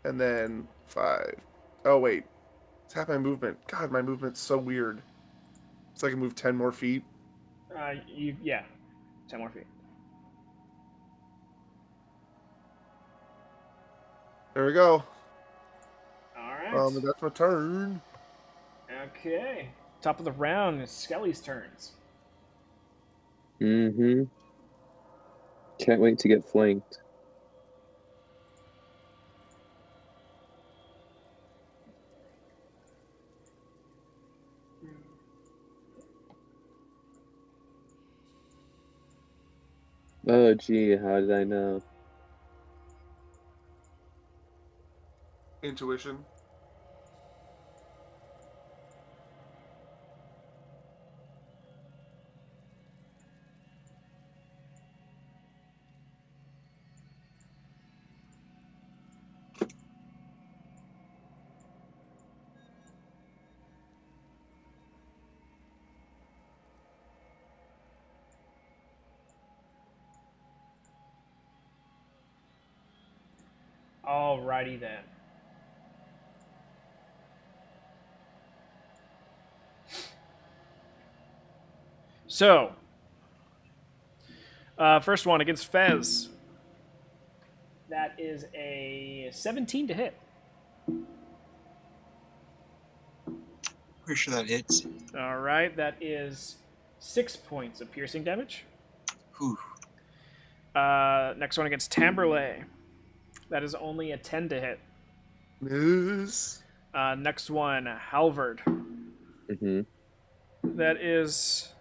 And then 5. Oh, wait. It's half my movement. God, my movement's so weird. So I can move 10 more feet. Yeah, 10 more feet. There we go. All right. That's my turn. Can't wait to get flanked. Oh, gee, how did I know? Intuition. Alrighty then. So, first one against Fez. That is a 17 to hit. Pretty sure that hits. All right, that is 6 points of piercing damage. Whew. Next one against Tamberlay. That is only a 10 to hit. Miss. Next one, Halvard. Mm-hmm. That is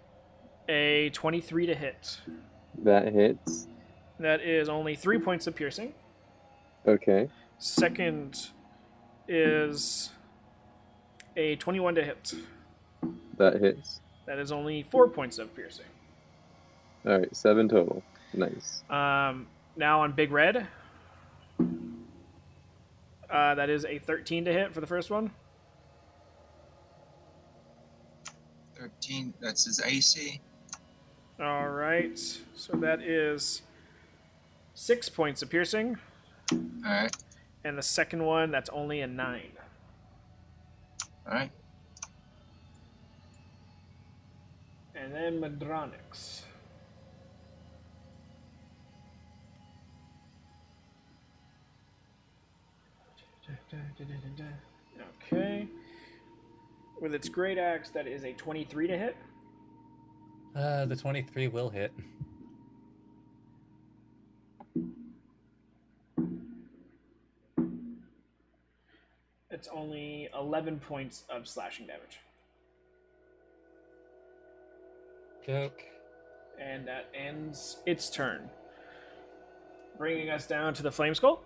a 23 to hit. That hits. That is only 3 points of piercing. Okay. Second is a 21 to hit. That hits. That is only 4 points of piercing. All right, 7 total. Nice. Now on Big Red. That is a 13 to hit for the first one. 13. That's his AC. All right. So that is 6 points of piercing. Alright. And the second one, that's only a 9. Alright. And then Madronix. Okay. With its great axe, that is a 23 to hit. The 23 will hit. It's only 11 points of slashing damage. Joke. And that ends its turn. Bringing us down to the Flame Skull.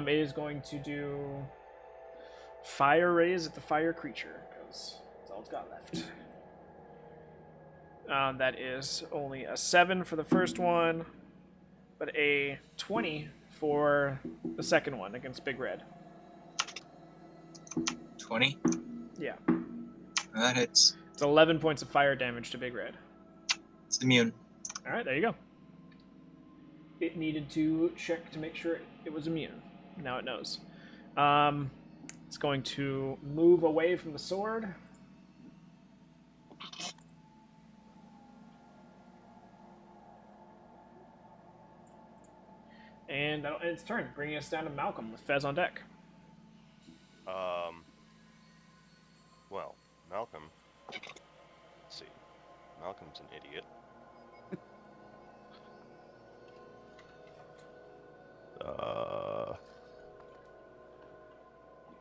It is going to do fire rays at the fire creature because that's all it's got left. That is only a 7 for the first one, but a 20 for the second one against Big Red. 20. Yeah. That hits. It's 11 points of fire damage to Big Red. It's immune. All right, there you go. It needed to check to make sure it was immune. Now it knows. It's going to move away from the sword. And that'll end its turn, bringing us down to Malcolm with Fez on deck. Well, Malcolm. Let's see. Malcolm's an idiot.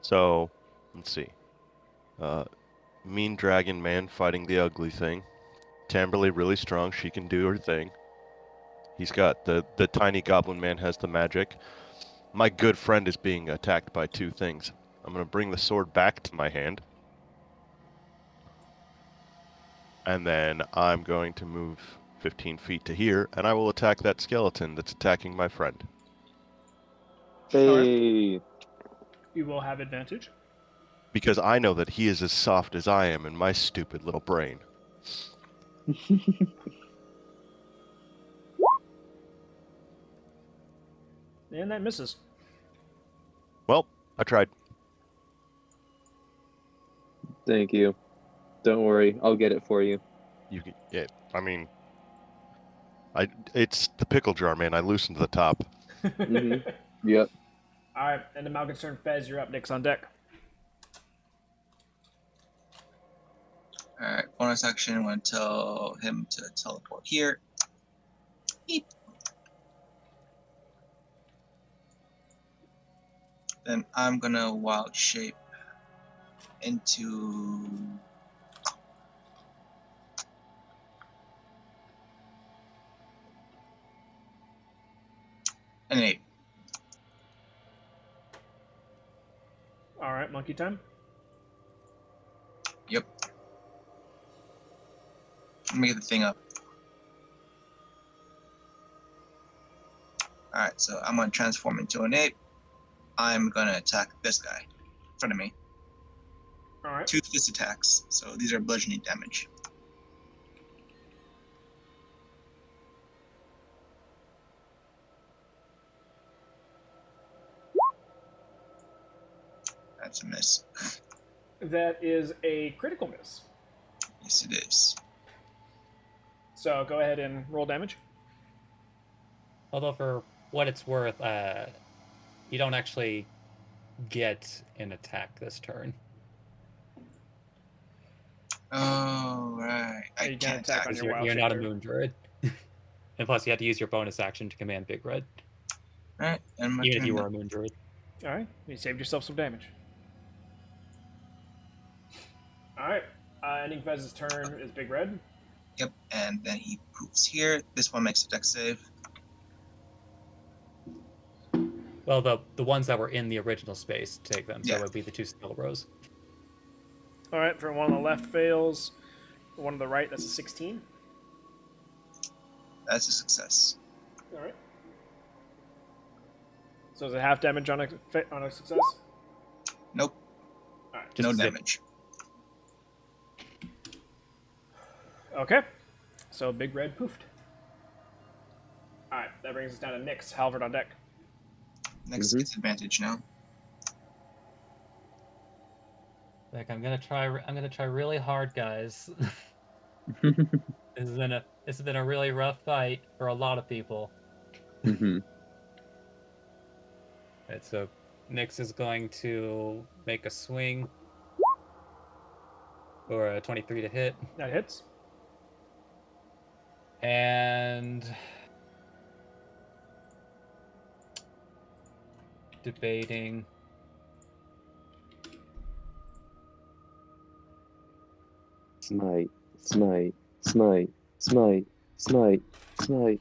So, let's see. Mean dragon man fighting the ugly thing. Tamberley really strong. She can do her thing. He's got the tiny goblin man has the magic. My good friend is being attacked by 2 things. I'm going to bring the sword back to my hand. And then I'm going to move 15 feet to here, and I will attack that skeleton that's attacking my friend. Hey. You will have advantage. Because I know that he is as soft as I am in my stupid little brain. And that misses. Well, I tried. Thank you. Don't worry, I'll get it for you. You can. I mean, it's the pickle jar, man. I loosened the top. Yep. All right, and the Malkin's turn. Fez, you're up. Nick's on deck. Alright, bonus action. I'm going to tell him to teleport here. Beep. Then I'm going to wild shape into an 8. All right, monkey time. Yep. Let me get the thing up. Alright, so I'm going to transform into an ape. I'm going to attack this guy in front of me. All right. 2 fist attacks, so these are bludgeoning damage. That's a miss. That is a critical miss. Yes, it is. So go ahead and roll damage. Although for what it's worth, you don't actually get an attack this turn. Oh, right. I You can can't attack attack. on Because your wild you're shape not a turn. moon druid. And plus, you had to use your bonus action to command Big Red, Alright, and my even if turn you were then. a moon druid. All right, you saved yourself some damage. All right, ending Vez's turn is Big Red. Yep, and then he poofs here. This one makes a dex save. Well, the ones that were in the original space take them, so Yeah. it would be the 2 skill rows. All right, for one on the left fails. For one on the right, that's a 16. That's a success. All right. So is it half damage on a success? Nope, All right. Just no zip. damage. Okay. So Big Red poofed. All right, that brings us down to Nyx. Halvard on deck. Next gets advantage now. Like I'm gonna try really hard, guys. This has been a really rough fight for a lot of people. Right, so Nyx is going to make a swing for a 23 to hit, That hits. and debating. Smite, smite, smite, smite, smite, smite.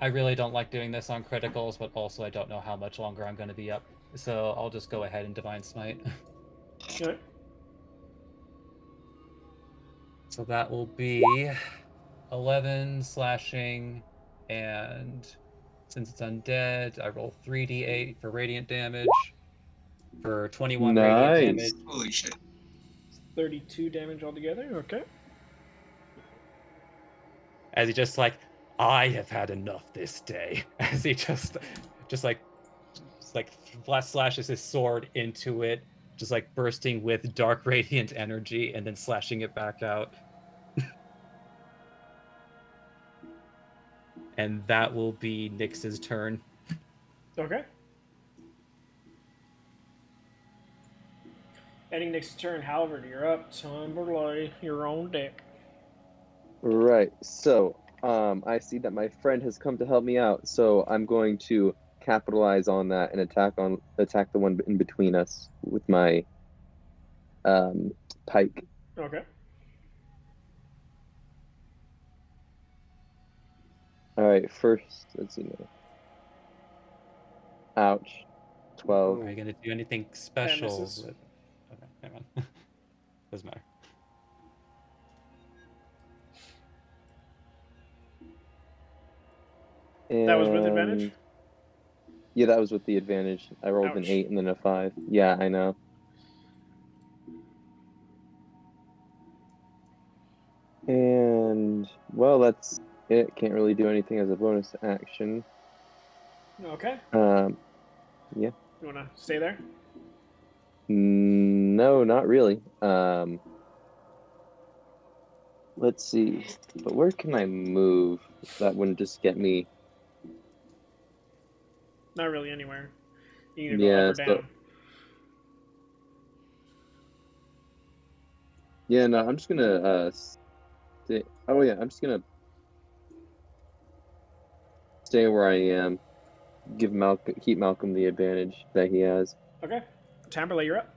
I really don't like doing this on criticals, but also I don't know how much longer I'm going to be up, so I'll just go ahead and Divine Smite. All right. So that will be 11 slashing, and since it's undead, I roll 3d8 for radiant damage. For 21 radiant Nice. damage, Holy shit. 32 damage altogether. Okay. as he just like, I have had enough this day. As he just slashes his sword into it, just like bursting with dark radiant energy, and then slashing it back out. And that will be Nyx's turn. Okay. Ending Nyx's turn. Halvard, you're up. Timberlake, you're on deck. Right. So, I see that my friend has come to help me out, so I'm going to capitalize on that and attack the one in between us with my pike. Okay. All right. First, let's see now. Ouch. 12. Are you gonna do anything special misses. with... Okay, never mind. Doesn't matter. That was with advantage? Yeah, that was with the advantage. I rolled an Ouch. 8 and then a 5. Yeah, I know. And, well, that's it. Can't really do anything as a bonus action. Okay. Yeah. You want to stay there? No. No, not really. Let's see. But where can I move? That wouldn't just get me. Not really anywhere. You can either go up Yeah, or so down. yeah, no, I'm just gonna stay. Oh yeah, I'm just gonna stay where I am. Keep Malcolm the advantage that he has. Okay. Tamberlay, you're up.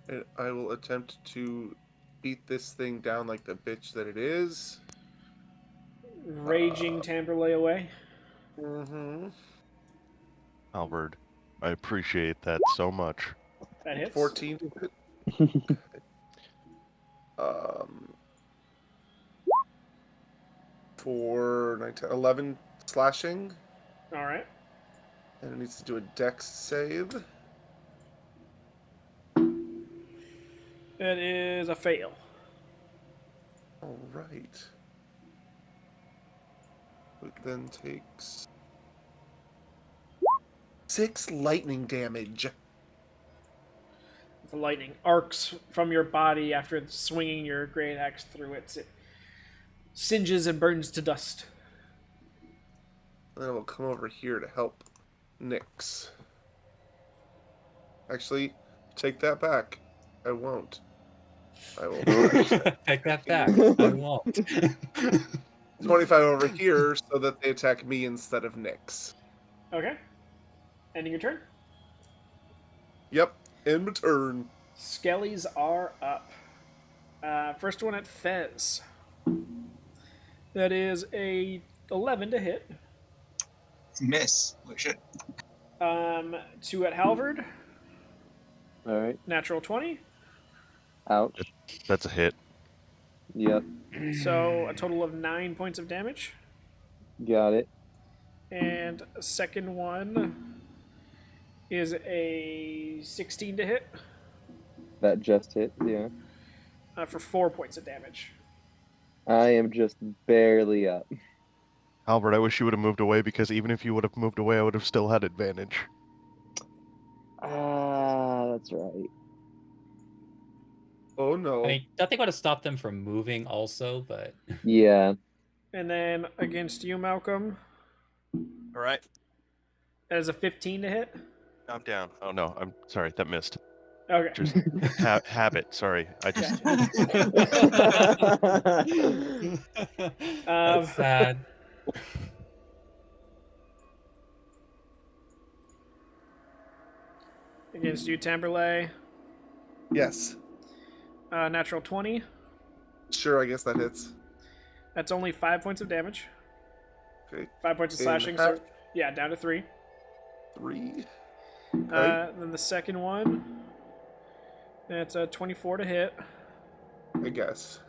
And I will attempt to beat this thing down like the bitch that it is. Raging Tamberlay away. Mm-hmm. Albert, I appreciate that so much. That hits. 14 to hit. Um, for 19, 11 slashing. All right. And it needs to do a dex save. That is a fail. All right. It then takes 6 lightning damage. The lightning arcs from your body after swinging your great axe through it. It singes and burns to dust. Then I will come over here to help Nyx. Actually, take that back. I won't. I will Take that back. I won't. 25 over here so that they attack me instead of Nyx. Okay. Ending your turn. Yep, in return. Skellies are up. First one at Fez. That is a 11 to hit. Miss. Oh, shit. 2 at Halvard. All right. Natural 20. Ouch. That's a hit. Yep. So a total of 9 points of damage. Got it. And a second one is a 16 to hit That just hit. Yeah. for 4 points of damage. I am just barely up. Albert, I wish you would have moved away because even if you would have moved away, I would have still had advantage. Ah, that's right. Oh no. I mean, nothing would have stopped them from moving also, but Yeah. And then against you, Malcolm, All right. that is a 15 to hit. I'm down. Oh no, I'm sorry, that missed. Okay. Just habit. Sorry, I just. that's sad. Against you, Tamberlay, Yes. natural 20. Sure, I guess that hits. That's only 5 points of damage. Okay. 5 points of And slashing. half- So, yeah, down to 3. 3. Then the second one, that's a 24 to hit. I guess.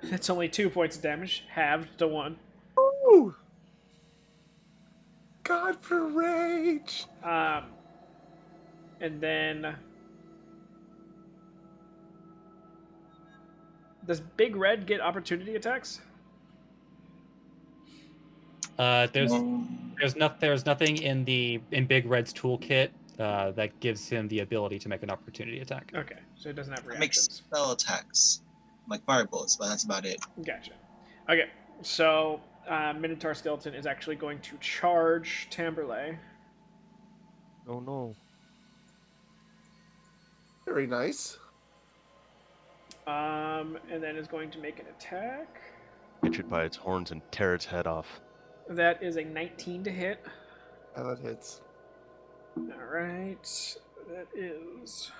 That's only 2 points of damage, halved to 1. Ooh! God for rage! And then does Big Red get opportunity attacks? There's No. there's nothing in Big Red's toolkit that gives him the ability to make an opportunity attack. Okay, so it doesn't have It makes reactions. spell attacks. Like fire bullets, but that's about it. Gotcha. Okay, so Minotaur Skeleton is actually going to charge Tamberlay. Oh no. Very nice. And then is going to make an attack. Catch it by its horns and tear its head off. That is a 19 to hit. Yeah, that hits. Alright. That is.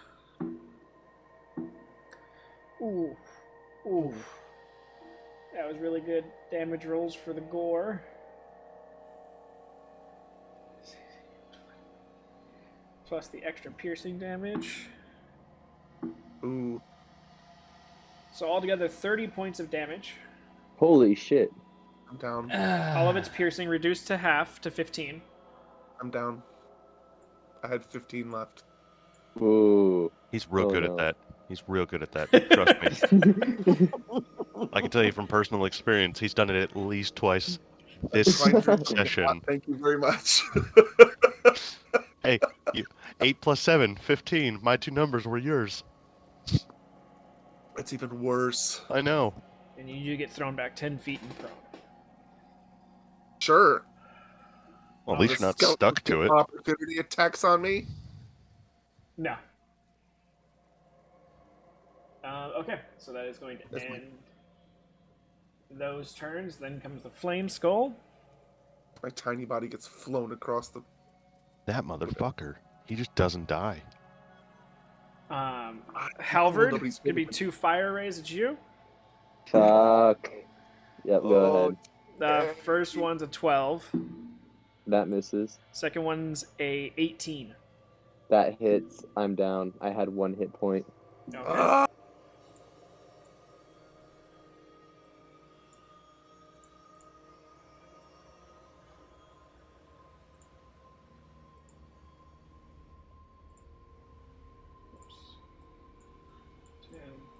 Ooh. Ooh. That was really good damage rolls for the gore. Plus the extra piercing damage. Ooh. So altogether 30 points of damage. Holy shit. I'm down. All of its piercing reduced to half to 15. I'm down. I had 15 left. Ooh. He's real Oh, good no. at that. He's real good at that. Trust me. I can tell you from personal experience, he's done it at least twice this Fine, session. Thank you very much. Hey, 8 plus 7, 15. My two numbers were yours. That's even worse. I know. And you get thrown back 10 feet and prone. Sure. Well, at Oh, least The you're not skeleton stuck to it. opportunity attacks on me. No. Okay, so that is going to That's end those turns. Then comes the Flame Skull. My tiny body gets flown across the. That motherfucker. He just doesn't die. Halvard, nobody's gonna be moving. 2 fire rays at you. Fuck. Yep, go Oh, ahead. The first one's a 12. That misses. Second one's a 18. That hits. I'm down. I had 1 hit point. Okay. Ah!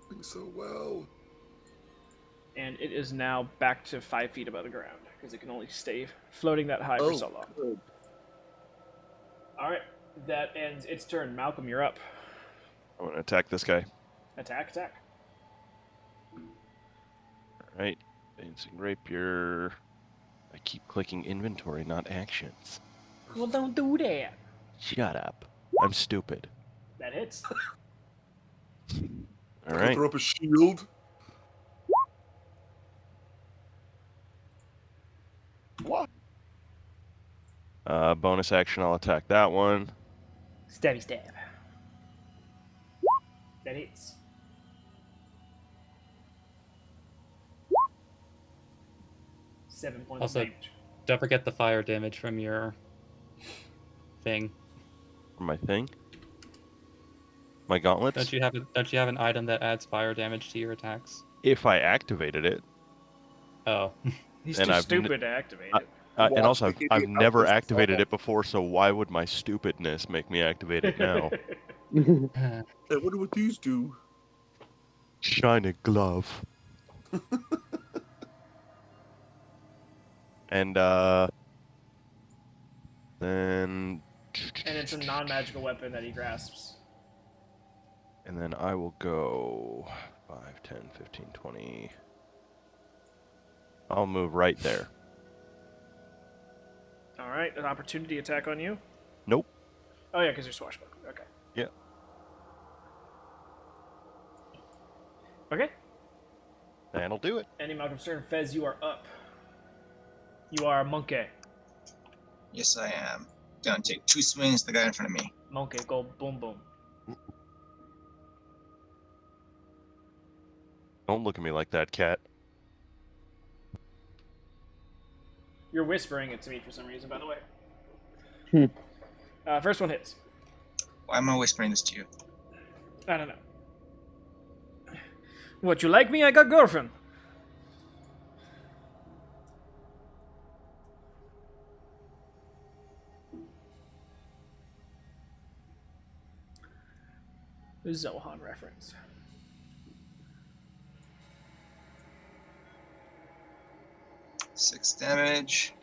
Doing so well. And it is now back to 5 feet above the ground because it can only stay floating that high for so long. Good. All right, that ends its turn. Malcolm, you're up. I want to attack this guy. Attack, attack. Alright. Advancing rapier. I keep clicking inventory, not actions. Well, don't do that. Shut up. I'm stupid. That hits. Alright. Throw up a shield. What? Bonus action, I'll attack that one. Stabby stab. That hits. Seven points Also, of damage. don't forget the fire damage from your thing. For my thing. My gauntlets. Don't you have an item that adds fire damage to your attacks? If I activated it. Oh. He's And too I've stupid to activate it. And Watch also, the I've idiot never outburst activated fall. it before, so why would my stupidness make me activate it now? Hey, what do these do? Shine a glove. And, then... And it's a non-magical weapon that he grasps. And then I will go 5, 10, 15, 20. I'll move right there. All right, an opportunity attack on you. Nope. Oh yeah, because you're swashbuckler. Okay. Yeah. Okay. That'll do it. Andy Malcolm Stern, Fez, you are up. You are a monkey. Yes, I am. Gonna take 2 swings at the guy in front of me. Monkey, go boom boom. Don't look at me like that, cat. You're whispering it to me for some reason, by the way. Hmm. First one hits. Why am I whispering this to you? I don't know. What, you like me? I got girlfriend. Zohan reference. Six damage.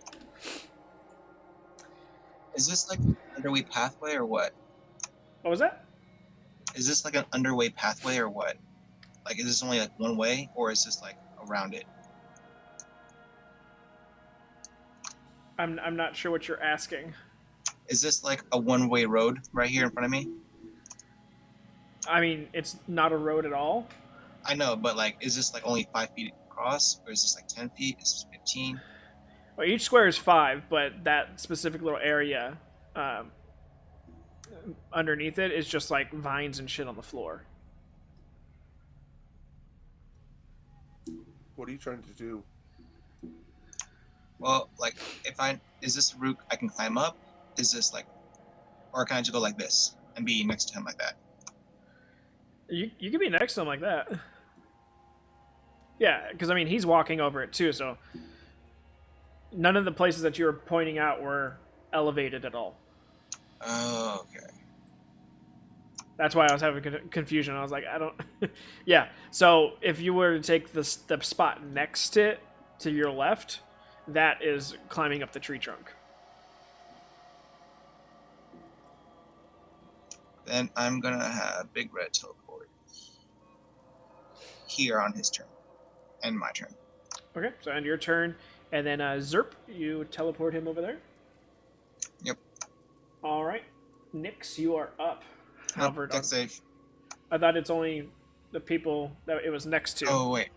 Is this like an underway pathway or what? What was that? Is this like an underway pathway or what? Like, is this only like one way, or is this like around it? I'm not sure what you're asking. Is this like a one-way road right here in front of me? I mean, it's not a road at all. I know, but like, is this like only 5 feet across, or is this like 10 feet? Is this 15? Well, each square is 5, but that specific little area underneath it is just like vines and shit on the floor. What are you trying to do? Well, like, is this a route I can climb up? Is this like, or can I just go like this and be next to him like that? You could be next to him like that. Yeah, because I mean, he's walking over it too, so none of the places that you were pointing out were elevated at all. Oh, okay. That's why I was having confusion. I was like, I don't. Yeah. So if you were to take the spot next to it to your left, that is climbing up the tree trunk. Then I'm gonna have Big Red teleport here on his turn, and my turn. Okay, so end your turn, and then Zerp, you teleport him over there. Yep. All right, Nyx, you are up. Nope, Halvard, deck save. I thought it's only the people that it was next to. Oh wait.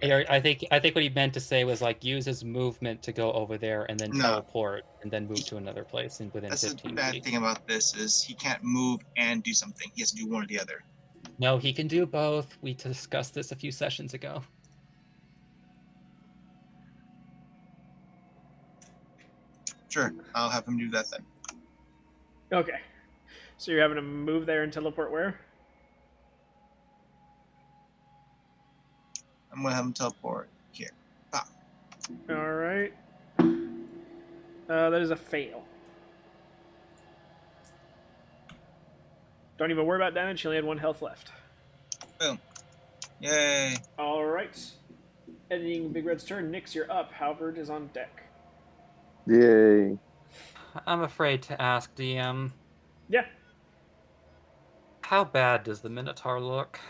I think what he meant to say was like use his movement to go over there and then No. teleport and then move to another place within That's the 15 bad feet. thing about this is he can't move and do something. He has to do one or the other. No, he can do both. We discussed this a few sessions ago. Sure, I'll have him do that then. Okay, so you're having to move there and teleport where? I'm gonna have him teleport here. Ah, All right. That is a fail. Don't even worry about damage. He only had 1 health left. boom. Yay. All right. Ending Big Red's turn. Nyx, you're up. Halvard is on deck. Yay. I'm afraid to ask, DM. Yeah. How bad does the Minotaur look?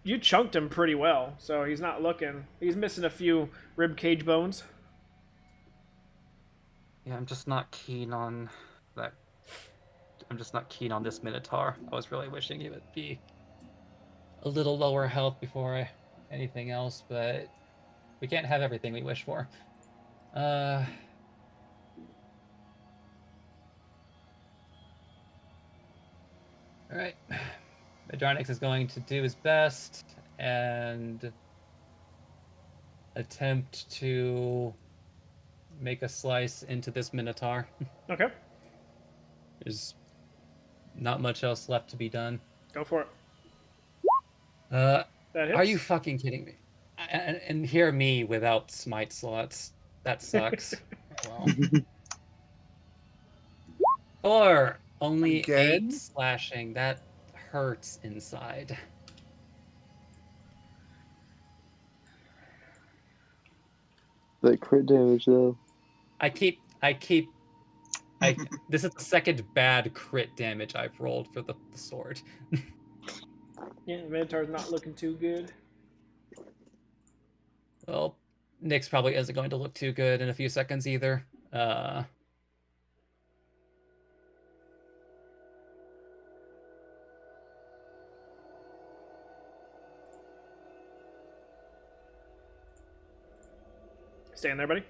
You chunked him pretty well, so he's not looking. He's missing a few rib cage bones. Yeah, I'm just not keen on that. I'm just not keen on this Minotaur. I was really wishing it would be a little lower health before anything else, but we can't have everything we wish for. Alright. Madronix is going to do his best and attempt to make a slice into this Minotaur. Okay, There's not much else left to be done. go for it. That That hits. Are you fucking kidding me? And hear me without smite slots. That sucks. Oh, well. Or only Again? 8 slashing. That hurts inside. That crit damage, though. This is the second bad crit damage I've rolled for the sword. Yeah, the Minotaur's not looking too good. Well, Nyx probably isn't going to look too good in a few seconds either. Stand there, buddy.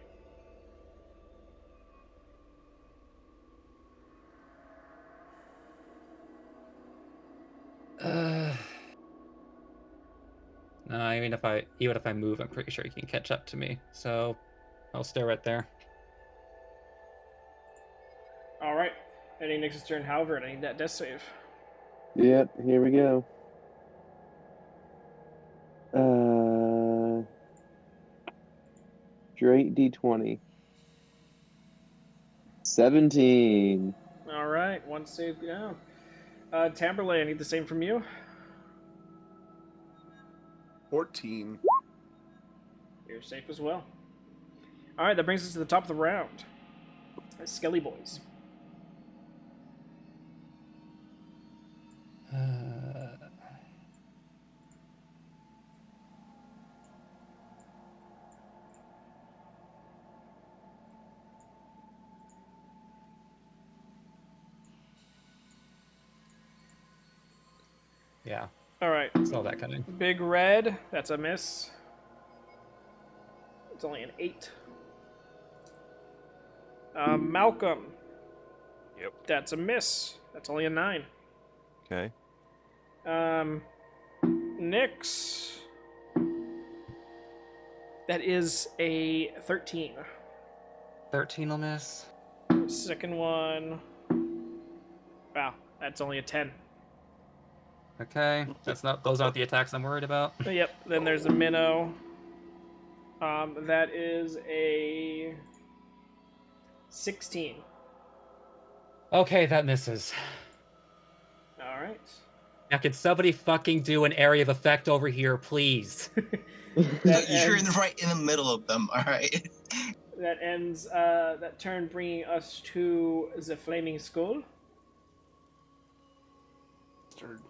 No, I mean even if I move, I'm pretty sure he can catch up to me. So I'll stay right there. All right. Ending Nyx's turn. Halvard, I need that death save. Yep, here we go. Straight D20. 17. All right, 1 save down. Tamberlay, I need the same from you. 14. You're safe as well. All right, that brings us to the top of the round. Skelly boys. Yeah, All right. saw that coming. Big Red, that's a miss. It's only an 8. Malcolm. Yep. That's a miss. That's only a 9. Okay. Nyx. That is a 13. 13 will miss. Second one. Wow, that's only a 10. Okay, those aren't the attacks I'm worried about. Yep, then there's a minnow. That is a 16. Okay, that misses. All right. Now, can somebody fucking do an area of effect over here, please? You're right in the middle of them, alright? That ends that turn, bringing us to the Flaming Skull. bastard.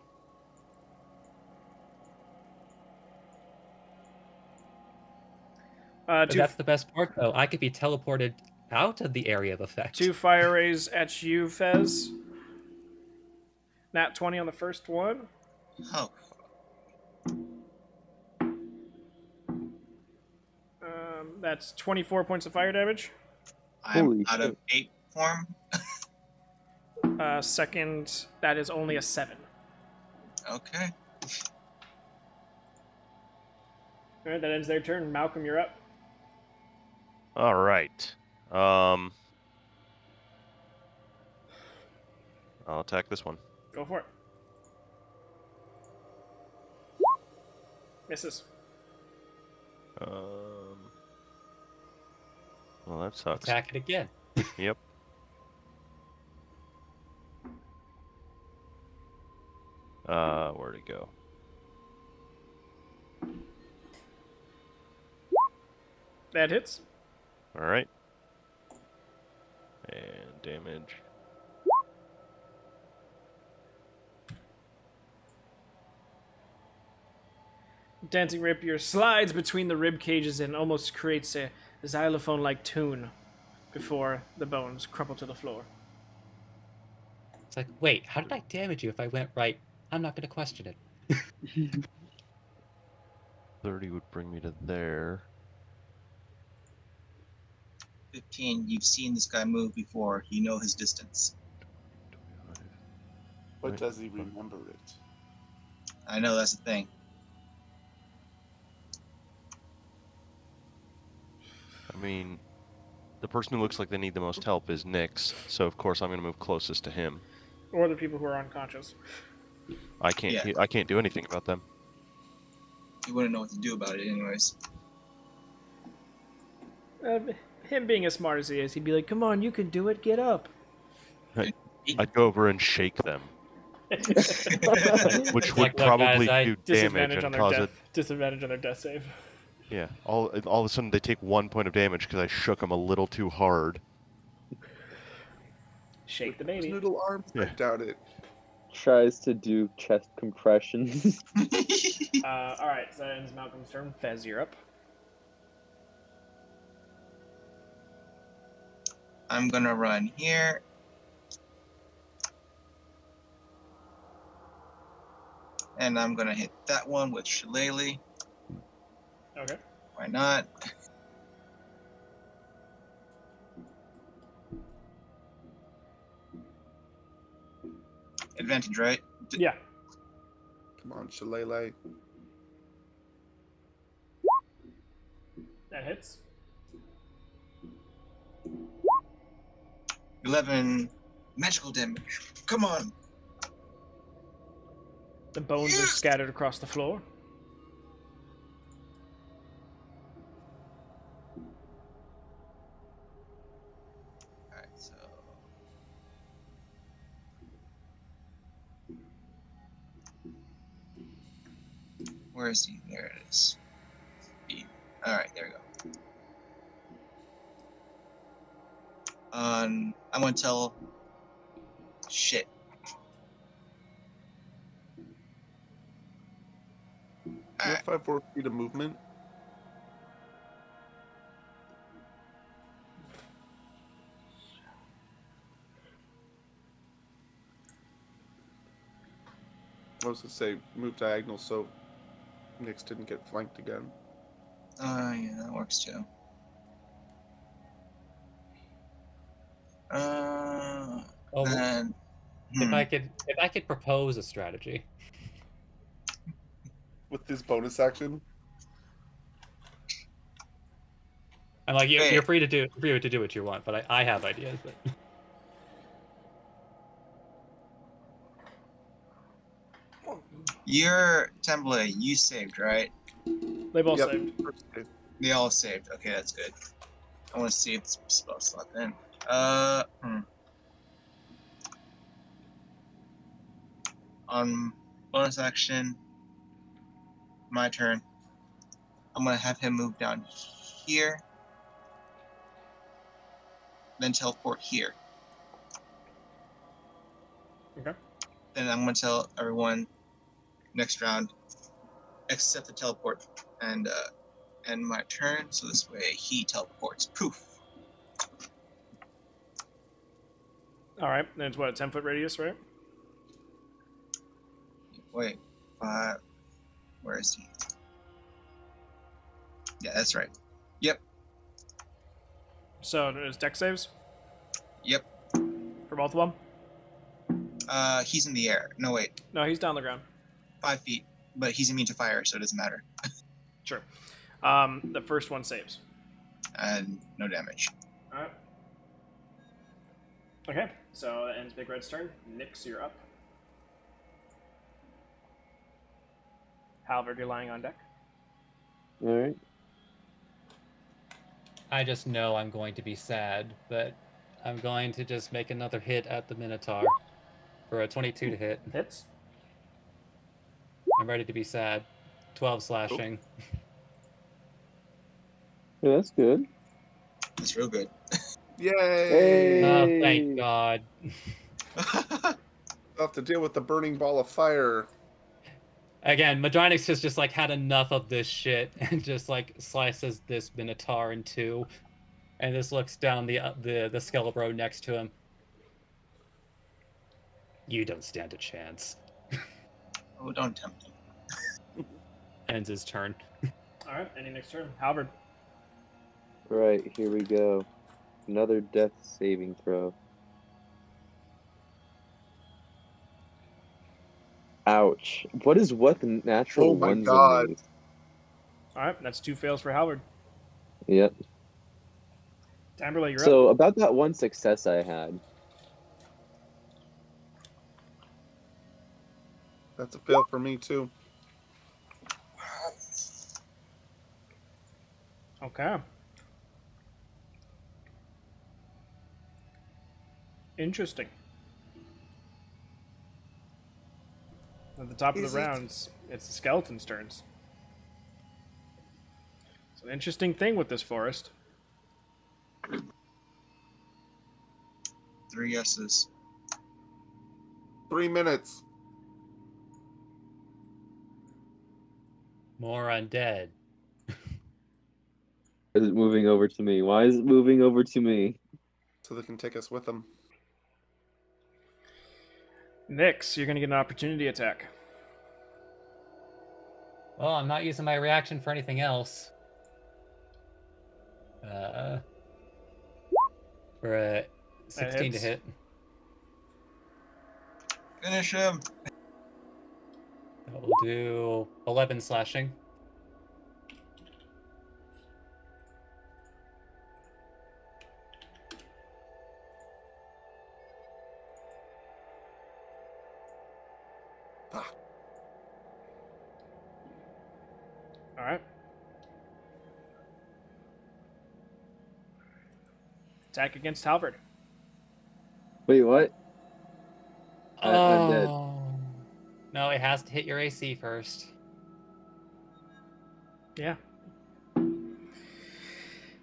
But Two that's the best part, though. I could be teleported out of the area of effect. two fire rays at you, Fez. Nat 20 on the first one. Oh, That's 24 points of fire damage. I'm Holy out of shit. 8 form. Second, that is only a 7. Okay. All right, that ends their turn. Malcolm, you're up. All right. I'll attack this one. Go for it. Misses. Well, that sucks. Attack it again. Yep. Where'd it go? That hits. All right. And damage. Dancing Rapier slides between the rib cages and almost creates a xylophone-like tune before the bones crumple to the floor. It's like, wait, how did I damage you if I went right? I'm not going to question it. 30 would bring me to there. 15. You've seen this guy move before. You know his distance. 25. But Right. does he remember it? I know that's the thing. I mean, the person who looks like they need the most help is Nyx, so of course I'm going to move closest to him. Or the people who are unconscious. I can't. Yeah. I can't do anything about them. You wouldn't know what to do about it, anyways. Him being as smart as he is, he'd be like, come on, you can do it, get up. I'd go over and shake them, which It's would like, look, probably guys, do damage Disadvantage on and their cause death. it. Disadvantage on their death save. Yeah. All of a sudden they take 1 point of damage because I shook them a little too hard. Shake the Those baby. noodle arms? I Yeah. doubt it. Tries to do chest compressions. Alright, so that ends Malcolm's turn. Fez, you're up. I'm gonna run here. And I'm gonna hit that one with Shillelagh. Okay. Why not? Advantage, right? Yeah. Come on, Shillelagh. That hits. 11 magical damage. Come on. The bones are Yes! scattered across the floor. Alright, so. Where is he? There it is. Alright, there we go. I'm gonna tell. Shit. You Alright. have 5 more feet of movement. I was gonna say move diagonal so Nyx didn't get flanked again. Yeah, that works too. Oh, Then. if I could propose a strategy. With this bonus action, I'm like, Hey. you're free to do what you want, but I have ideas. But Your template, you saved, right? They've all Yep. saved. They all saved. Okay, that's good. I want to see if the spell slot then. On bonus action, my turn. I'm gonna have him move down here, then teleport here. Okay. then I'm gonna tell everyone next round, except the teleport, and end my turn. So this way he teleports. Poof. All right, and it's what, a 10-foot radius, right? Wait, where is he? Yeah, that's right. Yep, So there's deck saves yep. for both of them. He's in the air. No, wait, No, he's down the ground. 5 feet, but he's immune to fire, so it doesn't matter. Sure. The first one saves. And no damage. All right. Okay, so that ends Big Red's turn. Nyx, you're up. Halvard, you're lying on deck. All right. I just know I'm going to be sad, but I'm going to just make another hit at the Minotaur for a 22 to hit. Hits. I'm ready to be sad. 12 slashing. Yeah, that's good. That's real good. Yay! Hey. Oh, thank God. I'll have to deal with the burning ball of fire. Again, Madronix has just like had enough of this shit and just like slices this Minotaur in two, and just looks down the Skelebro next to him. You don't stand a chance. Oh, don't tempt him. Ends his turn. All right, any next turn. Halvard. Right, here we go. Another death saving throw. Ouch. What is what the natural Oh my ones God. in these? All right, that's 2 fails for Halvard. Yep. Tamberley, you're up. So about that one success I had. That's a fail for me too. Okay. Interesting. At the top of Is the it? rounds, it's the skeleton's turns. It's an interesting thing with this forest. 3 yeses. 3 minutes. More undead. Is it moving over to me? Why is it moving over to me? So they can take us with them. Nyx, you're going to get an opportunity attack. Well, I'm not using my reaction for anything else. For a 16 to hits. hit. Finish him. That will do 11 slashing. Fuck. All right. Attack against Halvard. Wait, what? I'm dead. No, it has to hit your AC first. Yeah.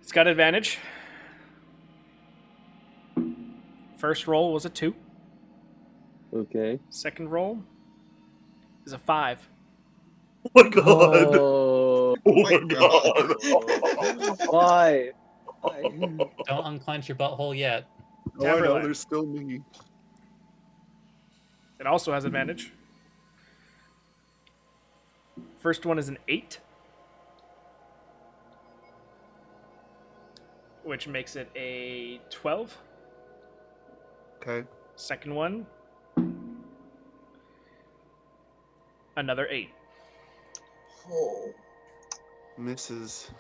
It's got advantage. First roll was a 2. Okay. Second roll is a 5. Oh my God. Oh, Oh my God. why? Don't unclench your butthole yet. Oh, I know. Tamberlane. There's still me. It also has advantage. First one is an 8, which makes it a 12. Okay. Second one, another 8. Oh. Misses.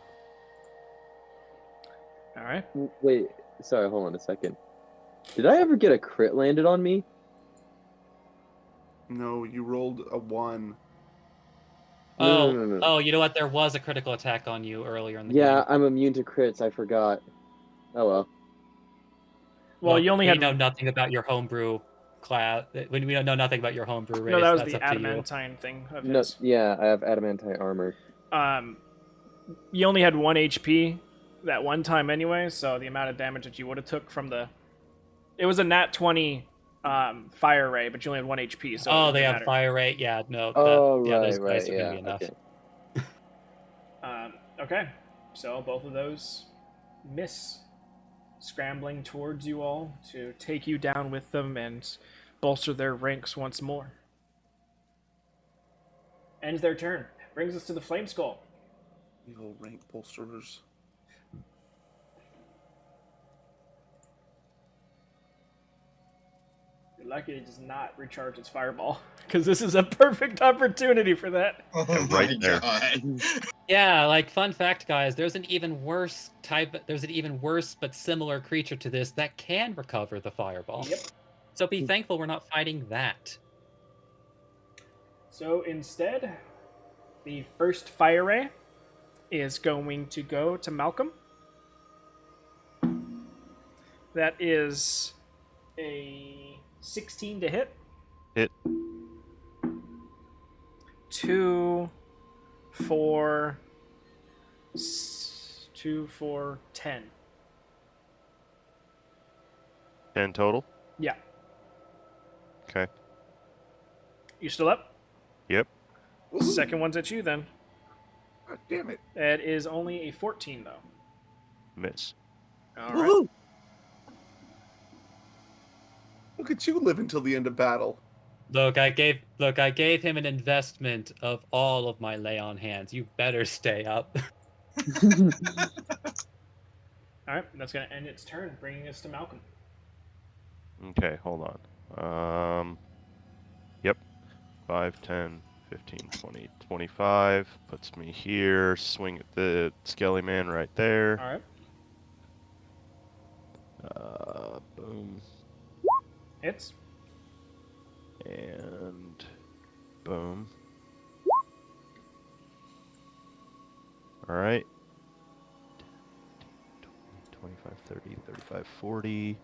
All right. Wait, sorry, hold on a second. Did I ever get a crit landed on me? No, you rolled a 1. No. Oh, you know what? There was a critical attack on you earlier in the Yeah, game. I'm immune to crits, I forgot. Oh well. Well, you only we had know nothing about your homebrew class. When we don't know nothing about your homebrew race, no. That was that's the up to you. adamantine thing of No, his. yeah, I have adamantine armor. You only had 1 HP that one time anyway, so the amount of damage that you would have took from the, it was a nat 20 fire ray, but you only had 1 HP, so it Oh, doesn't they have matter. fire rate. Yeah, no. Oh, Yeah, right, those right, dice are gonna yeah, be enough. okay. Okay, so both of those miss, scrambling towards you all to take you down with them and bolster their ranks once more. Ends their turn. Brings us to the Flame Skull. The old rank bolsterers. You're lucky it does not recharge its fireball, because this is a perfect opportunity for that. Oh right my there. god. Yeah, like fun fact, guys. There's an even worse but similar creature to this that can recover the fireball. Yep. So be thankful we're not fighting that. So instead, the first fire ray is going to go to Malcolm. That is a 16 to hit. Hit. 2, 4, 10. 10 total. Yeah. Okay. You still up? Yep. Woohoo. Second one's at you then. God damn it. That is only a 14 though. Miss. All right. Woohoo. Look at you live until the end of battle. Look, I gave him an investment of all of my lay on hands. You better stay up. All right. That's going to end its turn, bringing us to Malcolm. Okay, hold on. Yep. 5, 10, 15, 20, 25. Puts me here. Swing at the Skelly Man right there. All right. Boom. Hits. And boom. Alright. 25, 30, 35, 40.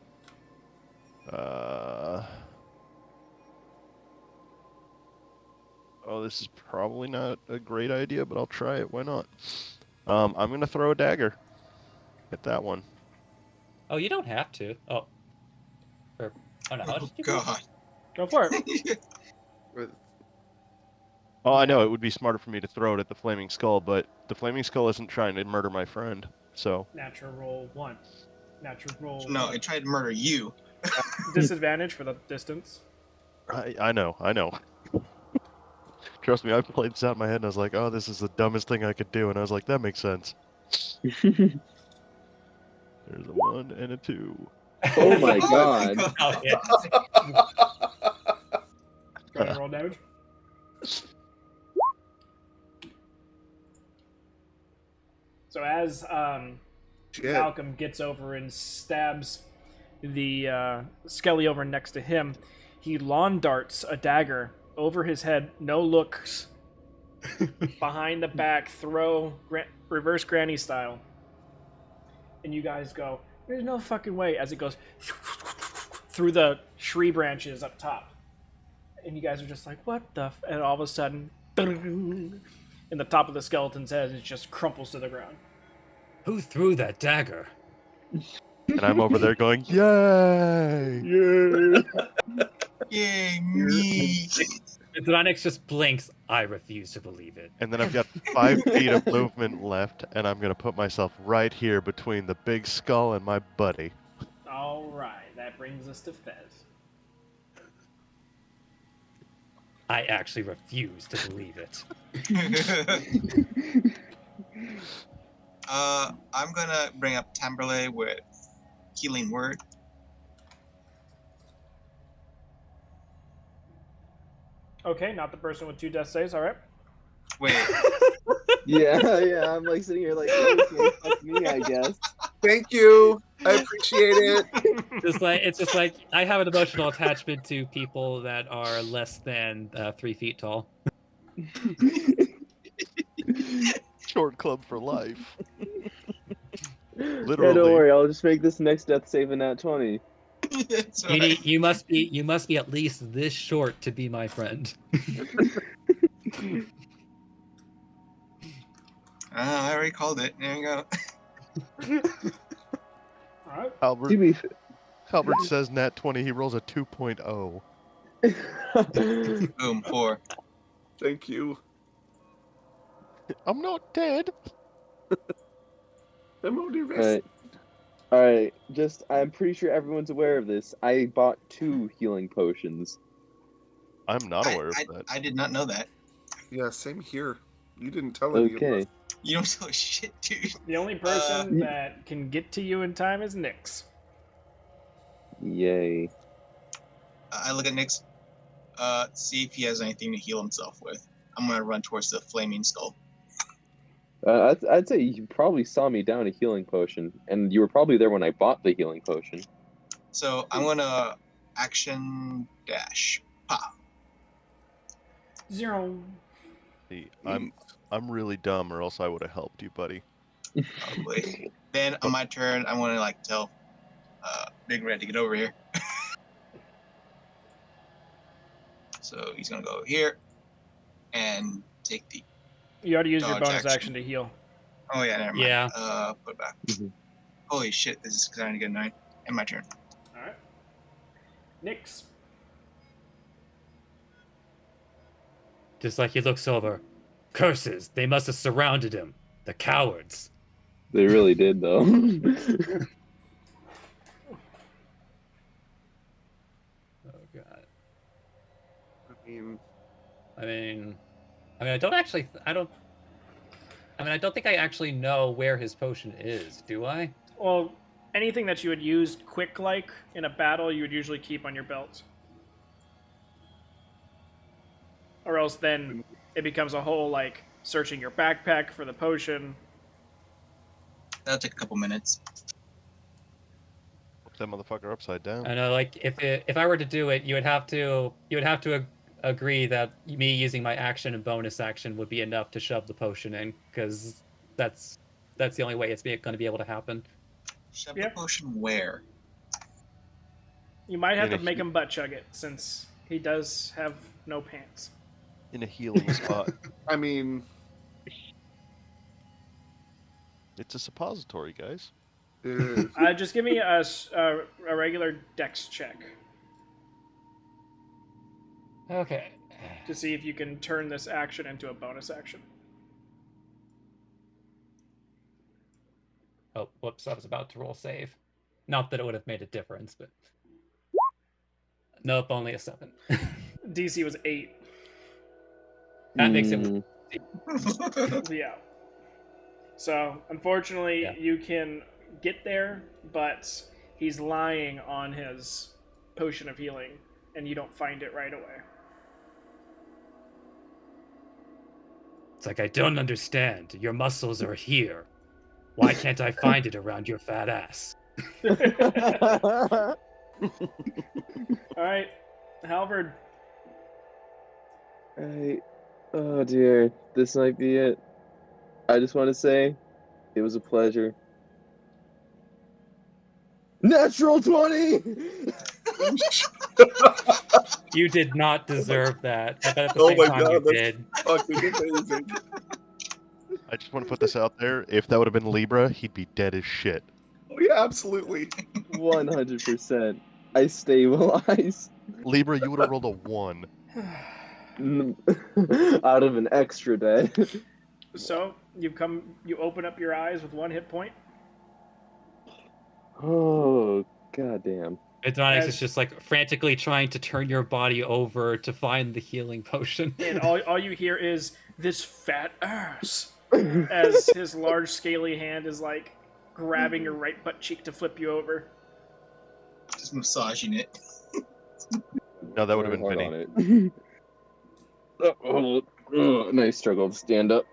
Oh, this is probably not a great idea, but I'll try it. Why not? I'm gonna throw a dagger at that one. Oh, you don't have to. Oh. Oh no. I'll Oh just keep god. Go for it. Oh, I know it would be smarter for me to throw it at the flaming skull, but the flaming skull isn't trying to murder my friend. So Natural roll 1. Natural roll No, 1. it tried to murder you. Disadvantage for the distance. I know. Trust me, I played this out in my head and I was like, oh, this is the dumbest thing I could do, and I was like, that makes sense. There's a 1 and a 2. Oh my Oh god. my Oh, yeah. Go ahead and roll damage. So as Shit. Malcolm gets over and stabs the Skelly over next to him, he lawn darts a dagger over his head, no looks, behind the back, reverse granny style. And you guys go, there's no fucking way, as it goes through the tree branches up top. And you guys are just like, what the f-? And all of a sudden, in the top of the skeleton's head, it just crumples to the ground. Who threw that dagger? And I'm over there going, yay! Yay. Yay, me. And Thronix just blinks. I refuse to believe it. And then I've got 5 feet of movement left, and I'm going to put myself right here between the big skull and my buddy. All right, that brings us to Fez. I actually refuse to believe it. I'm gonna bring up Tamberley with Healing Word. Okay, not the person with 2 death saves, all right. Wait, Yeah, I'm like sitting here like, oh, fuck me, I guess. Thank you. I appreciate it. It's just like I have an emotional attachment to people that are less than 3 feet tall. Short club for life. Yeah, Literally. don't worry, I'll just make this next death save in that 20. it's You alright. need, you must be at least this short to be my friend. I already called it. There you go. All right. Albert. To be, Halbert says nat 20. He rolls a 2.0. Boom, 4. Thank you. I'm not dead. I'm only All resting. right. All right. Just, I'm pretty sure everyone's aware of this. I bought 2 healing potions. I'm not aware of I, that. I did not know that. Yeah, same here. You didn't tell any of us. Okay. You don't tell shit, dude. The only person that can get to you in time is Nyx. Yay. I look at Nyx. See if he has anything to heal himself with. I'm gonna run towards the flaming skull. I'd say you probably saw me down a healing potion, and you were probably there when I bought the healing potion. So I'm gonna action dash. Pop. 0. See, Jeez. I'm really dumb, or else I would have helped you, buddy. Probably. Then on my turn, I want to like tell Big Red to get over here. So he's gonna go here and take the. You already used your Dodge bonus action. action to heal. Oh yeah, never mind. Yeah. Put it back. Mhm. Holy shit! This is because I didn't get a 9. And my turn. All right. Nyx. Just like he looks over. Curses! They must have surrounded him. The cowards. They really did, though. Oh god. mean, I mean, I don't actually. I don't think I actually know where his potion is. Do I? Well, anything that you would use quick like in a battle, you would usually keep on your belt. Or else then it becomes a whole like searching your backpack for the potion. That'll take a couple minutes. Flip that motherfucker upside down. I know, like if I were to do it, you would have to agree that me using my action and bonus action would be enough to shove the potion in, because that's the only way it's going to be able to happen. Shove Yep. the potion where? You might have In to a make heat. him butt chug it since he does have no pants. In a healing spot. I mean, It's a suppository, guys. it is. Just give me a regular dex check Okay. to see if you can turn this action into a bonus action. Oh, whoops! I was about to roll save. Not that it would have made a difference, but nope, only a 7. DC was 8. That makes it. Mm, Yeah. So, unfortunately, Yeah. you can get there, but he's lying on his potion of healing, and you don't find it right away. It's like, I don't understand. Your muscles are here. Why can't I find it around your fat ass? All right, Halvard. Right. Oh dear, this might be it. I just want to say, it was a pleasure. Natural 20! You did not deserve that, but at the Oh same my time, you God, that's- did. Fucking amazing. I just want to put this out there. If that would have been Libra, he'd be dead as shit. Oh yeah, absolutely. 100%. I stabilized Libra, you would have rolled a 1. out of an extra day. So you open up your eyes with 1 hit point. Oh, goddamn. Adronix As- is just like frantically trying to turn your body over to find the healing potion. And all you hear is this fat ass as his large scaly hand is like grabbing your right butt cheek to flip you over. Just massaging it. No, that would have Very been hard Vinny. on it. Nice struggle to stand up.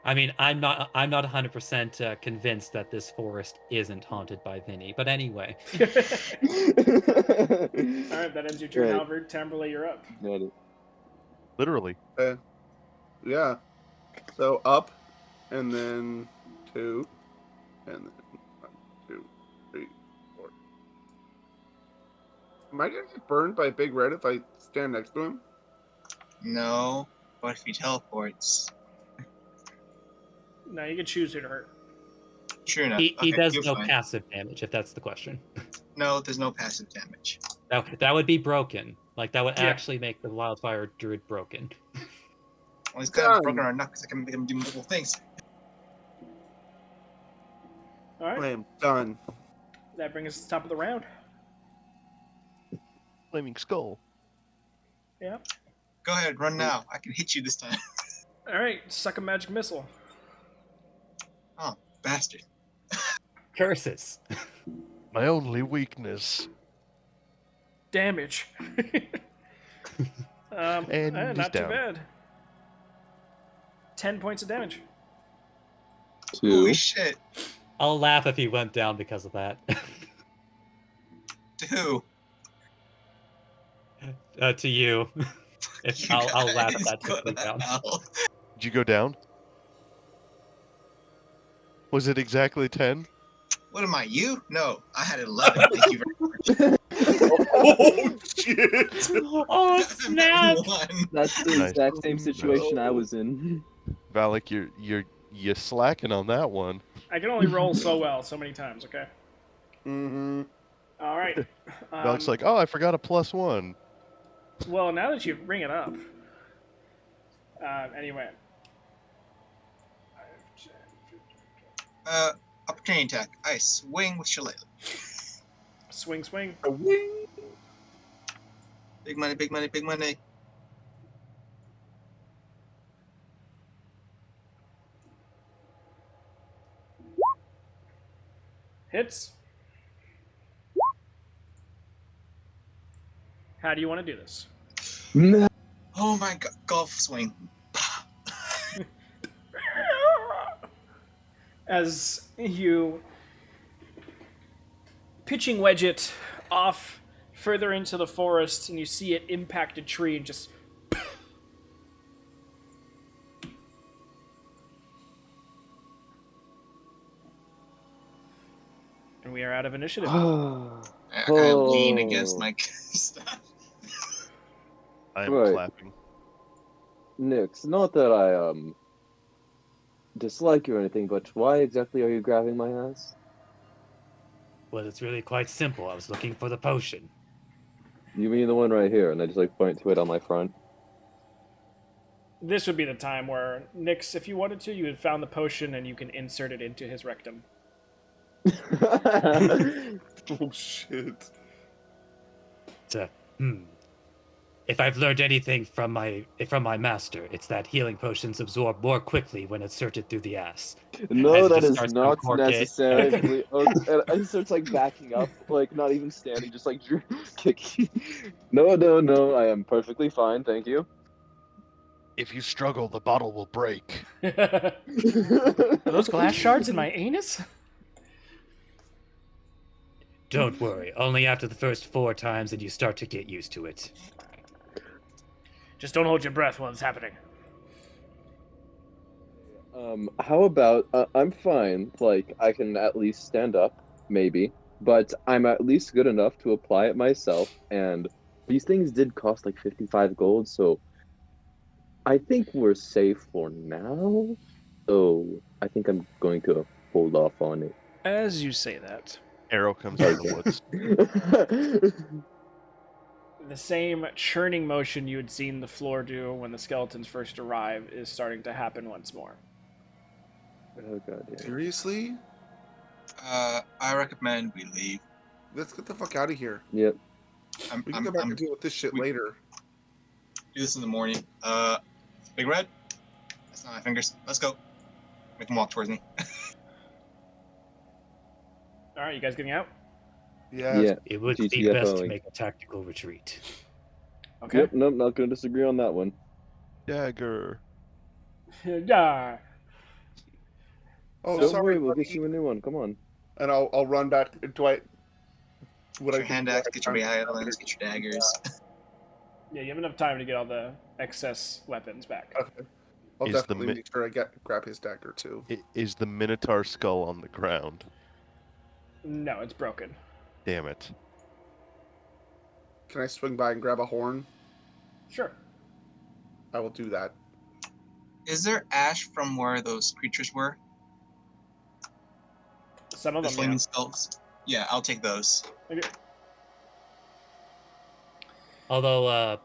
I mean, I'm not 100% convinced that this forest isn't haunted by Vinny, but anyway. All right, that ends your turn, Right. Albert. Tamberley, you're up. Got it. Literally. Yeah. So up, and then 2, and then 1, 2, 3, 4. Am I gonna get burned by Big Red if I stand next to him? No, but if he teleports, No, you can choose who to hurt. sure enough. He Okay, does you're no fine. passive damage, if that's the question. No, there's no passive damage. That would be broken. Like that would Yeah. actually make the wildfire druid broken. Well, he's kind of Done. broken our nut because I can make him do multiple things. All right. I am done. That brings us to the top of the round. Flaming skull. Yeah. Go ahead, run now. I can hit you this time. All right. Suck a magic missile. Oh, bastard. Curses. My only weakness. Damage. And he's not too down. bad. 10 points of damage. 2. Holy shit. I'll laugh if he went down because of that. To who? To you. If I'll laugh if that took me down. Did you go down? Was it exactly 10? What am I, you? No, I had 11. Thank you very much. Oh shit! Oh snap! One. That's the Nice. exact same situation I was in. Valak, you're slacking on that one. I can only roll so well so many times, okay? Mm-hmm. All right. Valak's like, oh, I forgot a +1. Well, now that you bring it up. Anyway. Opportunity attack. I swing with shillelagh. Swing, swing. Big money, big money, big money. Hits. How do you want to do this? Oh my god, golf swing. As you pitching wedge it off further into the forest, and you see it impact a tree and just. And we are out of initiative. Oh. I kind of lean against my staff. I'm Right. clapping. Nix, not that I dislike you or anything, but why exactly are you grabbing my ass? Well, it's really quite simple. I was looking for the potion. You mean the one right here? And I just like point to it on my front. This would be the time where, Nix, if you wanted to, you had found the potion and you can insert it into his rectum. Oh shit! So, if I've learned anything from my master, it's that healing potions absorb more quickly when inserted through the ass. No, As it that just is starts to not uncork it. necessarily. And I starts like backing up, like not even standing, just like kicking. No, I am perfectly fine, thank you. If you struggle, the bottle will break. Are those glass shards in my anus? Don't worry. Only after the first 4 times did you start to get used to it. Just don't hold your breath while it's happening. How about I'm fine. Like I can at least stand up, maybe, but I'm at least good enough to apply it myself. And these things did cost like 55 gold, so I think we're safe for now. So I think I'm going to hold off on it. As you say that, Arrow comes out of the woods. the same churning motion you had seen the floor do when the skeletons first arrive is starting to happen once more. Oh god. Yeah. Seriously? I recommend we leave. Let's get the fuck out of here. Yep. We can go back and deal with this shit later. Do this in the morning. Big Red. That's not my fingers. Let's go. Make him walk towards me. All right, you guys getting out? Yeah. Yeah. It would be GTFOing. best to make a tactical retreat. Okay. Yep. Nope. Not going to disagree on that one. Dagger. Yeah. Oh, Don't sorry, worry, we'll buddy. get you a new one. Come on. And I'll run back. Do I? Would Get I your hand axe, get your javelins, get your daggers. Yeah, you have enough time to get all the excess weapons back. Okay. I'll Is the definitely make sure I grab his dagger too. Is the Minotaur skull on the ground? No, it's broken. Damn it. Can I swing by and grab a horn? Sure. I will do that. Is there ash from where those creatures were? Some of The them, flaming yeah. skulls? Yeah, I'll take those. Okay. Although,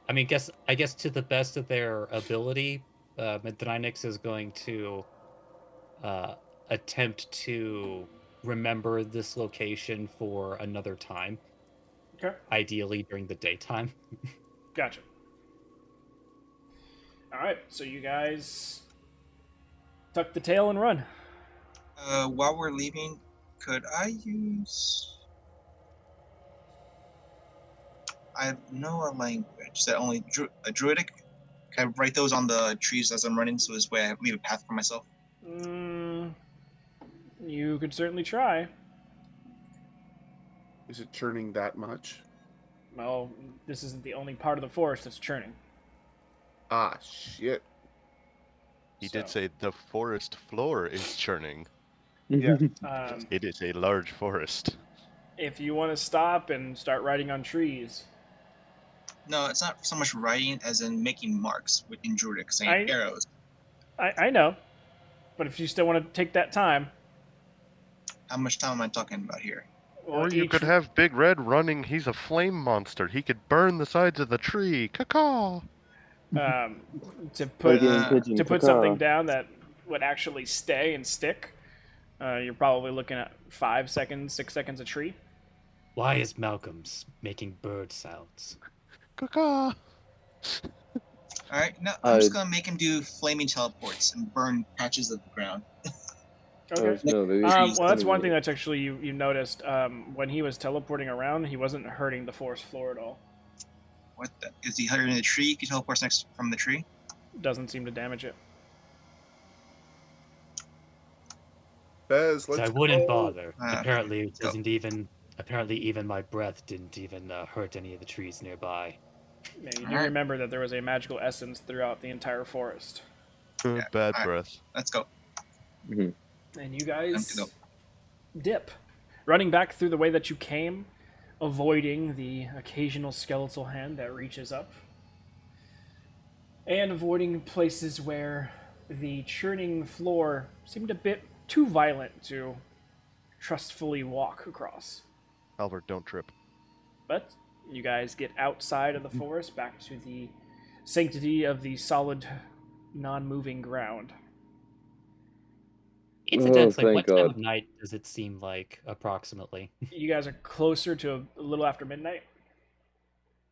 I guess to the best of their ability, Medrynix is going to uh, attempt to remember this location for another time, Okay. ideally during the daytime. Gotcha. All right. So you guys tuck the tail and run. While we're leaving, could I use? I know a language that only a druidic. Can I write those on the trees as I'm running, so this way I leave a path for myself? You could certainly try. Is it churning that much? Well, this isn't the only part of the forest that's churning. Ah, shit. He So, did say the forest floor is churning. Yeah. It is a large forest. if you want to stop and start writing on trees, No, it's not so much writing as in making marks in druidic, saying arrows. I know, but if you still want to take that time, How much time am I talking about here? well, Or you could have Big Red running. He's a flame monster. He could burn the sides of the tree. Caw-caw. to put Again, pigeon, to put caw. something down that would actually stay and stick. You're probably looking at 5 seconds, 6 seconds a tree. Why is Malcolm's making bird sounds? Caw-caw. All right, no, I'm just gonna make him do flaming teleports and burn patches of the ground. Okay. No, maybe Well, that's one thing that's actually you noticed. When he was teleporting around, he wasn't hurting the forest floor at all. What the? Is he hiding in the tree? He teleports next from the tree. Doesn't seem to damage it. Bez, So let's I wouldn't go. bother. Okay, Apparently, it let's go. doesn't even. Apparently, even my breath didn't even hurt any of the trees nearby. Yeah, you do Alright. remember that there was a magical essence throughout the entire forest. Yeah, Bad alright. breath. Let's go. And you guys Time to dip, running back through the way that you came, avoiding the occasional skeletal hand that reaches up, and avoiding places where the churning floor seemed a bit too violent to trustfully walk across. Albert, don't trip. But you guys get outside of the forest, back to the sanctity of the solid, non-moving ground. Incidentally, thank what time God. of night does it seem like, approximately? You guys are closer to a little after midnight.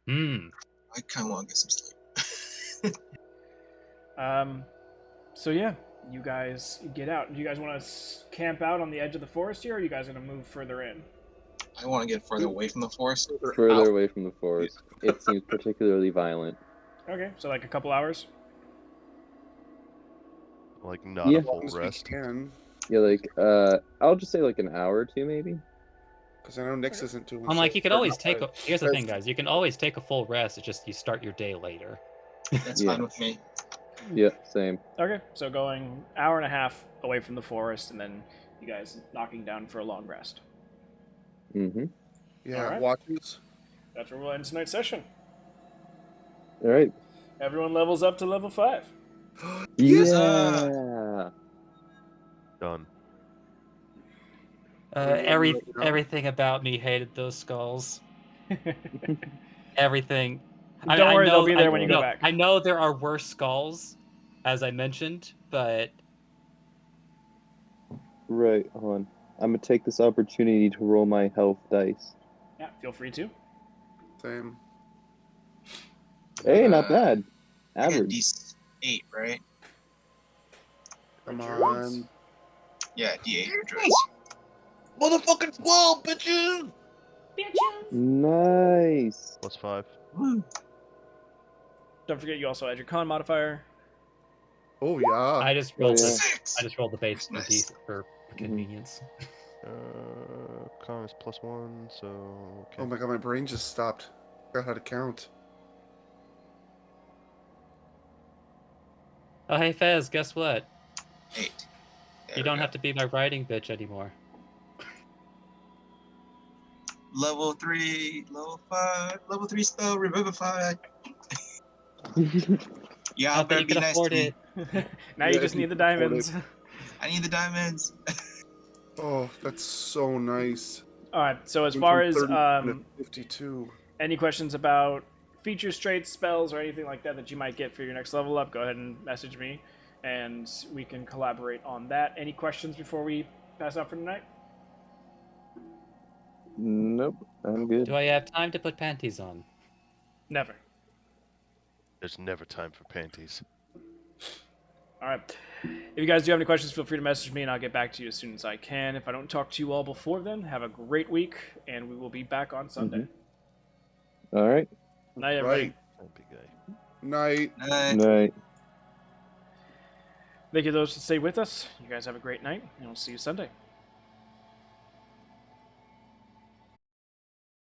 Hmm. I kind of want to get some sleep. So yeah, you guys get out. Do you guys want to camp out on the edge of the forest here, or are you guys going to move further in? I want to get further away from the forest. Further away from the forest. It seems particularly violent. Okay, so like a couple hours. Like, not Yeah. a full As we rest. can, Yeah, like, I'll just say like an hour or two, maybe. because I know Nyx isn't doing. I'm like, so- you could or always not, take. uh, Here's the thing, guys. You can always take a full rest. It's just you start your day later. That's Yeah. fine with me. Yeah, same. Okay, so going hour and a half away from the forest, and then you guys knocking down for a long rest. Mm-hmm. Yeah, Alright. watches. That's where we'll end tonight's session. All right. Everyone levels up to level 5. Yes! Yeah. Done. Everything about me hated those skulls. Everything. Don't worry, they'll be there I, when you no, go back. I know there are worse skulls, as I mentioned, but Right, hold on. I'm gonna take this opportunity to roll my health dice. Yeah, feel free to. Same. Hey, not bad. I got Average. D8, right? Come Druids? on. Yeah, D8 for druids. Motherfucking 12, bitches! Nice. Plus 5. Woo. Don't forget you also add your con modifier. Oh, yeah. I just rolled yeah. the 6. I just rolled the base for, Nice. for convenience. Con is plus 1, so... Okay. Oh my god, my brain just stopped. Forgot how to count. Oh hey Fez, guess what? 8. You don't have to be my writing bitch anymore. Level 3, level 5, level 3 spell, Revivify. Yeah, Not that better you be can nice to afford me. it. Now you Yeah, just you need the can afford diamonds. I need the diamonds. Oh, that's so nice. All right. So as Went far from as 31 to 52. any questions about features, traits, spells, or anything like that that you might get for your next level up, go ahead and message me, and we can collaborate on that. Any questions before we pass out for tonight? Nope, I'm good. Do I have time to put panties on? Never. There's never time for panties. All right. If you guys do have any questions, feel free to message me, and I'll get back to you as soon as I can. If I don't talk to you all before then, have a great week, and we will be back on Sunday. All right. Night, everybody. Right. That'd be good. Night. Night. Thank you to those that stay with us. You guys have a great night, and we'll see you Sunday.